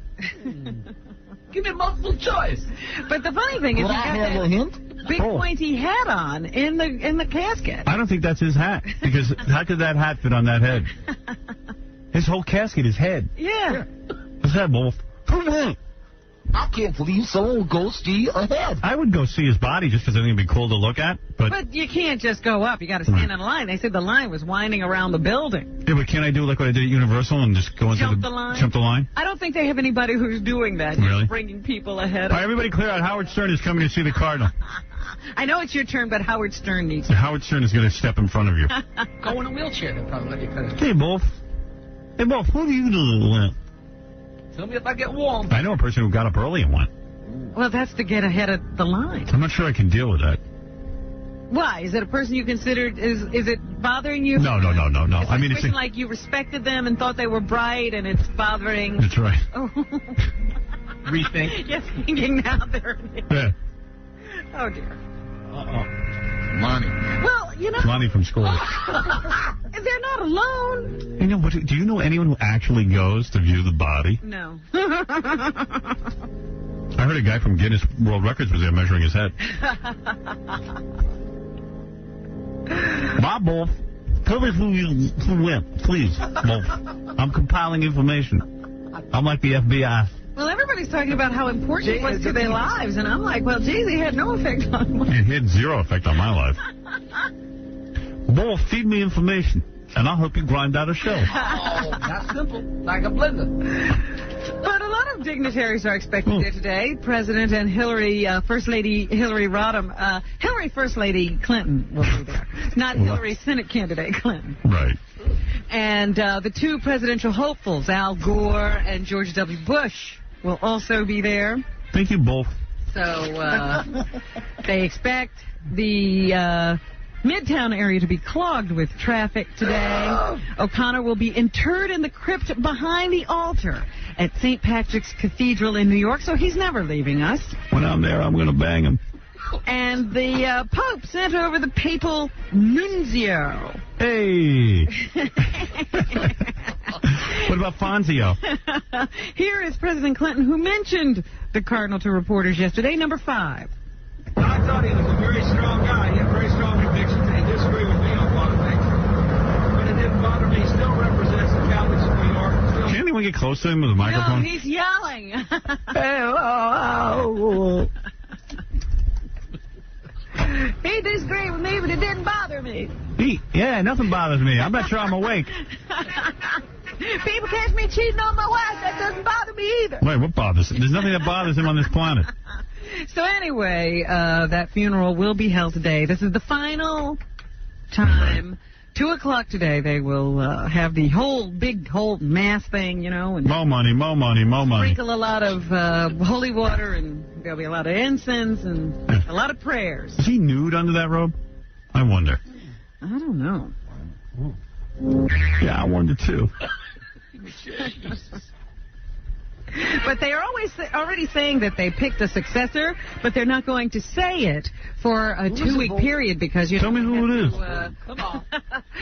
Give me multiple choice. But the funny thing is, Will I have a hint? Big pointy hat on in the casket. I don't think that's his hat. Because how could that hat fit on that head? His whole casket is head. Yeah. His head, Wolf. Who went? I can't believe someone goes see a head. I would go see his body just because I think it'd be cool to look at. But you can't just go up. You got to stand in a line. They said the line was winding around the building. Yeah, but can't I do like what I did at Universal and just go into Jump the line? Jump the line? I don't think they have anybody who's doing that. Really? Just bringing people ahead. All right, everybody clear out. Howard Stern is coming to see the Cardinal. I know it's your turn, but Howard Stern needs to. Howard Stern is going to step in front of you. Go in a wheelchair. They'll probably let you cut it. Hey, Wolf. Hey, Wolf, who do you do? Tell me if I get warm. I know a person who got up early and went. Well, that's to get ahead of the line. I'm not sure I can deal with that. Why? Is it a person you considered, is it bothering you? No. I mean, it's like you respected them and thought they were bright and it's bothering. That's right. Oh. rethink. Yes, thinking now there it is. Yeah. Oh, dear. Money. Well, you know. Money from school. They're not alone. You know, what, do you know anyone who actually goes to view the body? No. I heard a guy from Guinness World Records was there measuring his head. Bob Wolf, tell me who went, please. Wolf, I'm compiling information. I'm like the FBI. Well, everybody's talking about how important it was to their lives, and I'm like, well, geez, it had no effect on mine. It had zero effect on my life. Wolf, feed me information, and I'll help you grind out a show. Oh, that's simple. Like a blender. But a lot of dignitaries are expected there today. President and Hillary, First Lady Hillary Rodham, Hillary First Lady Clinton will be there. Not Hillary Senate candidate Clinton. Right. And the two presidential hopefuls, Al Gore and George W. Bush, will also be there. Thank you both. So they expect the Midtown area to be clogged with traffic today. O'Connor will be interred in the crypt behind the altar at St. Patrick's Cathedral in New York, so he's never leaving us. When I'm there, I'm going to bang him. And the Pope sent over the papal nuncio. Hey! What about Fonzio? Here is President Clinton, who mentioned the Cardinal to reporters yesterday, number 5. I thought he was a very strong guy. He had very strong convictions, and he disagreed with me on a lot of things. But it didn't bother me. He still represents the Catholics of New York. Can anyone get close to him with a microphone? No, he's yelling. He disagreed with me, but it didn't bother me. Yeah, nothing bothers me. I'm not sure I'm awake. People catch me cheating on my wife. That doesn't bother me either. Wait, what bothers him? There's nothing that bothers him on this planet. So anyway, that funeral will be held today. This is the final time. 2 o'clock today, they will have the whole mass thing, you know. And more money, more money, more money. Sprinkle a lot of holy water, and there'll be a lot of incense and a lot of prayers. Is he nude under that robe? I wonder. I don't know. Yeah, I wonder too. But they are already saying that they picked a successor, but they're not going to say it for a 2-week period because you tell me who it is. Come on.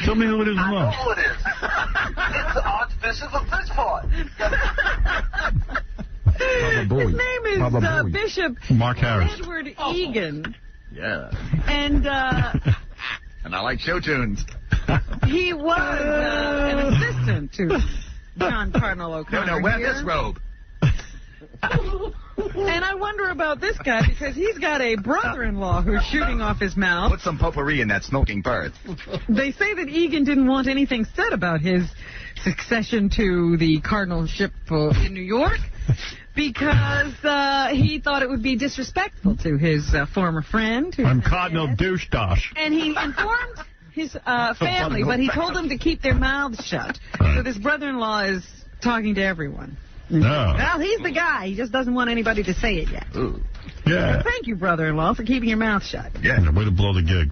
Tell me who it is. I know who it is. It's the Archbishop of Bridgeport. His name is Bishop Mark Harris. Edward Egan. Yeah. And and I like show tunes. He was an assistant to John Cardinal O'Connor. No, wear this robe. And I wonder about this guy because he's got a brother-in-law who's shooting off his mouth. Put some potpourri in that smoking bird. They say that Egan didn't want anything said about his succession to the cardinalship in New York because he thought it would be disrespectful to his former friend. I'm Cardinal Douche-Dosh. And he informed his family, but he told them to keep their mouths shut. So this brother-in-law is talking to everyone. No. Well, he's the guy. He just doesn't want anybody to say it yet. Ooh. Yeah. So thank you, brother-in-law, for keeping your mouth shut. Yeah, way to blow the gig.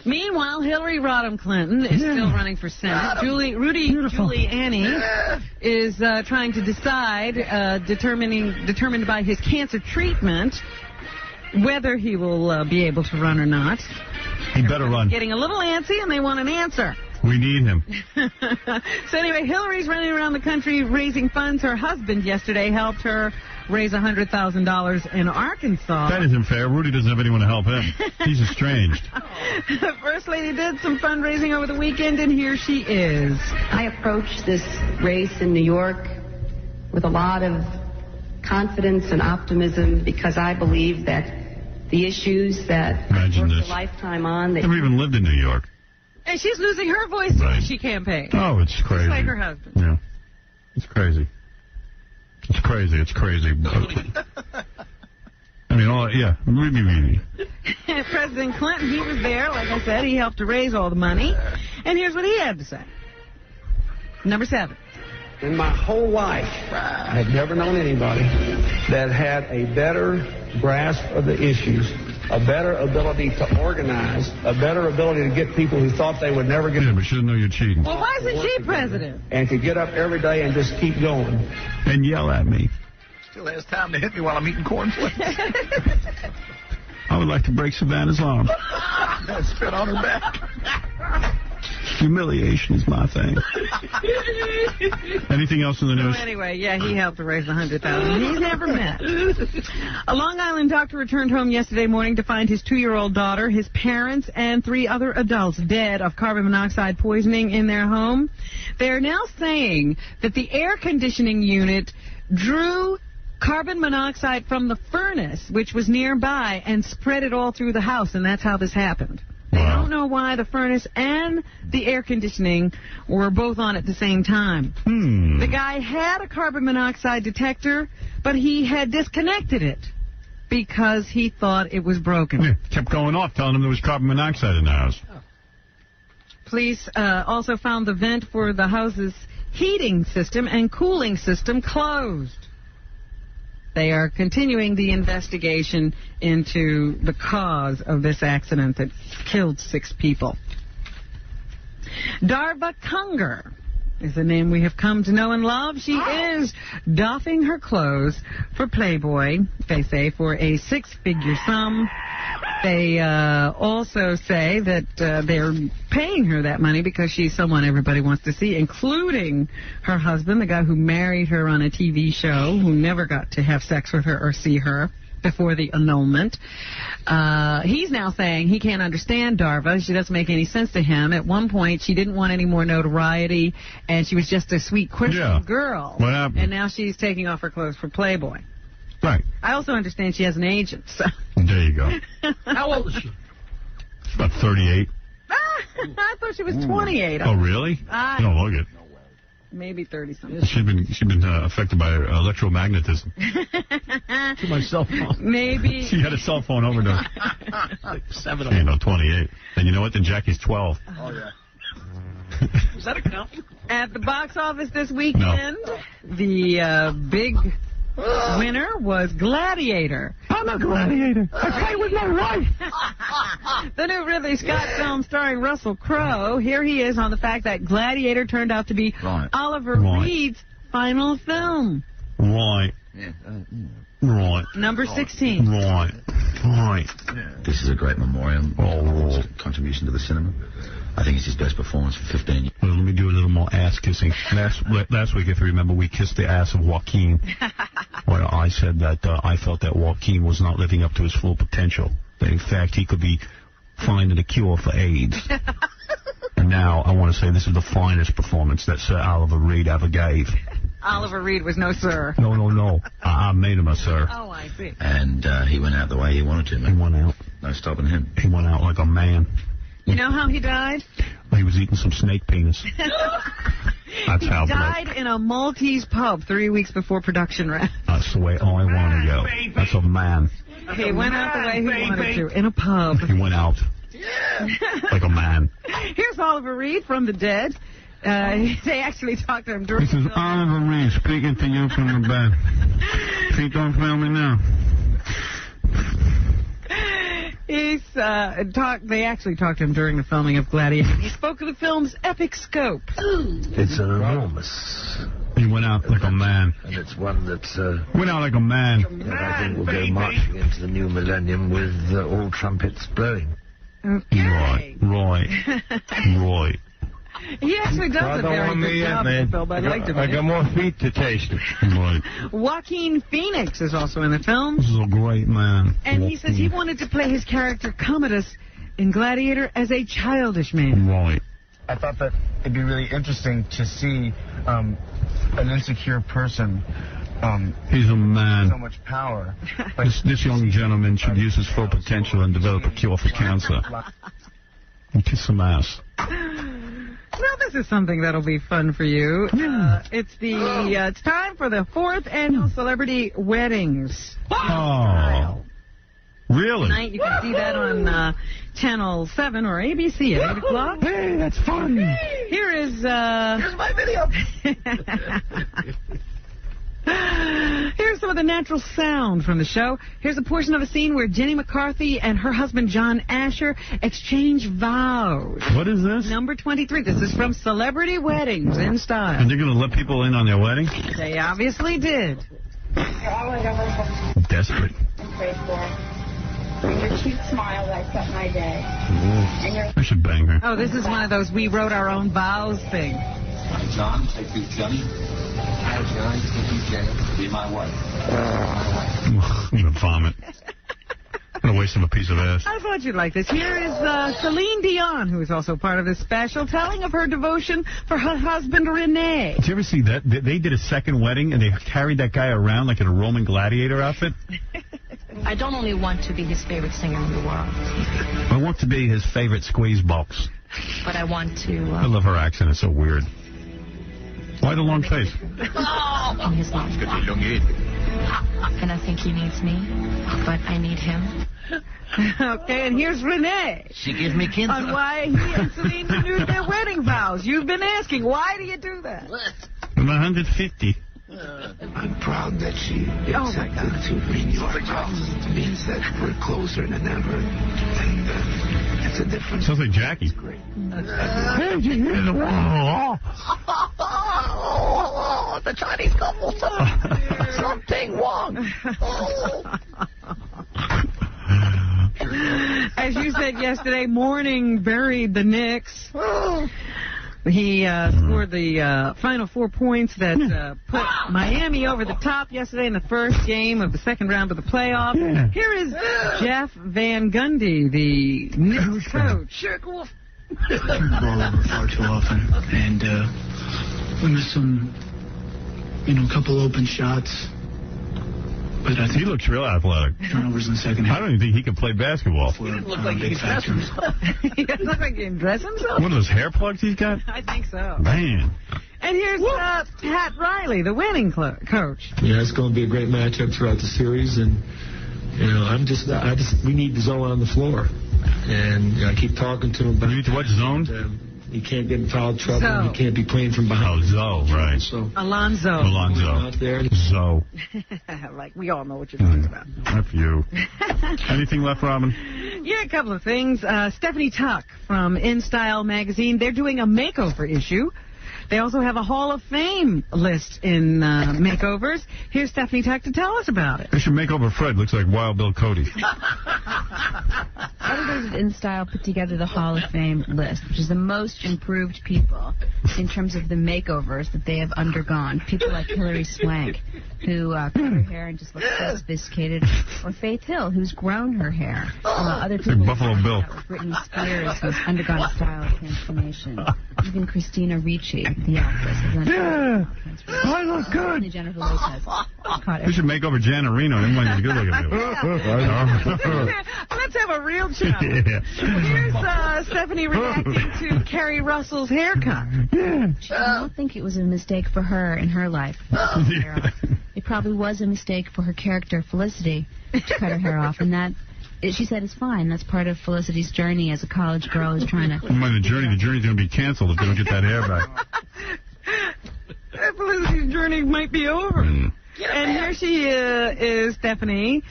Meanwhile, Hillary Rodham Clinton is still running for Senate. Rudy Giuliani is trying to decide, determined by his cancer treatment, whether he will be able to run or not. He better run. Getting a little antsy, and they want an answer. We need him. So anyway, Hillary's running around the country raising funds. Her husband yesterday helped her raise $100,000 in Arkansas. That isn't fair. Rudy doesn't have anyone to help him. He's estranged. The First Lady did some fundraising over the weekend, and here she is. I approached this race in New York with a lot of confidence and optimism because I believe that the issues that I've worked a lifetime on... Never even lived in New York. And she's losing her voice when she campaigns. Oh, it's crazy. Just like her husband. Yeah. It's crazy. It's crazy. It's crazy. I mean, President Clinton, he was there. Like I said, he helped to raise all the money. And here's what he had to say. Number 7. In my whole life, I have never known anybody that had a better grasp of the issues, a better ability to organize, a better ability to get people who thought they would never get... Yeah, but she doesn't know you're cheating. Well, why isn't she president? And could get up every day and just keep going. And yell at me. She'll ask Tom to hit me while I'm eating cornflakes. I would like to break Savannah's arm. Spit on her back. Humiliation is my thing. Anything else in the news? So anyway, yeah, he helped to raise $100,000 he's never met. A Long Island doctor returned home yesterday morning to find his 2-year-old daughter, his parents, and 3 other adults dead of carbon monoxide poisoning in their home. They're now saying that the air conditioning unit drew carbon monoxide from the furnace, which was nearby, and spread it all through the house, and that's how this happened. They don't know why the furnace and the air conditioning were both on at the same time. The guy had a carbon monoxide detector, but he had disconnected it because he thought it was broken. Yeah, kept going off, telling him there was carbon monoxide in the house. Police also found the vent for the house's heating system and cooling system closed. They are continuing the investigation into the cause of this accident that killed 6 people. Darva Kunger is the name we have come to know and love. She is doffing her clothes for Playboy, they say, for a 6-figure sum. They also say that they're paying her that money because she's someone everybody wants to see, including her husband, the guy who married her on a TV show, who never got to have sex with her or see her before the annulment. He's now saying he can't understand Darva. She doesn't make any sense to him. At one point, she didn't want any more notoriety, and she was just a sweet Christian girl. What happened? And now she's taking off her clothes for Playboy. Right. I also understand she has an agent. So. There you go. How old is she? She's about 38. I thought she was 28. Oh, really? You don't look it. Maybe 30-something. She's been affected by electromagnetism. To my cell phone. Maybe. She had a cell phone overdose. Like 7 You know, 28. And you know what? Then Jackie's 12. Oh, yeah. Was that a count? At the box office this weekend, the big winner was Gladiator. I'm a gladiator. I fight with my wife. The new Ridley Scott film starring Russell Crowe. Here he is on the fact that Gladiator turned out to be Oliver Reed's final film. Right. Right. Number 16. Right. Right. This is a great memorial. Contribution to the cinema. I think it's his best performance for 15 years. Well, let me do a little more ass kissing. Last week, if you remember, we kissed the ass of Joaquin. Where I said that I felt that Joaquin was not living up to his full potential. That, in fact, he could be finding a cure for AIDS. And now I want to say this is the finest performance that Sir Oliver Reed ever gave. Oliver Reed was no sir. No. I made him a sir. Oh, I see. And he went out the way he wanted to, man. He went out. No stopping him. He went out like a man. You know how he died? He was eating some snake penis. That's how. He died in a Maltese pub 3 weeks before production wrapped. That's the way I want to go. That's a man. He went out the way he wanted to, in a pub. He went out. Like a man. Here's Oliver Reed from the dead. They actually talked to him during This is Oliver Reed speaking to you from the bed. Please don't film me now. They actually talked to him during the filming of Gladiator. He spoke of the film's epic scope. It's enormous. He went out like a man. And it's one that went out like a man. That I think will go marching into the new millennium with all trumpets blowing. Okay. Right. He actually does a very good job in the film. I got more feet to taste. Right. Joaquin Phoenix is also in the film. This is a great man. And he says he wanted to play his character Commodus in Gladiator as a childish man. Right. I thought that it'd be really interesting to see an insecure person. He's a man. So much power. This young gentleman should use his full potential and develop a cure for cancer. And kiss some ass. Well, this is something that'll be fun for you. It's time for the 4th annual Celebrity Weddings. Oh. Really? Tonight you can see that on Channel 7 or ABC at 8 o'clock. Hey, that's fun. Here's my video. Here's some of the natural sound from the show. Here's a portion of a scene where Jenny McCarthy and her husband John Asher exchange vows. What is this? Number 23. This is from Celebrity Weddings in Style. And they're going to let people in on their wedding? They obviously did. You're all I ever hope Desperate. and pray for. And your cute smile lights up my day. And your I should bang her. Oh, this is one of those we wrote our own vows thing. John, take you, Johnny. Hi, John. Take you, Jenny. Be my wife. I'm going to vomit. I'm going to waste him a piece of ass. I thought you'd like this. Here is Celine Dion, who is also part of this special, telling of her devotion for her husband, Renee. Did you ever see that? They did a second wedding, and they carried that guy around like in a Roman gladiator outfit. I don't only want to be his favorite singer in the world, I want to be his favorite squeeze box. but I want to... I love her accent. It's so weird. Why the long face? In his life. And I think he needs me, but I need him. Okay, and here's Renee. She gives me kids. On why he and Celine renewed their wedding vows. You've been asking, why do you do that? I'm 150. I'm proud that she accepted to renew our vows. It means that we're closer than ever. And it's a difference. Sounds like Jackie. The Chinese couple. Something wrong. As you said yesterday, Morning buried the Knicks. He scored the final 4 points that put Miami over the top yesterday in the first game of the second round of the playoffs. Yeah. Here is Jeff Van Gundy, the Knicks coach. Turn the ball over far too often, and we missed some, a couple open shots. But I think he looks real athletic. Turnovers in the second half. I don't even think he can play basketball. He doesn't look like he can dress himself. He doesn't look like he can dress himself? One of those hair plugs he's got? I think so. Man. And here's Pat Riley, the winning coach. Yeah, it's going to be a great matchup throughout the series, and we need the zone on the floor, and I keep talking to him about. You need to what zone? You can't get in foul trouble. You can't be playing from behind. Oh, Zoe, right. So Alonzo. Out there. Zoe. Like, we all know what you're talking about. F you. Anything left, Robin? Yeah, a couple of things. Stephanie Tuck from In Style magazine. They're doing a makeover issue. They also have a Hall of Fame list in makeovers. Here's Stephanie Tuck to tell us about it. They should make over Fred. Looks like Wild Bill Cody. Editors at InStyle put together the Hall of Fame list, which is the most improved people in terms of the makeovers that they have undergone. People like Hilary Swank, who cut her hair and just looks so sophisticated, or Faith Hill, who's grown her hair. Other people like Buffalo Bill. Britney Spears, who's undergone a style transformation. Even Christina Ricci, the actress, has undergone I look good. Jennifer Lopez. We should make over Jan Reno. Everyone's good looking. Let's have a real chat. Yeah. Here's Stephanie reacting to Carrie Russell's haircut. I don't think it was a mistake for her in her life. It probably was a mistake for her character, Felicity, to cut her hair off, and that. She said it's fine. That's part of Felicity's journey as a college girl who's trying to... The journey's going to be canceled if they don't get that hair back. Felicity's journey might be over. And here she is, Stephanie,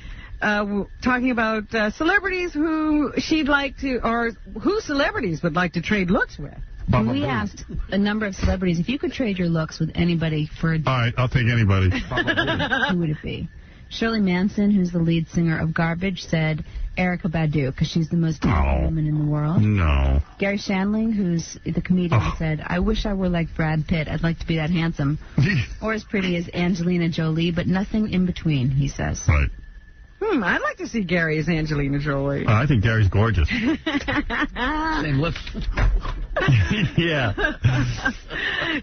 talking about celebrities who she'd like to, or who celebrities would like to trade looks with. We asked a number of celebrities, if you could trade your looks with anybody for a day... All right, I'll take anybody. Who would it be? Shirley Manson, who's the lead singer of Garbage, said Erykah Badu, because she's the most beautiful woman in the world. No. Gary Shandling, who's the comedian, said, I wish I were like Brad Pitt. I'd like to be that handsome. Or as pretty as Angelina Jolie, but nothing in between, he says. Right. I'd like to see Gary as Angelina Jolie. I think Gary's gorgeous. Same lips. Yeah.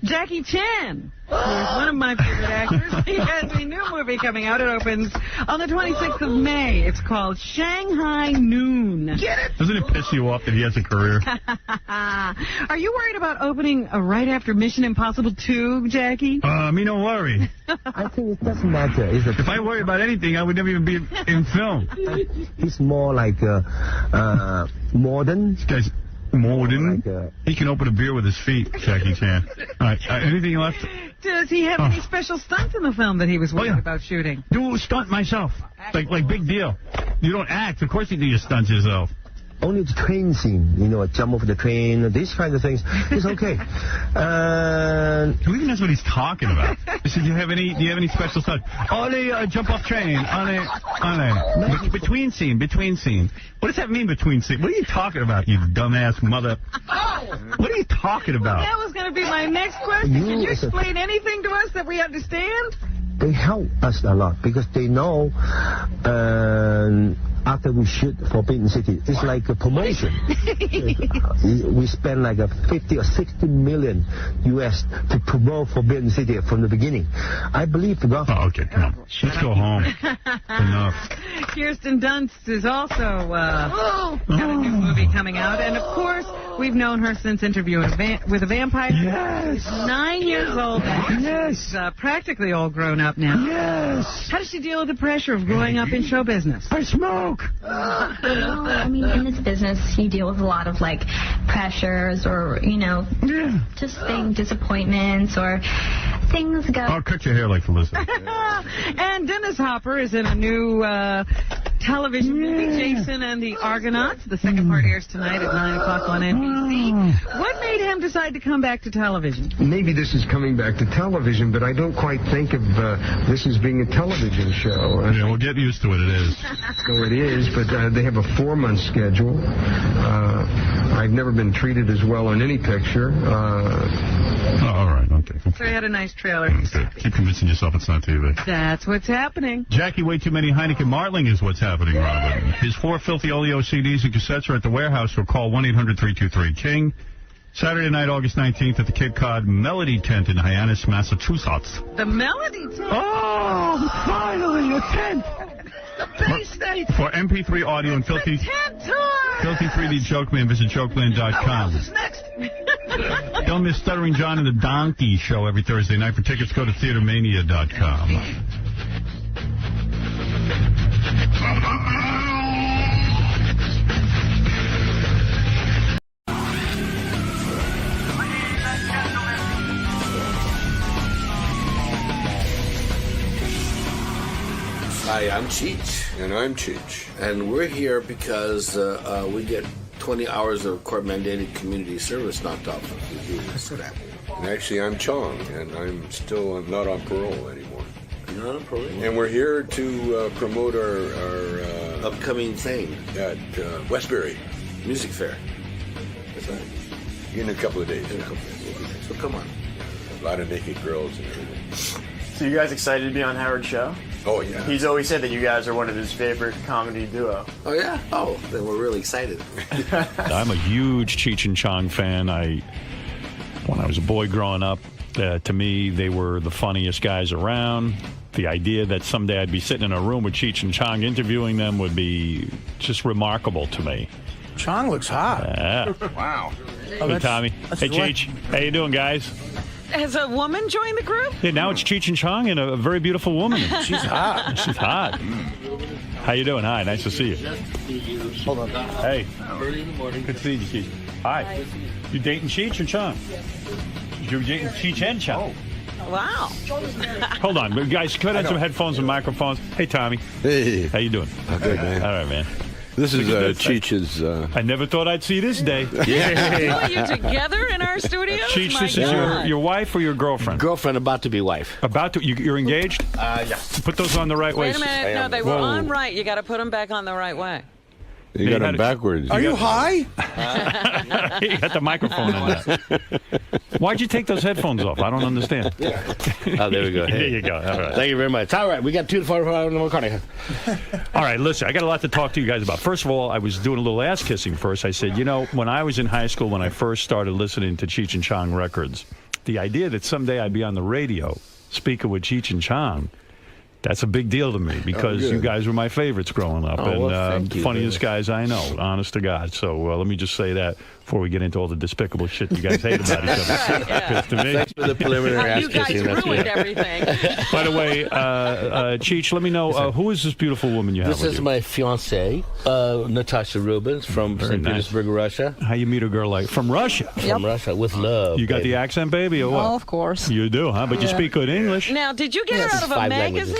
Jackie Chan, who is one of my favorite actors. He has a new movie coming out. It opens on the 26th of May. It's called Shanghai Noon. Get it? Doesn't it piss you off that he has a career? Are you worried about opening right after Mission Impossible 2, Jackie? Me no worry. I think it doesn't matter. If I worry about anything, I would never even be in film. He's more like modern. This guy's modern. He can open a beer with his feet, Jackie Chan. All right, anything left? Does he have any special stunts in the film that he was worried about shooting? Do a stunt myself. Like big deal. You don't act. Of course you do your stunts yourself. only the train scene, jump off the train, these kind of things, it's okay. Who even knows what he's talking about? He said, do you have any special stuff? Only jump off train. Only. Between scene. What does that mean, between scene? What are you talking about, you dumbass mother? What are you talking about? That was going to be my next question. Can you explain anything to us that we understand? They help us a lot because they know after we shoot Forbidden City, it's like a promotion. We spend like a 50 or 60 million US to promote Forbidden City from the beginning. I believe the government. Oh, okay, come on. Let's go home. Enough. Kirsten Dunst is also got a new movie coming out, and of course, we've known her since Interviewing with a Vampire. Yes. She's 9 years old. Yes. She's practically all grown up now. Yes. How does she deal with the pressure of growing up in show business? I smoke. I mean, in this business, you deal with a lot of, like, pressures or, just disappointments or things go. I'll cut your hair like Felicity. And Dennis Hopper is in a new television movie, Jason and the Argonauts. The second part airs tonight at 9 o'clock on NBC. What made him decide to come back to television? Maybe this is coming back to television, but I don't quite think of this as being a television show. Yeah, we'll get used to it. It is. So it is, but they have a 4-month schedule. I've never been treated as well on any picture. All right, okay. So he had a nice trailer. Okay. Keep convincing yourself it's not TV. That's what's happening. Jackie, way too many Heineken Martling is what's happening, Robin. His 4 Filthy Oleo CDs and cassettes are at the warehouse, or call 1-800-323-KING. Saturday night, August 19th at the Cape Cod Melody Tent in Hyannis, Massachusetts. The Melody Tent? Oh, finally, a tent! For MP3 audio and Filthy 3D Jokeman, visit jokeman.com. Don't miss Stuttering John and the Donkey Show every Thursday night. For tickets, go to theatermania.com. Hi, I'm Cheech. And I'm Cheech. And we're here because we get 20 hours of court-mandated community service knocked off of you. That's what happened. And actually, I'm Chong, and I'm still not on parole anymore. You're not on parole? And we're here to promote our upcoming thing at Westbury Music Fair. That's right. In a couple of days. So come on. A lot of naked girls and everything. So you guys excited to be on Howard's show? Oh, yeah. He's always said that you guys are one of his favorite comedy duo. Oh, yeah? Oh, then we're really excited. I'm a huge Cheech and Chong fan. When I was a boy growing up, to me, they were the funniest guys around. The idea that someday I'd be sitting in a room with Cheech and Chong interviewing them would be just remarkable to me. Chong looks hot. Yeah. Wow. Hey, Tommy. Hey, Cheech. How you doing, guys? Has a woman joined the group? Yeah, now it's Cheech and Chong and a very beautiful woman. She's hot. She's hot. How you doing? Hi, nice to see you. Hold on. Hey. Early in the morning. Good to see you, Cheech. Hi. You dating Cheech or Chong? You're dating Cheech and Chong. Wow. Hold on, guys. Cut in some headphones and microphones. Hey, Tommy. Hey. How you doing? Good, man. All right, man. This is Cheech's... I never thought I'd see this day. Yeah. Are you together in our studio? Cheech, this is your wife or your girlfriend? Girlfriend, about to be wife. About to? You're engaged? Yeah. Put those on the right way. Wait a minute. No, they were on right. You got to put them back on the right way. You got them backwards. Are you high? You got the microphone in there. Why'd you take those headphones off? I don't understand. Oh, there we go. Hey. There you go. All right. Thank you very much. All right, we got 2 to 4 in the McCartney. All right, listen, I got a lot to talk to you guys about. First of all, I was doing a little ass kissing first. I said, when I was in high school, when I first started listening to Cheech and Chong records, the idea that someday I'd be on the radio speaking with Cheech and Chong, that's a big deal to me because you guys were my favorites growing up and funniest guys I know, honest to God. So let me just say that before we get into all the despicable shit you guys hate about each other. Right, yeah. To me, thanks for the preliminary ass kissing. You guys ruined everything. By the way, Cheech, let me know, who is this beautiful woman you have with you? This is my fiancée, Natasha Rubens from St. Petersburg, Russia. How you meet a girl like from Russia? From Russia, with love. You got the accent, baby, or what? Oh, of course. You do, huh? But you speak good English. Now, did you get her out of a magazine?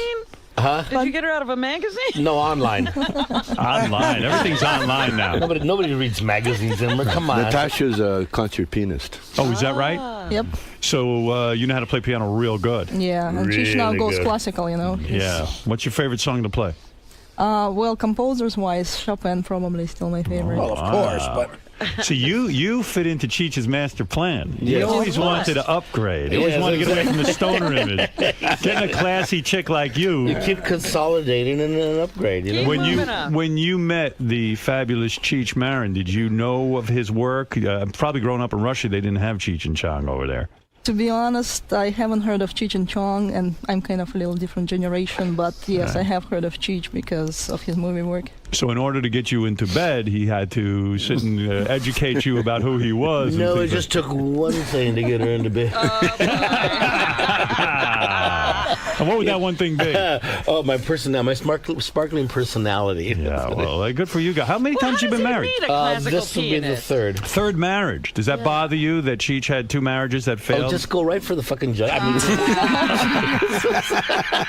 Huh? Did you get her out of a magazine? No, online. Online. Everything's online now. Nobody reads magazines anymore. Come on. Natasha's a concert pianist. Oh, is that right? Yep. So you know how to play piano real good. Yeah, and she now goes classical, you know. Yeah. What's your favorite song to play? Well, composers-wise, Chopin probably still my favorite. Well, of course, but... See, you fit into Cheech's master plan. He Yes. always wanted to upgrade. He always wanted to get away from the stoner image. Getting a classy chick like you. You keep consolidating and then upgrade. You know? When you met the fabulous Cheech Marin, did you know of his work? Probably growing up in Russia, they didn't have Cheech and Chong over there. To be honest, I haven't heard of Cheech and Chong, and I'm kind of a little different generation, but yes, I have heard of Cheech because of his movie work. So in order to get you into bed, he had to sit and educate you about who he was. No, it just took one thing to get her into bed. And what would that one thing be? My personality, my sparkling personality. Yeah, well, good for you guys. How many times have you been married? This will be the third. Third marriage. Does that bother you that Cheech had 2 marriages that failed? Oh, just go right for the fucking judge.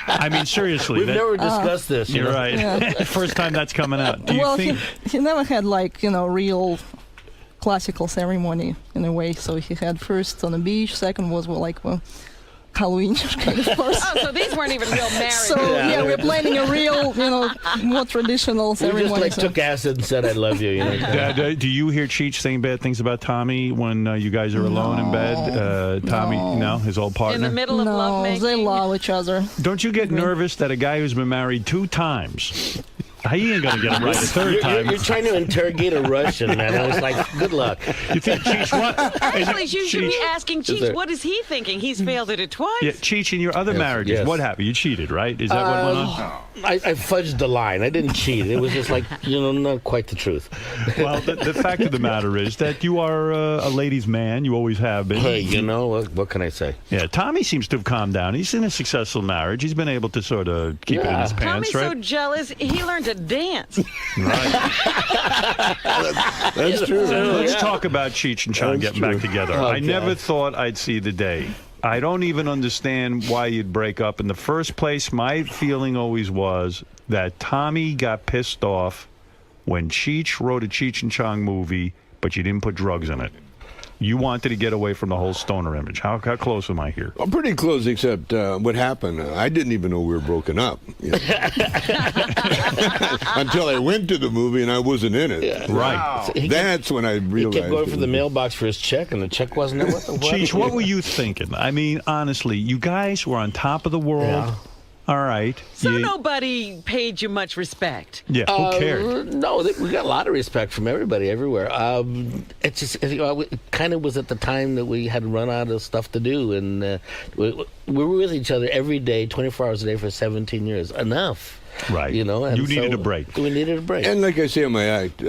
I mean, seriously. We've never discussed this. You're right. Yeah. First time that's coming out. Do you Well, think... he never had, like, you know, real classical ceremony in a way. So he had first on the beach, second was Halloween kind of course. Oh, so these weren't even real marriages. So yeah, we're planning a real, you know, more traditional ceremony. We just took acid and said I love you. You know? Do you hear Cheech saying bad things about Tommy when you guys are alone in bed? Tommy, his old partner. In the middle of lovemaking. They love each other. Don't you get nervous that a guy who's been married 2 times? He ain't gonna get it right the third time. You're trying to interrogate a Russian, man. I was like, good luck. You think Cheech what? Actually, you should be asking Cheech, what is he thinking? He's failed at it twice. Yeah, Cheech, in your other marriages, what happened? You cheated, right? Is that what went on? I fudged the line. I didn't cheat. It was just like, not quite the truth. Well, the fact of the matter is that you are a ladies' man. You always have been. Hey, what can I say? Yeah, Tommy seems to have calmed down. He's in a successful marriage. He's been able to sort of keep it in his pants, Tommy's right? so jealous. He learned to dance. That's true. Let's talk about Cheech and Chong getting back together. Oh, I never thought I'd see the day. I don't even understand why you'd break up. In the first place, my feeling always was that Tommy got pissed off when Cheech wrote a Cheech and Chong movie, but you didn't put drugs in it. You wanted to get away from the whole stoner image. How close am I here? Well, pretty close, except what happened. I didn't even know we were broken up. You know? Until I went to the movie and I wasn't in it. Yeah. Right. Wow. That's when I realized. He kept going for the mailbox for his check, and the check wasn't there. Cheech, what were you thinking? I mean, honestly, you guys were on top of the world. Yeah. All right. So nobody paid you much respect. Yeah, who cared? No, we got a lot of respect from everybody, everywhere. It's just, it kind of was at the time that we had run out of stuff to do, and we were with each other every day, 24 hours a day for 17 years. Enough. Right. You know, and you needed a break. We needed a break. And like I say in my act,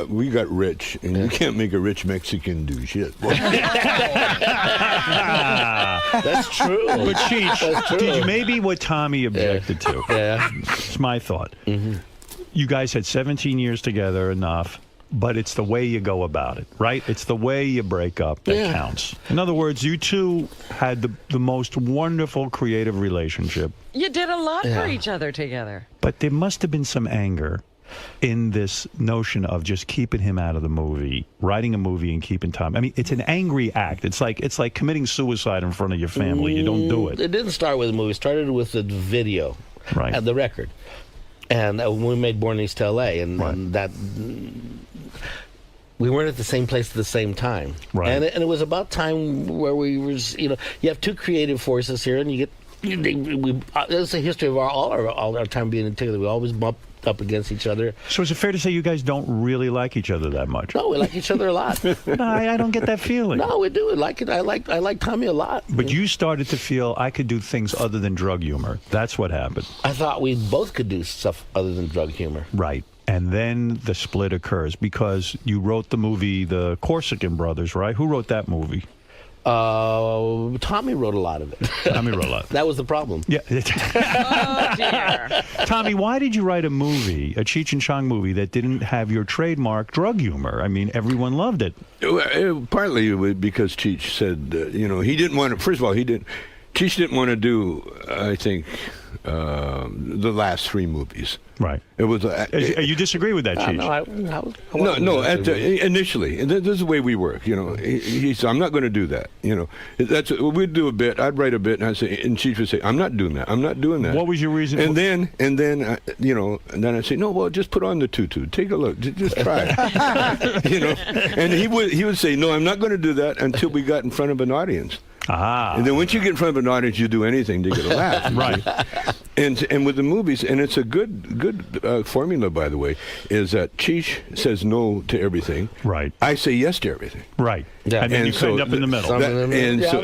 we got rich, and you can't make a rich Mexican do shit. That's true. But Cheech, maybe what Tommy objected to. Yeah. It's my thought. Mm-hmm. You guys had 17 years together, enough. But it's the way you go about it, right? It's the way you break up that counts. In other words, you two had the most wonderful creative relationship. You did a lot for each other together. But there must have been some anger in this notion of just keeping him out of the movie, writing a movie and keeping Tom. I mean, it's an angry act. It's like committing suicide in front of your family. You don't do it. It didn't start with the movie. It started with the video, right? The record. And we made Born in East L.A., and that we weren't at the same place at the same time. Right. And it was about time where we were, you have two creative forces here, and you get, it's a history of all our time being together. We always bump up against each other. So is it fair to say you guys don't really like each other that much? No, we like each other a lot. No, I don't get that feeling. No, we do. I like Tommy a lot. But you started to feel I could do things other than drug humor. That's what happened. I thought we both could do stuff other than drug humor. Right. And then the split occurs because you wrote the movie The Corsican Brothers, right? Who wrote that movie? Tommy wrote a lot of it. Tommy wrote a lot. That was the problem. Yeah. Oh, dear. Tommy, why did you write a movie, a Cheech and Chong movie, that didn't have your trademark drug humor? I mean, everyone loved it. Partly because Cheech said, he didn't want to, first of all, Cheech didn't want to do, I think, the last 3 movies. Right. It was. You disagree with that, Cheech? No. Initially, and this is the way we work. You know, he said, "I'm not going to do that." You know, we'd do a bit. I'd write a bit, and I'd say, and Cheech would say, "I'm not doing that. I'm not doing that." What was your reason? And then, you know, and then I'd say, "No, well, just put on the tutu. Take a look. Just try it." You know, and he would say, "No, I'm not going to do that until we got in front of an audience." And then once you get in front of an audience, you do anything to get a laugh. Right. And with the movies, and it's a good formula, by the way, is that Cheech says no to everything. Right. I say yes to everything. Right. And then you end up in the middle.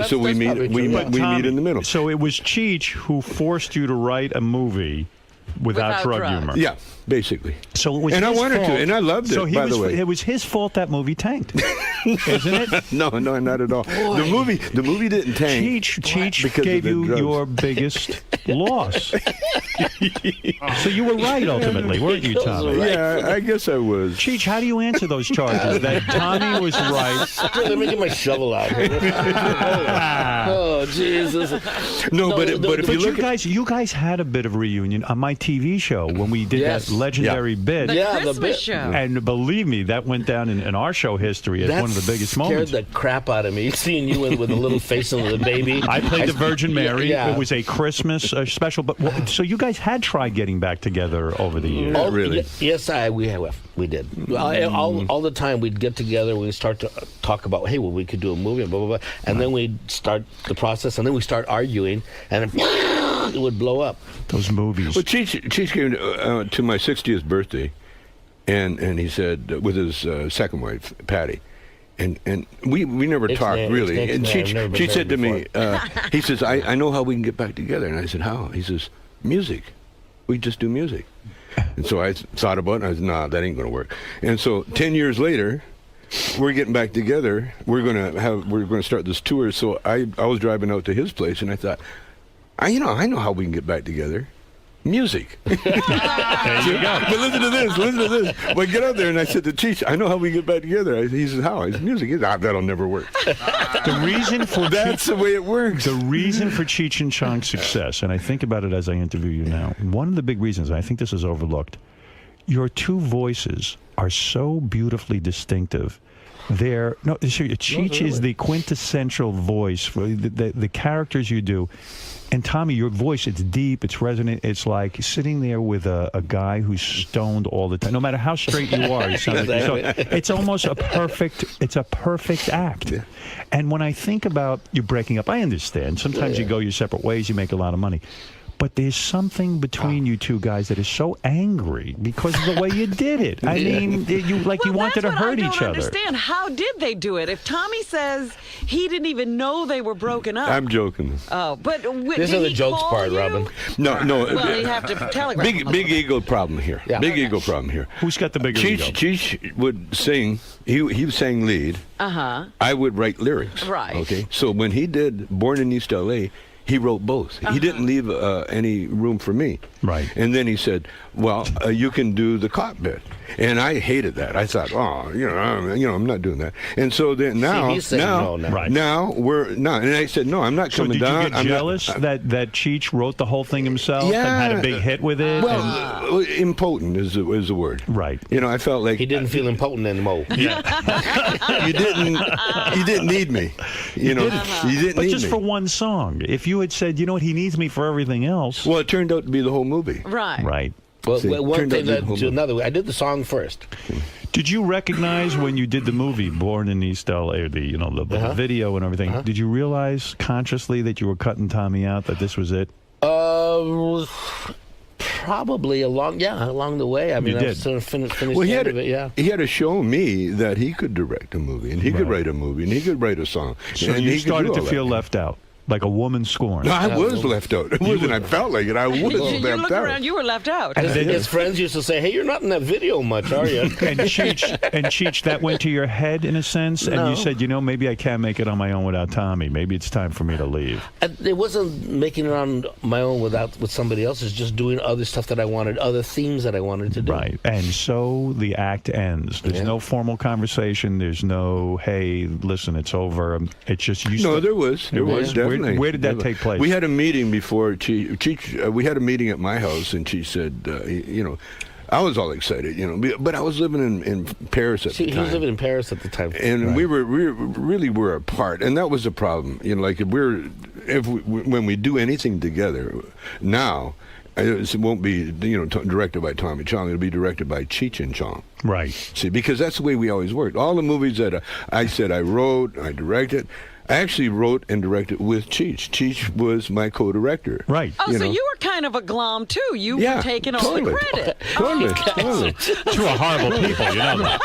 So we meet in the middle. So it was Cheech who forced you to write a movie without drug humor. Yeah, basically. So it was and his I wanted fault. to, and I loved it, by the way. It was his fault that movie tanked, isn't it? No, not at all. Boy. The movie didn't tank. Cheech gave you your biggest loss. So you were right ultimately, weren't you, Tommy? Yeah, I guess I was. Cheech, how do you answer those charges that Tommy was right? Let me get my shovel out. Oh, Jesus. No, but if you look you guys had a bit of reunion on my TV show when we did that legendary bit. The Christmas show. And believe me, that went down in our show history as one of the biggest moments. Scared the crap out of me. Seeing you with a little face on the baby. I played the Virgin Mary. Yeah. It was a Christmas special. But so you guys had tried getting back together over the years. Really? Yes, we did. All the time we'd get together. We'd start to talk about, hey, well, we could do a movie, blah, blah, blah. And then we'd start the process, and then we start arguing, and it would blow up. Those movies. Well, Cheech came to my 60th birthday, and he said, with his second wife, Patty, and we never talked really. And Cheech said to me, he says, I know how we can get back together. And I said, how? He says, music. We just do music. And so I thought about it, and I said, nah, that ain't going to work. And so 10 years later, we're getting back together. We're going to start this tour. So I was driving out to his place, and I thought, I know how we can get back together. Music. There you go. But listen to this. Well, get out there, and I said to Cheech, I know how we get back together. He says, how? He says, music. He says, that'll never work. The reason for that's the way it works. The reason for Cheech and Chong's success, and I think about it as I interview you now, one of the big reasons, and I think this is overlooked, your two voices are so beautifully distinctive. Cheech is the quintessential voice for the characters you do. And Tommy, your voice, it's deep, it's resonant. It's like sitting there with a guy who's stoned all the time. No matter how straight you are, you sound like it's almost a perfect act. Yeah. And when I think about you breaking up, I understand. Sometimes you go your separate ways, you make a lot of money. But there's something between you two guys that is so angry because of the way you did it. I mean, you wanted to hurt each other. I don't understand. How did they do it? If Tommy says he didn't even know they were broken up. I'm joking. Oh, but this is the jokes part, Robin. No. Well, you have to telegraph. Big ego problem here. Yeah. Big ego problem here. Who's got the bigger ego? Cheech would sing. He sang lead. I would write lyrics. Right. Okay. So when he did Born in East L.A., he wrote both. He didn't leave any room for me. Right. And then he said, "Well, you can do the cop bit." And I hated that. I thought, I'm not doing that. And so then now, and I said, "No, I'm not coming down." So did you get jealous that Cheech wrote the whole thing himself and had a big hit with it? Well, impotent is the word. Right. I felt like he didn't feel impotent anymore. You didn't need me. You didn't need but just me. for one song. If you had said, you know what, he needs me for everything else. Well, it turned out to be the whole movie. Right. Well, one thing led to another. I did the song first. Did you recognize when you did the movie Born in East L.A., the video and everything, did you realize consciously that you were cutting Tommy out, that this was it? Probably along the way. I mean, I sort of finished well, he had to show me that he could direct a movie, and he could write a movie, and he could write a song. So and you started to feel left out. Like a woman scorned. No, I was left out. It wasn't. I felt like it. I was left out. You look around, you were left out. And then his friends used to say, "Hey, you're not in that video much, are you?" And Cheech, that went to your head in a sense, and you said, maybe I can't make it on my own without Tommy. Maybe it's time for me to leave. It wasn't making it on my own with somebody else. It's just doing other stuff that I wanted, other themes that I wanted to do. Right. And so the act ends. There's no formal conversation. There's no, hey, listen, it's over. It's just you. No, there was. There was. Definitely. Certainly. Where did that take place? We had a meeting before Cheech. We had a meeting at my house, and she said, you know, I was all excited, you know, but I was living in Paris at the time. He was living in Paris at the time, and we really were apart, and that was the problem. You know, like when we do anything together now, it won't be directed by Tommy Chong. It'll be directed by Cheech and Chong. Right. See, because that's the way we always worked. All the movies that I said I wrote, I directed. I actually wrote and directed with Cheech. Cheech was my co-director. Right. Oh, so you were kind of a glom, too. You were taking all the credit. Totally. Two horrible people, you know that.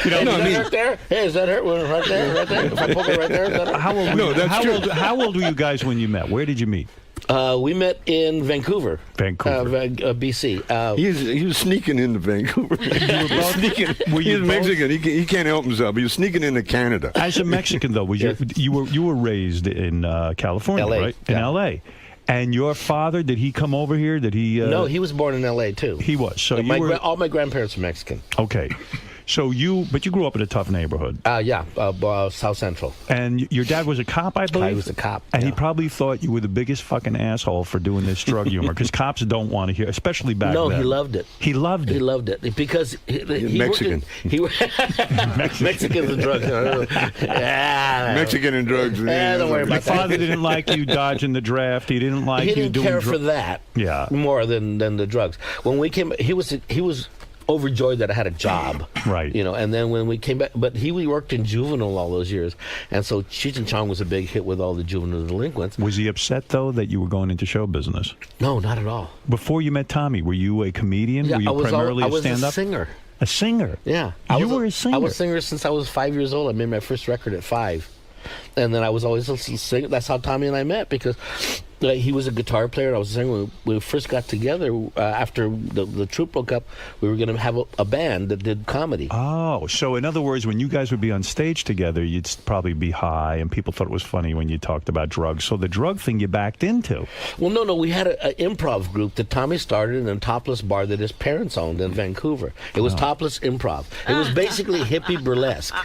Right there? Hey, is that her? Right there? Right there? If I poke it right there, is that her? How old were you guys when you met? Where did you meet? We met in Vancouver. BC. He was sneaking into Vancouver. He's Mexican. He can't help himself. He was sneaking into Canada. As a Mexican, though, you were raised in California, LA, right? In L.A. And your father, did he come over here? Did he? No, he was born in L.A. too. He was. So all my grandparents are Mexican. Okay. So you grew up in a tough neighborhood. South Central. And your dad was a cop, I believe? He was a cop. And he probably thought you were the biggest fucking asshole for doing this drug humor, because cops don't want to hear, especially back then. No, he loved it. He loved it. He loved it because he Mexican. Mexicans and drugs. Mexican and drugs. Don't worry about that. Your father didn't like you dodging the draft. He didn't like you doing drugs. He didn't care for that. Yeah. More than the drugs. When we came, he was overjoyed that I had a job. Right. You know, and then when we came back, but we worked in juvenile all those years, and so Cheech and Chong was a big hit with all the juvenile delinquents. Was he upset, though, that you were going into show business? No, not at all. Before you met Tommy, were you a comedian? Yeah, were you primarily a stand-up? I was a singer. A singer? Yeah. You were a singer? I was a singer since I was 5 years old. I made my first record at 5. And then I was always a singer. That's how Tommy and I met, because he was a guitar player and I was a singer. When we first got together, after the troupe broke up, we were going to have a band that did comedy. Oh, so in other words, when you guys would be on stage together, you'd probably be high, and people thought it was funny when you talked about drugs. So the drug thing you backed into. Well, no. We had an improv group that Tommy started in a topless bar that his parents owned in Vancouver. It was Topless Improv. It was basically hippie burlesque.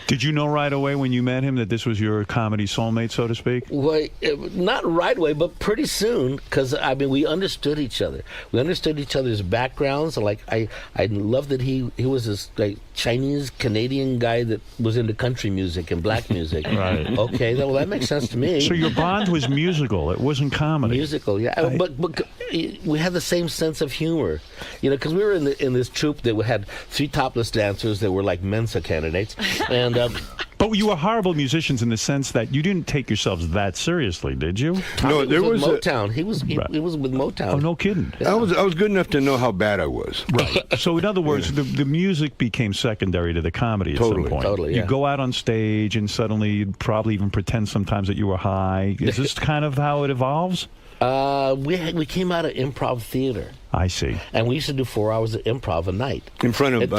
Did you know right away when you met him that this was your comedy soulmate, so to speak? Well, not right away, but pretty soon, because we understood each other. We understood each other's backgrounds. Like I loved that he was this Chinese Canadian guy that was into country music and black music. Right. Okay, well that makes sense to me. So your bond was musical. It wasn't comedy. Musical, yeah. But we had the same sense of humor, because we were in this troupe that had 3 topless dancers that were like Mensa candidates, and. But you were horrible musicians in the sense that you didn't take yourselves that seriously, did you? No, there was Motown. He was with Motown. Oh, no kidding. Yeah. I was good enough to know how bad I was. Right. So in other words, the music became secondary to the comedy at some point. Totally. You go out on stage and suddenly you'd probably even pretend sometimes that you were high. Is this kind of how it evolves? We came out of improv theater. I see. And we used to do 4 hours of improv a night. In front of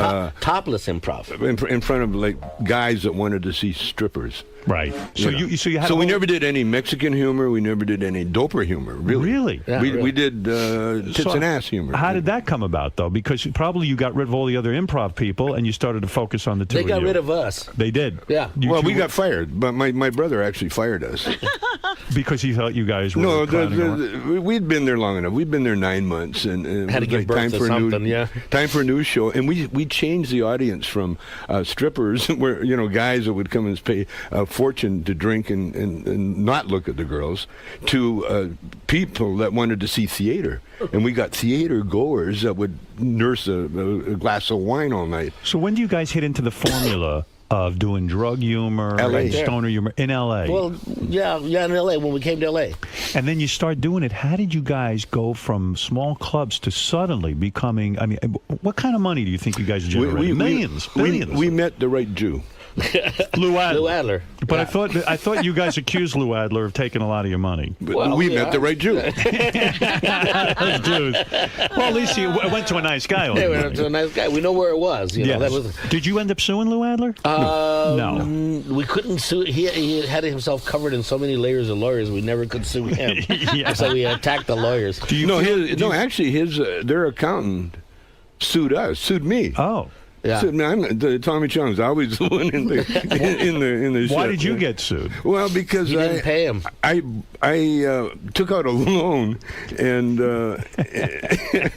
topless improv. In front of like guys that wanted to see strippers. Right. So you had. So we never did any Mexican humor. We never did any doper humor. Really. Really. Yeah, we did tits and ass humor. How did that come about, though? Because probably you got rid of all the other improv people and you started to focus on the two. They got rid of us. They did. Yeah. We got fired, but my brother actually fired us because he thought you guys were. No, we'd been there long enough. We'd been there 9 months, and had to give birth to something. Time for a news show, and we changed the audience from strippers, where guys that would come and pay a fortune to drink and not look at the girls, to people that wanted to see theater, and we got theater goers that would nurse a glass of wine all night. So when do you guys hit into the formula of doing drug humor and stoner humor in L.A.? Well, yeah, in L.A. when we came to L.A. And then you start doing it. How did you guys go from small clubs to suddenly becoming, what kind of money do you think you guys generated? Millions, billions. We met the right Jew. Lou Adler. Lou Adler. But I thought you guys accused Lou Adler of taking a lot of your money. Well, we met the right Jew. Those Jews. Well, at least you went to a nice guy. Yeah, we went to a nice guy. We know where it was. Yes. That was. Did you end up suing Lou Adler? No. We couldn't sue. He had himself covered in so many layers of lawyers. We never could sue him. Yeah. So we attacked the lawyers. Actually, their accountant sued me. Oh. Yeah. So, Tommy Chong's always the one in the Why shit. did you get sued? Well, because You didn't pay him. I took out a loan, and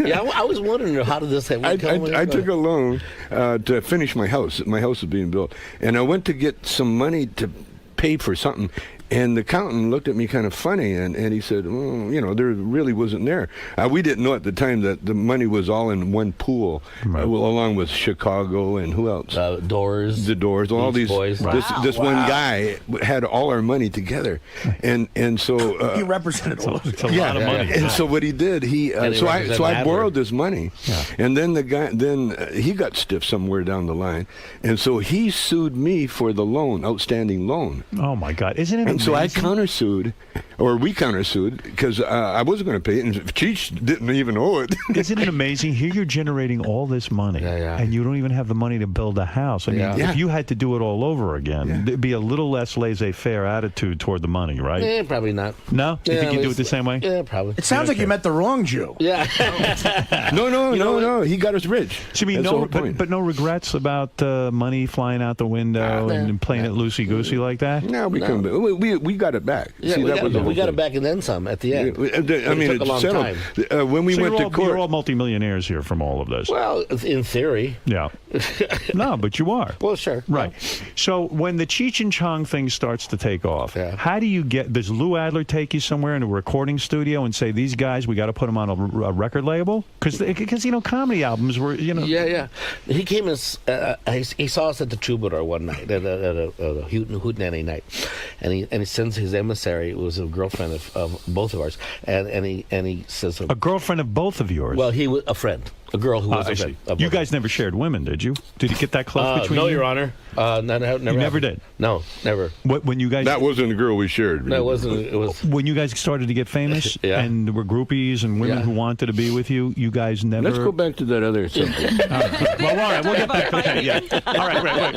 Yeah, I was wondering how did this happen. I took a loan to finish my house. My house was being built, and I went to get some money to pay for something. And the accountant looked at me kind of funny, and he said, well, there really wasn't there. We didn't know at the time that the money was all in one pool, along with Chicago and who else? Doors. The Doors. All these Boys. This one guy had all our money together, and so He represented all It's a lot of money. And so what he did, I borrowed this money, and then the guy he got stiff somewhere down the line, and so he sued me for the outstanding loan. Oh my God, isn't it? And so I countersued, or we countersued, because I wasn't going to pay it, and Cheech didn't even owe it. Isn't it amazing? Here you're generating all this money, and you don't even have the money to build a house. I mean, if you had to do it all over again, there'd be a little less laissez-faire attitude toward the money, right? Probably not. No? You think you'd do it the same way? Yeah, probably. It sounds like you met the wrong Jew. Yeah. No. He got us rich. So, I mean, but no regrets about money flying out the window and playing it loosey-goosey like that? No, we got it back. Yeah, See, we got it back and then some at the end. I mean, it took a long settled. time. When we So went to court, you're all multimillionaires here from all of this. Well, in theory. Yeah. No, but you are. Well, sure. Right. So when the Cheech and Chong thing starts to take off, how do you does Lou Adler take you somewhere in a recording studio and say, these guys, we got to put them on a record label? Because comedy albums were, Yeah. He came he saw us at the Troubadour one night, at a hootenanny night. And he sends his emissary. It was a girlfriend of both of ours. And he says... A girlfriend of both of yours? Well, he was a friend. A girl who was I a see. friend. You guys never shared women, did you? Did you get that close between you? No, Your Honor. Never you never did? No, never. When you guys... That wasn't a girl we shared. No, it wasn't. It was... When you guys started to get famous and there were groupies and women who wanted to be with you, you guys never... Let's go back to that other subject. All right. Well, all right. We'll get back to it. Yeah. All right, wait.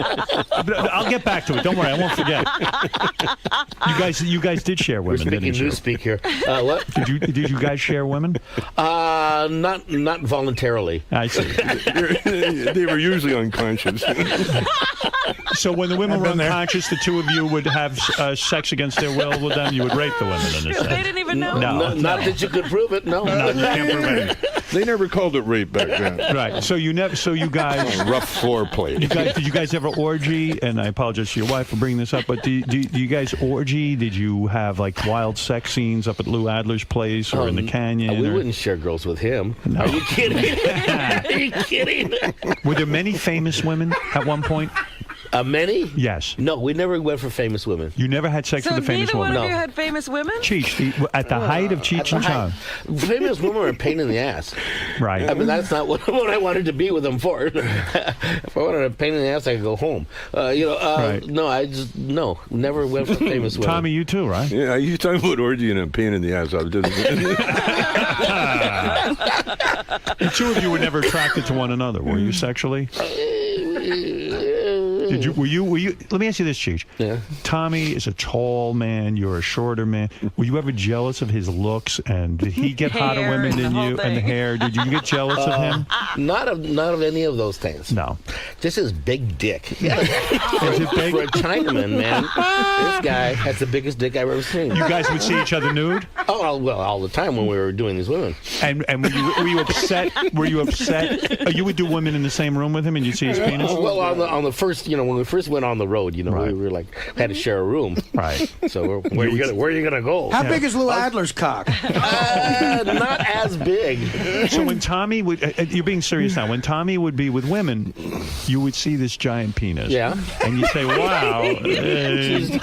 I'll get back to it. Don't worry. I won't forget. You guys did share women, didn't you? We're speaking newspeak here. What? Did you guys share women? Not voluntarily. I see. They were usually unconscious. So when the women were unconscious, the two of you would have sex against their will with them? You would rape the women, in a sense. They didn't even know? No. Not that you could prove it, no. No, you can't prove it. They never called it rape back then. Right. So you guys... rough foreplay. Did you guys ever orgy? And I apologize to your wife for bringing this up, but do you guys orgy? Did you have, like, wild sex scenes up at Lou Adler's place or in the canyon? We wouldn't share girls with him. No. Are you kidding? Are you kidding? Were there many famous women at one point? Many? Yes. No, we never went for famous women. You never had sex with a famous woman? So neither one of you had famous women? Cheech, at the height of Cheech and Chong. Famous women are a pain in the ass. Right. I mean, that's not what I wanted to be with them for. If I wanted a pain in the ass, I could go home. Right. No, never went for famous women. Tommy, you too, right? Yeah, you talking about orgy and a pain in the ass. The two of you were never attracted to one another, were you, sexually? Were you? Let me ask you this, Cheech. Yeah. Tommy is a tall man. You're a shorter man. Were you ever jealous of his looks? And did he get hotter women than you? And the hair? Did you get jealous of him? Not of any of those things. No. Just his big dick. Yeah. Is it big? For a Chinaman, man, this guy has the biggest dick I've ever seen. You guys would see each other nude? Oh, well, all the time when we were doing these women. And were you upset? Were you upset? You would do women in the same room with him, and you'd see his penis? Well, on the first, when we first went on the road, right. We were like had to share a room. Right. So where are you gonna go? How big is Lou Adler's cock? Not as big. So when Tommy would, you're being serious now. When Tommy would be with women, you would see this giant penis. Yeah. And you'd say, "Wow."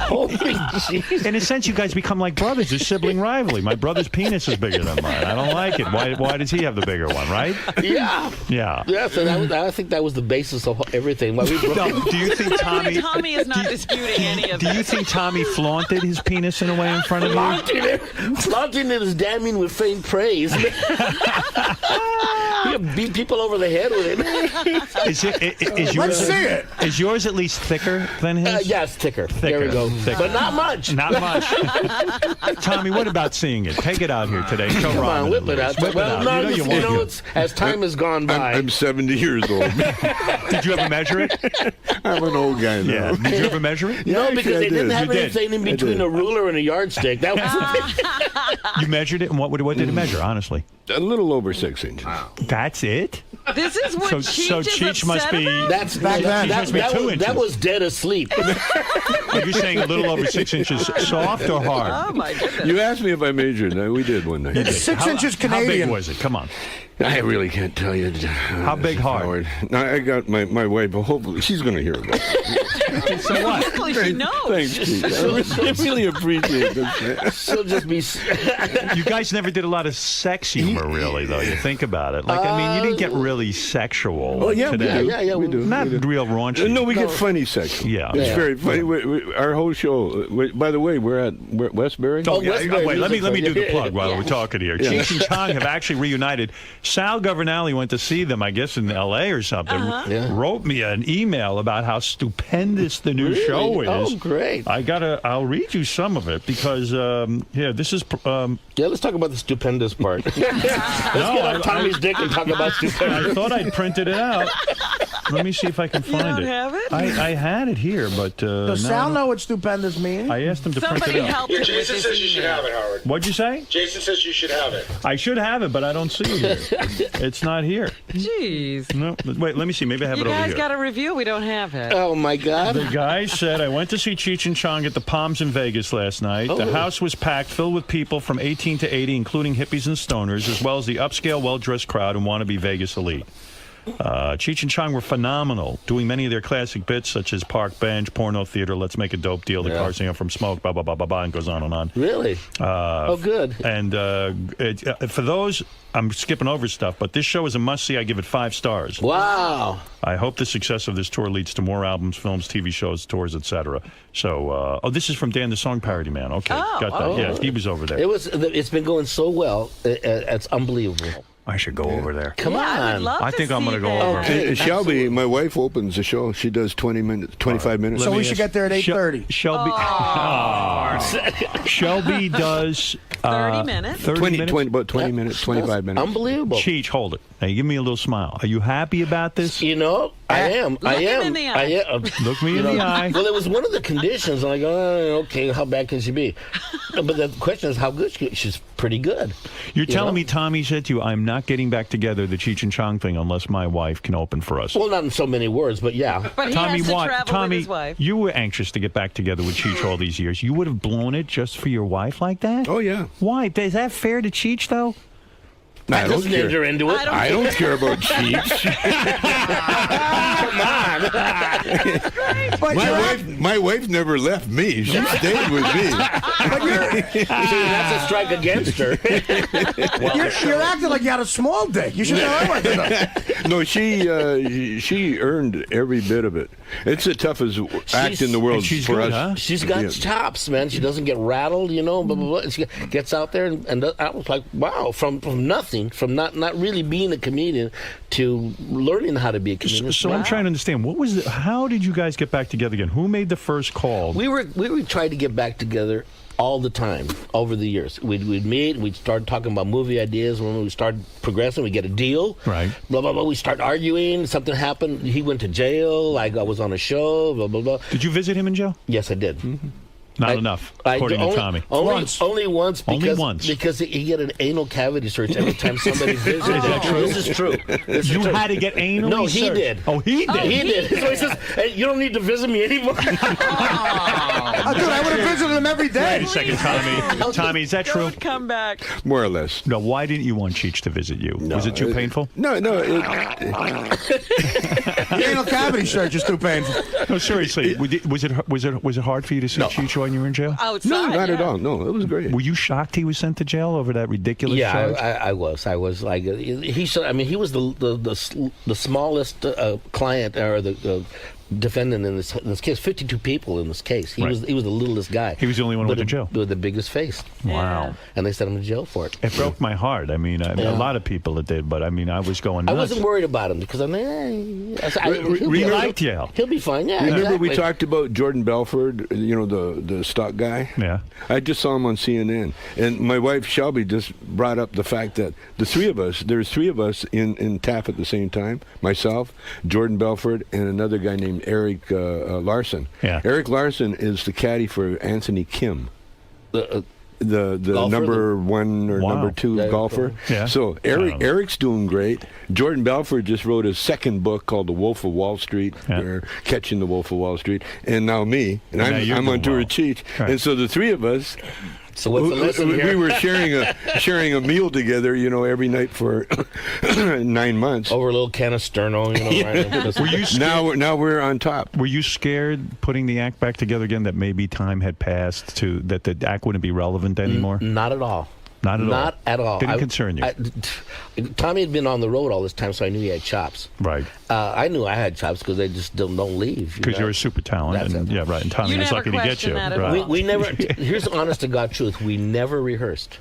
Holy jeez. In a sense, you guys become like brothers. There's sibling rivalry. My brother's penis is bigger than mine. I don't like it. Why does he have the bigger one? Right? Yeah. Yeah. Yeah. So I think that was the basis of everything. Why we broke. Do you you think Tommy? Tommy is not disputing any of Do you think Tommy flaunted his penis in a way in front of you? Flaunting it is damning with faint praise. You beat people over the head with it. Let's see it. Is yours at least thicker than his? Yeah, it's thicker. There we go. Thicker. But not much. Not much. Tommy, what about seeing it? Take it out here today. Show Come Robin on, whip it out. Whip it out. No, You know it's, as time has gone by. I'm 70 years old. Did you ever measure it? I'm an old guy now. Yeah. Did you ever measure it? No, because they didn't have You did. anything in between a ruler and a yardstick. That was You measured it, and what did it measure, honestly? A little over 6 inches. That's it? This is what So Cheech must be... That's back then. That was dead asleep. Are you saying a little over 6 inches soft or hard? Oh, my goodness. You asked me if I measured. We did one night. It's 6 inches Canadian. How big was it? Come on. I really can't tell you. How big hard? No, I got my wife, but hopefully she's going to hear about it. So what? Hopefully she knows. Thanks, Keith. I really appreciate this. She'll just be... You guys never did a lot of sex humor, really, though. You think about it. Like, I mean, you didn't get really sexual. Oh, yeah, today. we do. Not real raunchy. No, we get funny sex. Yeah. It's very funny. Our whole show, by the way, we're at Westbury. Oh, yeah, wait, let me do the plug while we're talking here. Yeah. Cheech and Chong have actually reunited. Sal Governale went to see them, I guess, in L.A. or something. Wrote me an email about how stupendous the new show is. Oh, great. I'll read you some of it because, this is... let's talk about the stupendous part. Let's get on Tommy's dick and talk about stupendous. I thought I'd printed it out. Let me see if I can find don't it. have it? I had it here, but... Does Sal know what stupendous means? I asked him to Somebody print it out. help him with Jason his says you should email. have it, Howard. What'd you say? Jason says you should have it. I should have it, but I don't see it here. It's not here. Jeez. No, wait, let me see. Maybe I have You it over guys here. got a review? We don't have it. Oh, my God. The guy said, I went to see Cheech and Chong at the Palms in Vegas last night. The house was packed, filled with people from 18 to 80, including hippies and stoners, as well as the upscale, well-dressed crowd and wannabe Vegas elite. Cheech and Chong were phenomenal, doing many of their classic bits, such as Park Bench, Porno Theater, Let's Make a Dope Deal, The Car Singer from Smoke, blah, blah, blah, blah, blah, and goes on and on. Really? Good. And for those, I'm skipping over stuff, but this show is a must-see. I give it 5 stars. Wow. I hope the success of this tour leads to more albums, films, TV shows, tours, etc. So, this is from Dan the Song Parody Man. Okay, got that. Yeah, he was over there. It's been going so well. It's unbelievable. I should go over there. Come on. I think I'm going to go over. Okay, Shelby, my wife, opens the show. She does 20 minutes, 25 minutes. So we should get there at 8:30. Shelby. Shelby does 30 minutes. 30 minutes. About 20 minutes, 25 minutes. Unbelievable. Cheech, hold it. Now, give me a little smile. Are you happy about this? You know, I am. Look him in the eye. Look me in the eye. Well, it was one of the conditions. I'm like, okay, how bad can she be? But the question is, how good she's pretty good. You're telling me Tommy said to you, I'm not getting back together the Cheech and Chong thing unless my wife can open for us. Well, not in so many words, but yeah. But he Tommy, has to what? travel Tommy, with his wife. you were anxious to get back together with Cheech all these years. You would have blown it just for your wife like that? Oh, yeah. Why? Is that fair to Cheech, though? I don't care. Her into it. I don't care about Cheech. Come on. My wife never left me. She stayed with me. See, that's a strike against her. You're acting like you had a small dick. You should know. No, she earned every bit of it. It's the toughest act in the world for good, us. Huh? She's got chops, man. She doesn't get rattled, blah, blah, blah. She gets out there, and I was like, wow, from nothing, from not really being a comedian to learning how to be a comedian. So I'm trying to understand, how did you guys get back together again? Who made the first call? We were trying to get back together all the time over the years. We'd meet, we'd start talking about movie ideas. When we started progressing, we get a deal. Right. Blah, blah, blah. We start arguing. Something happened. He went to jail. I was on a show. Blah, blah, blah. Did you visit him in jail? Yes, I did. Mm-hmm. Not enough, according to Tommy. Only once. Because he had an anal cavity search every time somebody visited. Is that true? This is true. You had to get anal No, he searched. did. Oh, he did? He did. So he says, hey, you don't need to visit me anymore. Dude, I would have visited him every day. Wait a second, Tommy. Tommy, is that true? Don't come back. More or less. No, why didn't you want Cheech to visit you? No, was it too painful? No. The anal cavity search is too painful. No, seriously. Was it hard for you to see Cheech when you were in jail? Outside, no, not at all. No, it was great. Were you shocked he was sent to jail over that ridiculous charge? I was. I was like, he was the smallest client or the defendant in this case. 52 people in this case. He was the littlest guy. He was the only one who went to jail. With the biggest face. Wow. And they sent him to jail for it. It broke my heart. I mean, a lot of people it did, but I mean, I was going nuts. I wasn't worried about him because I mean, we liked jail. He'll be fine. Yeah. Remember exactly. we talked about Jordan Belford, the stock guy? Yeah. I just saw him on CNN. And my wife, Shelby, just brought up the fact that there's three of us in TAF at the same time. Myself, Jordan Belford, and another guy named Eric Larson. Yeah. Eric Larson is the caddy for Anthony Kim. The golfer, number one or number two golfer. Yeah. So Eric's doing great. Jordan Belford just wrote his second book called The Wolf of Wall Street, or Catching the Wolf of Wall Street. And now me, and I'm on tour with Cheech. Right. And so the three of us, so what's the lesson here? We were sharing a meal together, every night for 9 months. Over a little can of Sterno, right? Were you scared? Now we're on top. Were you scared putting the act back together again that maybe time had passed that the act wouldn't be relevant anymore? Not at all. Not at all. Not at all. Didn't concern you. Tommy had been on the road all this time, so I knew he had chops. Right. I knew I had chops because they just don't leave. Because you're a super talent. And, yeah, right. And Tommy was lucky to get you. Right. We never. Here's the honest to God truth. We never rehearsed.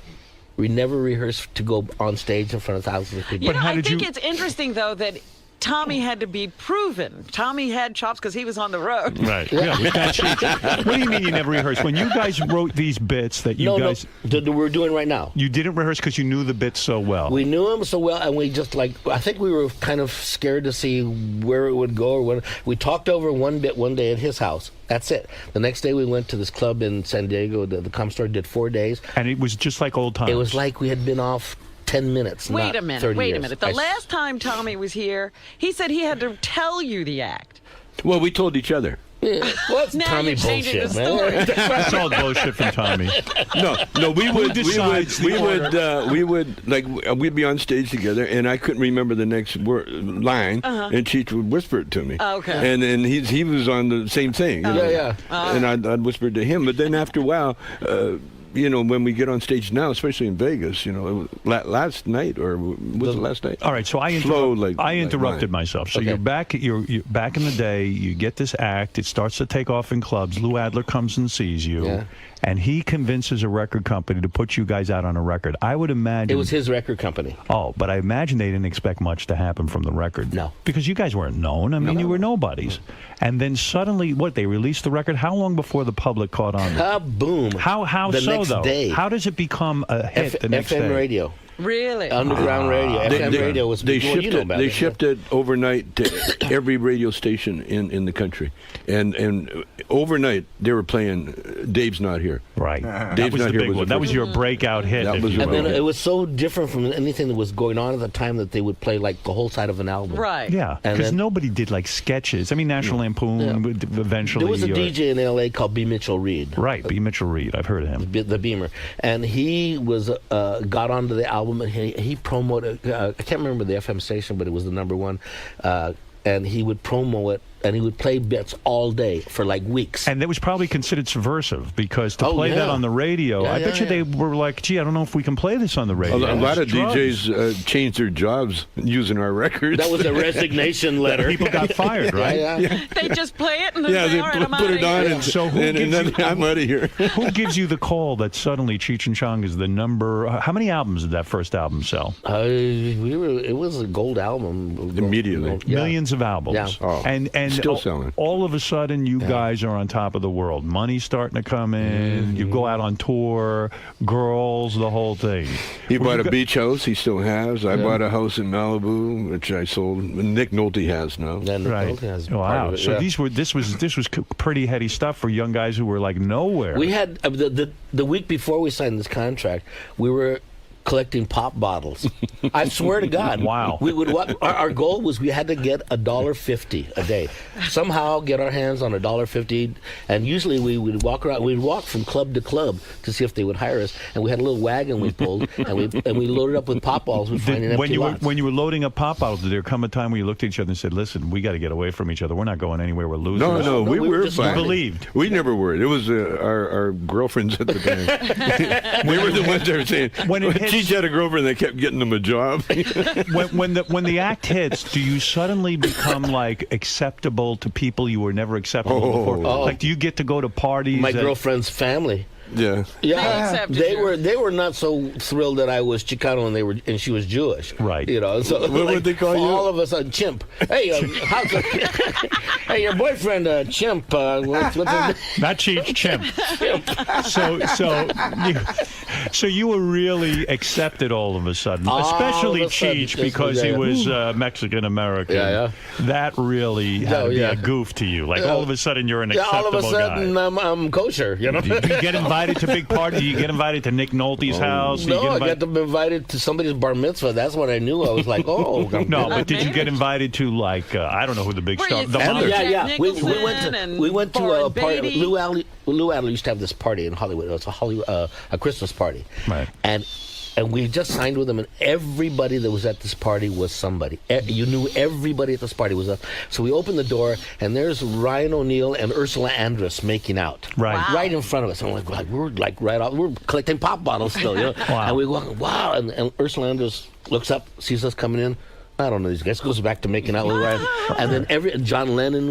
We never rehearsed to go on stage in front of thousands of people. I think it's interesting, though, that Tommy had to be proven. Tommy had chops because he was on the road. Right. Yeah, we got Cheech. What do you mean you never rehearsed? When you guys wrote these bits that you guys... No, that we're doing right now. You didn't rehearse because you knew the bits so well. We knew them so well, and we just, I think we were kind of scared to see where it would go. Or when we talked over one bit one day at his house. That's it. The next day we went to this club in San Diego, the Com Store, did 4 days. And it was just like old times. It was like we had been off 10 minutes. Wait a minute. Years. The last time Tommy was here, he said he had to tell you the act. Well, we told each other. Yeah. What's Tommy bullshit, man? That's all bullshit from Tommy. No, we'd be on stage together, and I couldn't remember the next line, and Cheech would whisper it to me. Okay. And he was on the same thing. Yeah. And I'd whisper it to him, but then after a while. When we get on stage now, especially in Vegas, last night or was it last night? All right, so I interrupted myself. So you're back in the day. You get this act. It starts to take off in clubs. Lou Adler comes and sees you, and he convinces a record company to put you guys out on a record. I would imagine it was his record company. Oh, but I imagine they didn't expect much to happen from the record. No, because you guys weren't known. I mean, you were nobodies. And then suddenly, they released the record? How long before the public caught on? Boom. How the so, next though? day. How does it become a hit the next day? FM radio. Really? Underground radio. FM radio was they shipped it overnight to every radio station in the country. And overnight, they were playing Dave's Not Here. Right. Dave's Not Here Here. That was your breakout hit. That was and then it was so different from anything that was going on at the time that they would play the whole side of an album. Right. Yeah. Because nobody did sketches. I mean, National Lampoon eventually. There was a DJ in L.A. called B. Mitchell Reed. Right. B. Mitchell Reed. I've heard of him. The Beamer. And he was got onto the album. And he promoted, I can't remember the FM station, but it was the number one, and he would promo it, and he would play bits all day for weeks. And that was probably considered subversive, because to play that on the radio, I bet you they were like, gee, I don't know if we can play this on the radio. A lot of DJs changed their jobs using our records. That was a resignation letter. People got fired, right? Yeah. They just play it and then they put it on, and so I'm out of here. Who gives you the call that suddenly Cheech and Chong is the number? How many albums did that first album sell? It was a gold album. Immediately. Millions of albums. Yeah. Oh. And still selling. All of a sudden, you guys are on top of the world. Money's starting to come in. You go out on tour, girls, the whole thing. He bought a beach house. He still has. I bought a house in Malibu, which I sold. Nick Nolte has now. Right. Has wow. So this was pretty heady stuff for young guys who were nowhere. We had the week before we signed this contract, we were collecting pop bottles. I swear to God. Wow. We would. Our goal was we had to get $1.50 a day. Somehow get our hands on $1.50, and usually we would walk around. We'd walk from club to club to see if they would hire us. And we had a little wagon we pulled, and we loaded up with pop bottles. We'd find an empty lots. When you were loading up pop bottles, did there come a time when you looked at each other and said, "Listen, we got to get away from each other. We're not going anywhere. We're losers." No, we were fine. Believed. We never were. It was our girlfriends at the time. We were the ones that were saying, when it hit, Cheech had a girlfriend that kept getting him a job. when the act hits, do you suddenly become like acceptable to people you were never acceptable before? Like, do you get to go to parties? My girlfriend's family. Yeah. Yeah. They were not so thrilled that I was Chicano and she was Jewish. Right. You know. So what would they call you? All of us a chimp. Hey, hey, your boyfriend Chimp. What's his name? Not Cheech, Chimp. So you were really accepted all of a sudden, especially Cheech because he was Mexican American. Yeah. That really had to be a goof to you. Like all of a sudden you're an acceptable guy. All of a sudden I'm kosher. You know. Do you get invited to big parties? Do you get invited to Nick Nolte's house? No, I got invited to somebody's bar mitzvah. That's when I knew. I was like, oh. No, but did you get invited to like I don't know who the big star? Yeah. We went to a party. Lou Adler used to have this party in Hollywood. It was a Christmas party, right? And we just signed with them, and everybody that was at this party was somebody. You knew everybody at this party was up. So we opened the door, and there's Ryan O'Neal and Ursula Andress making out, right in front of us. And we're like right off. We're collecting pop bottles still, you know. And we go, wow. And Ursula Andress looks up, sees us coming in. I don't know these guys. Goes back to making out with Ryan, and then John Lennon